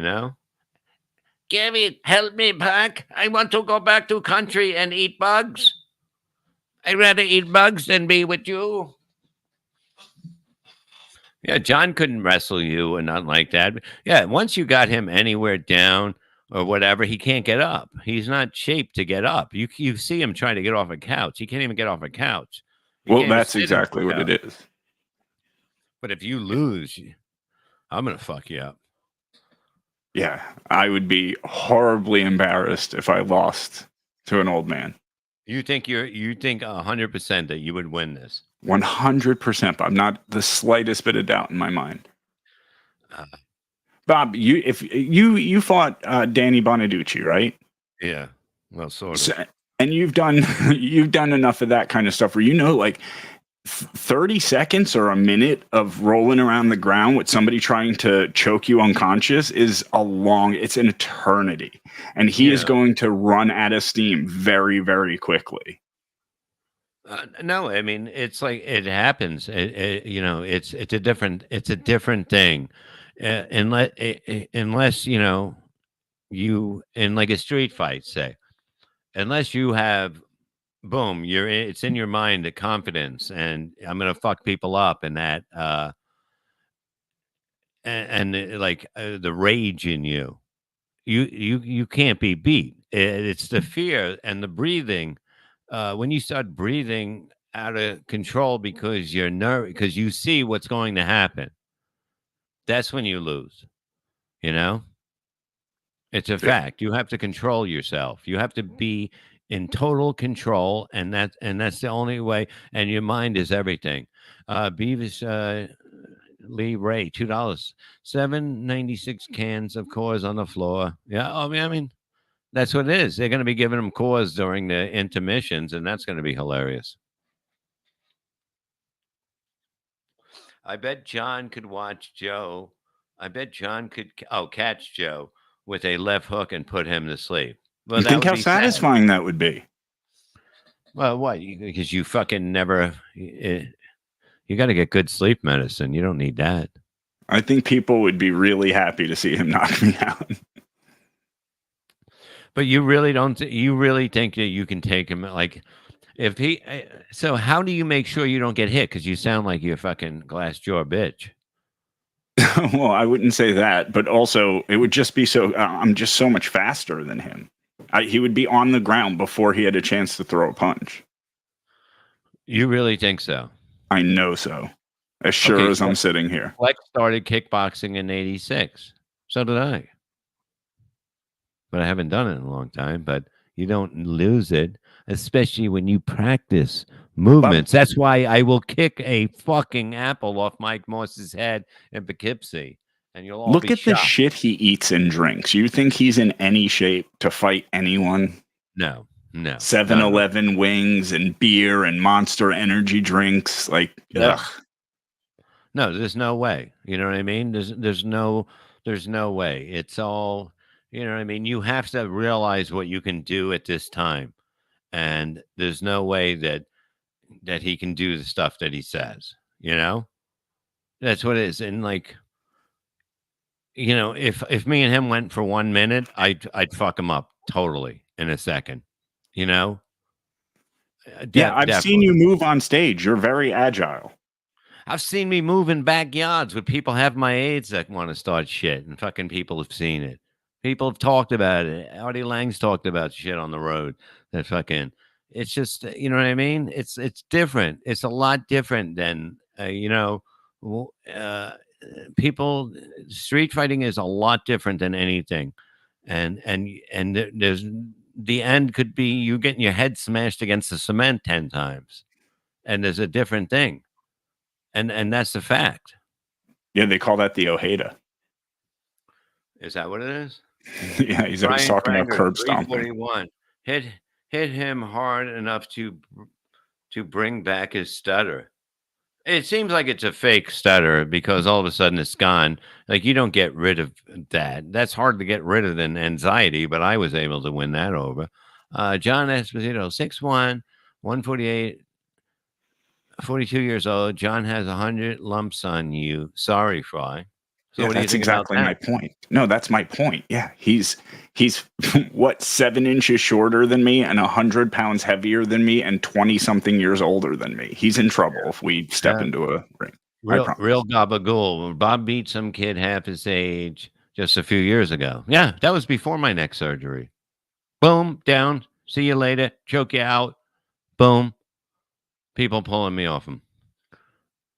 Gabby, help me back. I want to go back to country and eat bugs. I'd rather eat bugs than be with you. Yeah, John couldn't wrestle you and nothing like that. Yeah, once you got him anywhere down or whatever, he can't get up. He's not shaped to get up. You see him trying to get off a couch. He can't even get off a couch. Well, that's exactly what it is. But if you lose, I'm going to fuck you up. Yeah, I would be horribly embarrassed if I lost to an old man. You think 100% that you would win this? 100%, Bob. Not the slightest bit of doubt in my mind. Bob, you fought Danny Bonaducci, right? Yeah, well, sort of. And you've done enough of that kind of stuff where 30 seconds or a minute of rolling around the ground with somebody trying to choke you unconscious is it's an eternity. And he is going to run out of steam very, very quickly. No, I mean it's like it happens. It's a different thing, unless you in like a street fight, say, unless you have boom, it's in your mind, the confidence, and I'm gonna fuck people up, and that the rage in you. You can't be beat. It's the fear and the breathing. When you start breathing out of control because you're nervous, because you see what's going to happen, that's when you lose. You know, it's a Yeah. fact. You have to control yourself. You have to be in total control, and that's the only way. And your mind is everything. Beavis Lee Ray, $2, 796 cans of cores on the floor. Yeah, I mean, that's what it is. They're going to be giving them cores during the intermissions, and that's going to be hilarious. I bet John could watch Joe. I bet John could catch Joe with a left hook and put him to sleep. Well, You that think would how be sad. satisfying that would be? Well, what? Because you fucking never. You got to get good sleep medicine. You don't need that. I think people would be really happy to see him knock me out. But you really don't. You really think that you can take him? Like, if he. So how do you make sure you don't get hit? Because you sound like you're a fucking glass jaw bitch. Well, I wouldn't say that, but also it would just be so. I'm just so much faster than him. He would be on the ground before he had a chance to throw a punch. You really think so? I know so. As sure Okay, as I'm sitting here. Flex started kickboxing in '86. So did I. But I haven't done it in a long time. But you don't lose it, especially when you practice movements. That's why I will kick a fucking apple off Mike Moss's head in Poughkeepsie, and you'll all Look be at the shocked. shit he eats and drinks. You think he's in any shape to fight anyone? No. 7-Eleven wings and beer and Monster energy drinks. Like, Yeah. ugh. No, there's no way. You know what I mean? There's no way. It's all, you know what I mean? You have to realize what you can do at this time. And there's no way that he can do the stuff that he says, you know? That's what it is. And like, if me and him went for 1 minute, I'd fuck him up totally in a second, you know? Yeah, I've Definitely. seen you move on stage. You're very agile. I've seen me move in backyards with people have my aides that want to start shit, and fucking people have seen it. People have talked about it. Artie Lang's talked about shit on the road. That fucking, it's just, you know what I mean? It's different. It's a lot different than, people. Street fighting is a lot different than anything, and there's the end could be you getting your head smashed against the cement 10 times, and there's a different thing. And that's the fact. Yeah, they call that the Ojeda. Is that what it is? Yeah, he's talking about curb stomping. 341. Hit him hard enough to bring back his stutter. It seems like it's a fake stutter because all of a sudden it's gone. Like you don't get rid of that. That's hard to get rid of than anxiety, but I was able to win that over. John Esposito, 6'1", 148. 42 years old. John has 100 lumps on you. Sorry, Fry. So Yeah, what do you that's think exactly about my that? point. No, that's my point. Yeah, he's what 7 inches shorter than me and 100 pounds heavier than me and 20-something years older than me. He's in trouble if we step into a ring. Real gabagool. Bob beat some kid half his age just a few years ago. Yeah, that was before my neck surgery. Boom, down. See you later. Choke you out. Boom. People pulling me off him.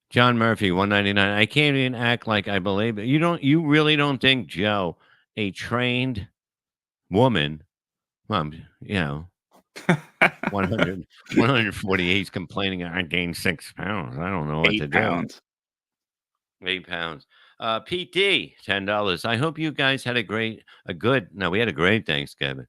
John Murphy, 199. I can't even act like I believe it. You really don't think Joe, a trained woman, 100, 148 is complaining I gained 6 pounds. I don't know what 8 to pounds. do. 8 pounds. PT, $10. I hope you guys had we had a great Thanksgiving.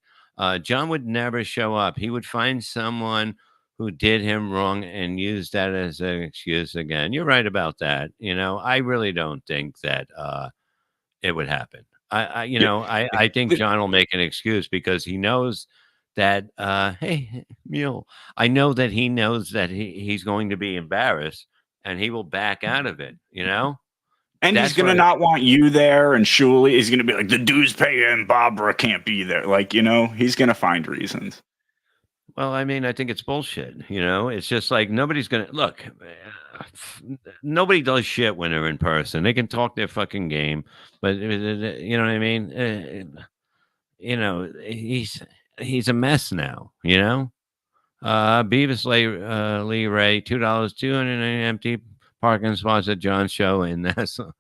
John would never show up. He would find someone who did him wrong and use that as an excuse again. You're right about that. I really don't think that it would happen. I think John will make an excuse because he knows that, hey, Mule, I know that he knows that he's going to be embarrassed and he will back out of it, you know? And That's he's going to what not want you there, and Shuli is going to be like, the dues pay and Barbara can't be there. Like, you know, he's going to find reasons. Well, I mean, I think it's bullshit. You know, it's just like nobody's gonna look. Nobody does shit when they're in person. They can talk their fucking game, but you know what I mean. You know, he's a mess now. You know, Beavis Lee Ray, $2, 290 empty parking spots at John's show in Nassau.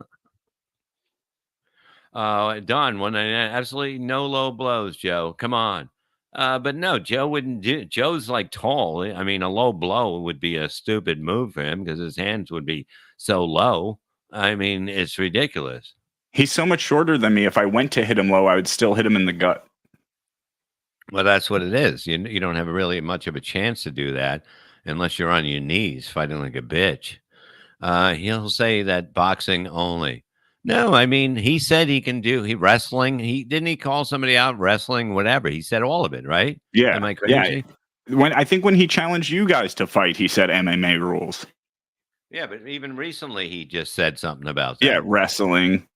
Don, 199. Absolutely no low blows, Joe. Come on. But no, Joe wouldn't do. Joe's like tall. I mean, a low blow would be a stupid move for him because his hands would be so low. I mean, it's ridiculous. He's so much shorter than me. If I went to hit him low, I would still hit him in the gut. Well, that's what it is. You don't have really much of a chance to do that unless you're on your knees fighting like a bitch. He'll say that boxing only. No, I mean, he said he can do wrestling. Didn't he call somebody out wrestling, whatever. He said all of it, right? Yeah. Am I crazy? Yeah. When he challenged you guys to fight, he said MMA rules. Yeah, but even recently he just said something about that. Yeah, wrestling.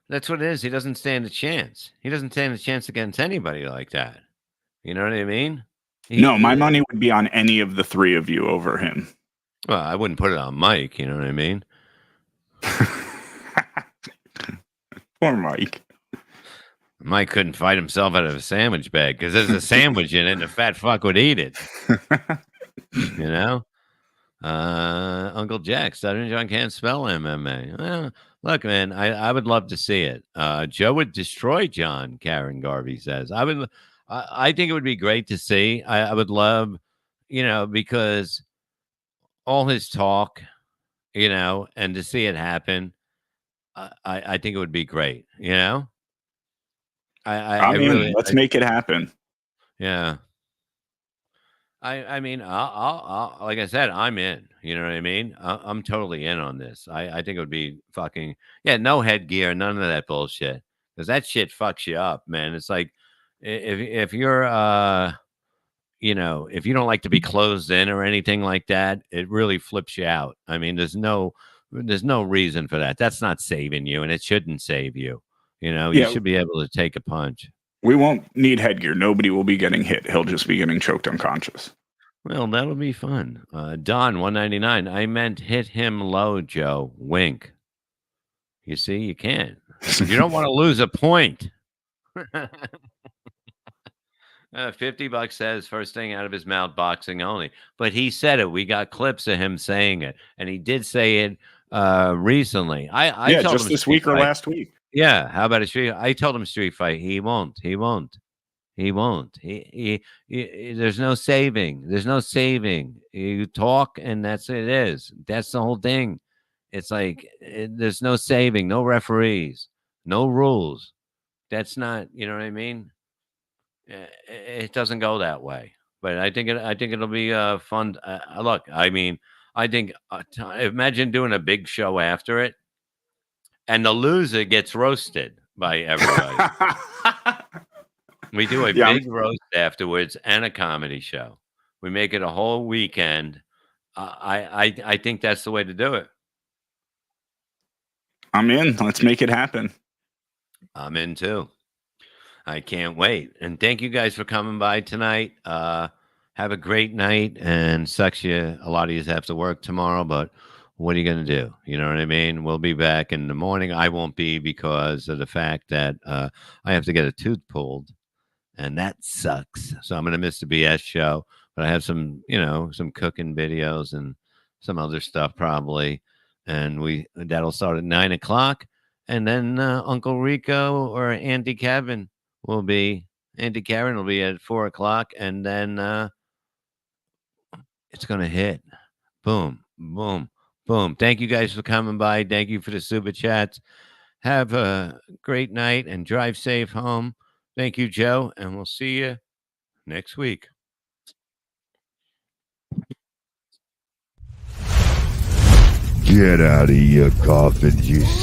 That's what it is. He doesn't stand a chance. He doesn't stand a chance against anybody like that. You know what I mean? No, my money would be on any of the three of you over him. Well, I wouldn't put it on Mike. You know what I mean? Poor Mike. Mike couldn't fight himself out of a sandwich bag because there's a sandwich in it and the fat fuck would eat it. You know? Uncle Jack, Stuttering John can't spell MMA. Well, look, man, I would love to see it. Joe would destroy John, Karen Garvey says. I think it would be great to see. I would love, you know, because all his talk, you know, and to see it happen, I think it would be great, you know? I mean, really, let's make it happen. Yeah. I mean, I'll like I said, I'm in. You know what I mean? I'm totally in on this. I think it would be fucking no headgear, none of that bullshit, because that shit fucks you up, man. It's like if you're you know, if you don't like to be closed in or anything like that, it really flips you out. I mean, there's no reason for that. That's not saving you, and it shouldn't save you. You know, you should be able to take a punch. We won't need headgear. Nobody will be getting hit. He'll just be getting choked unconscious. Well, that'll be fun. Don 199. I meant hit him low, Joe. Wink. You see, you can't. You don't want to lose a point. $50 says first thing out of his mouth, boxing only. But he said it. We got clips of him saying it, and he did say it recently. I told just him this week or last week. Yeah, how about a street? I told him street fight. He won't. He there's no saving. There's no saving. You talk, and that's it is. That's the whole thing. It's like there's no saving, no referees, no rules. That's not. You know what I mean? It doesn't go that way. But I think it'll be fun. Look, I mean, I think imagine doing a big show after it. And the loser gets roasted by everybody. We do a big roast afterwards and a comedy show. We make it a whole weekend. I think that's the way to do it. I'm in. Let's make it happen. I'm in too. I can't wait. And thank you guys for coming by tonight. Have a great night. And sucks a lot of you have to work tomorrow, but what are you going to do? You know what I mean? We'll be back in the morning. I won't be because of the fact that I have to get a tooth pulled, and that sucks. So I'm going to miss the BS show, but I have some, you know, some cooking videos and some other stuff probably. And that'll start at 9 o'clock. And then Uncle Rico or Auntie Karen will be at 4 o'clock. And then it's going to hit. Boom, boom. Boom. Thank you guys for coming by. Thank you for the super chats. Have a great night and drive safe home. Thank you, Joe. And we'll see you next week. Get out of your coffin, you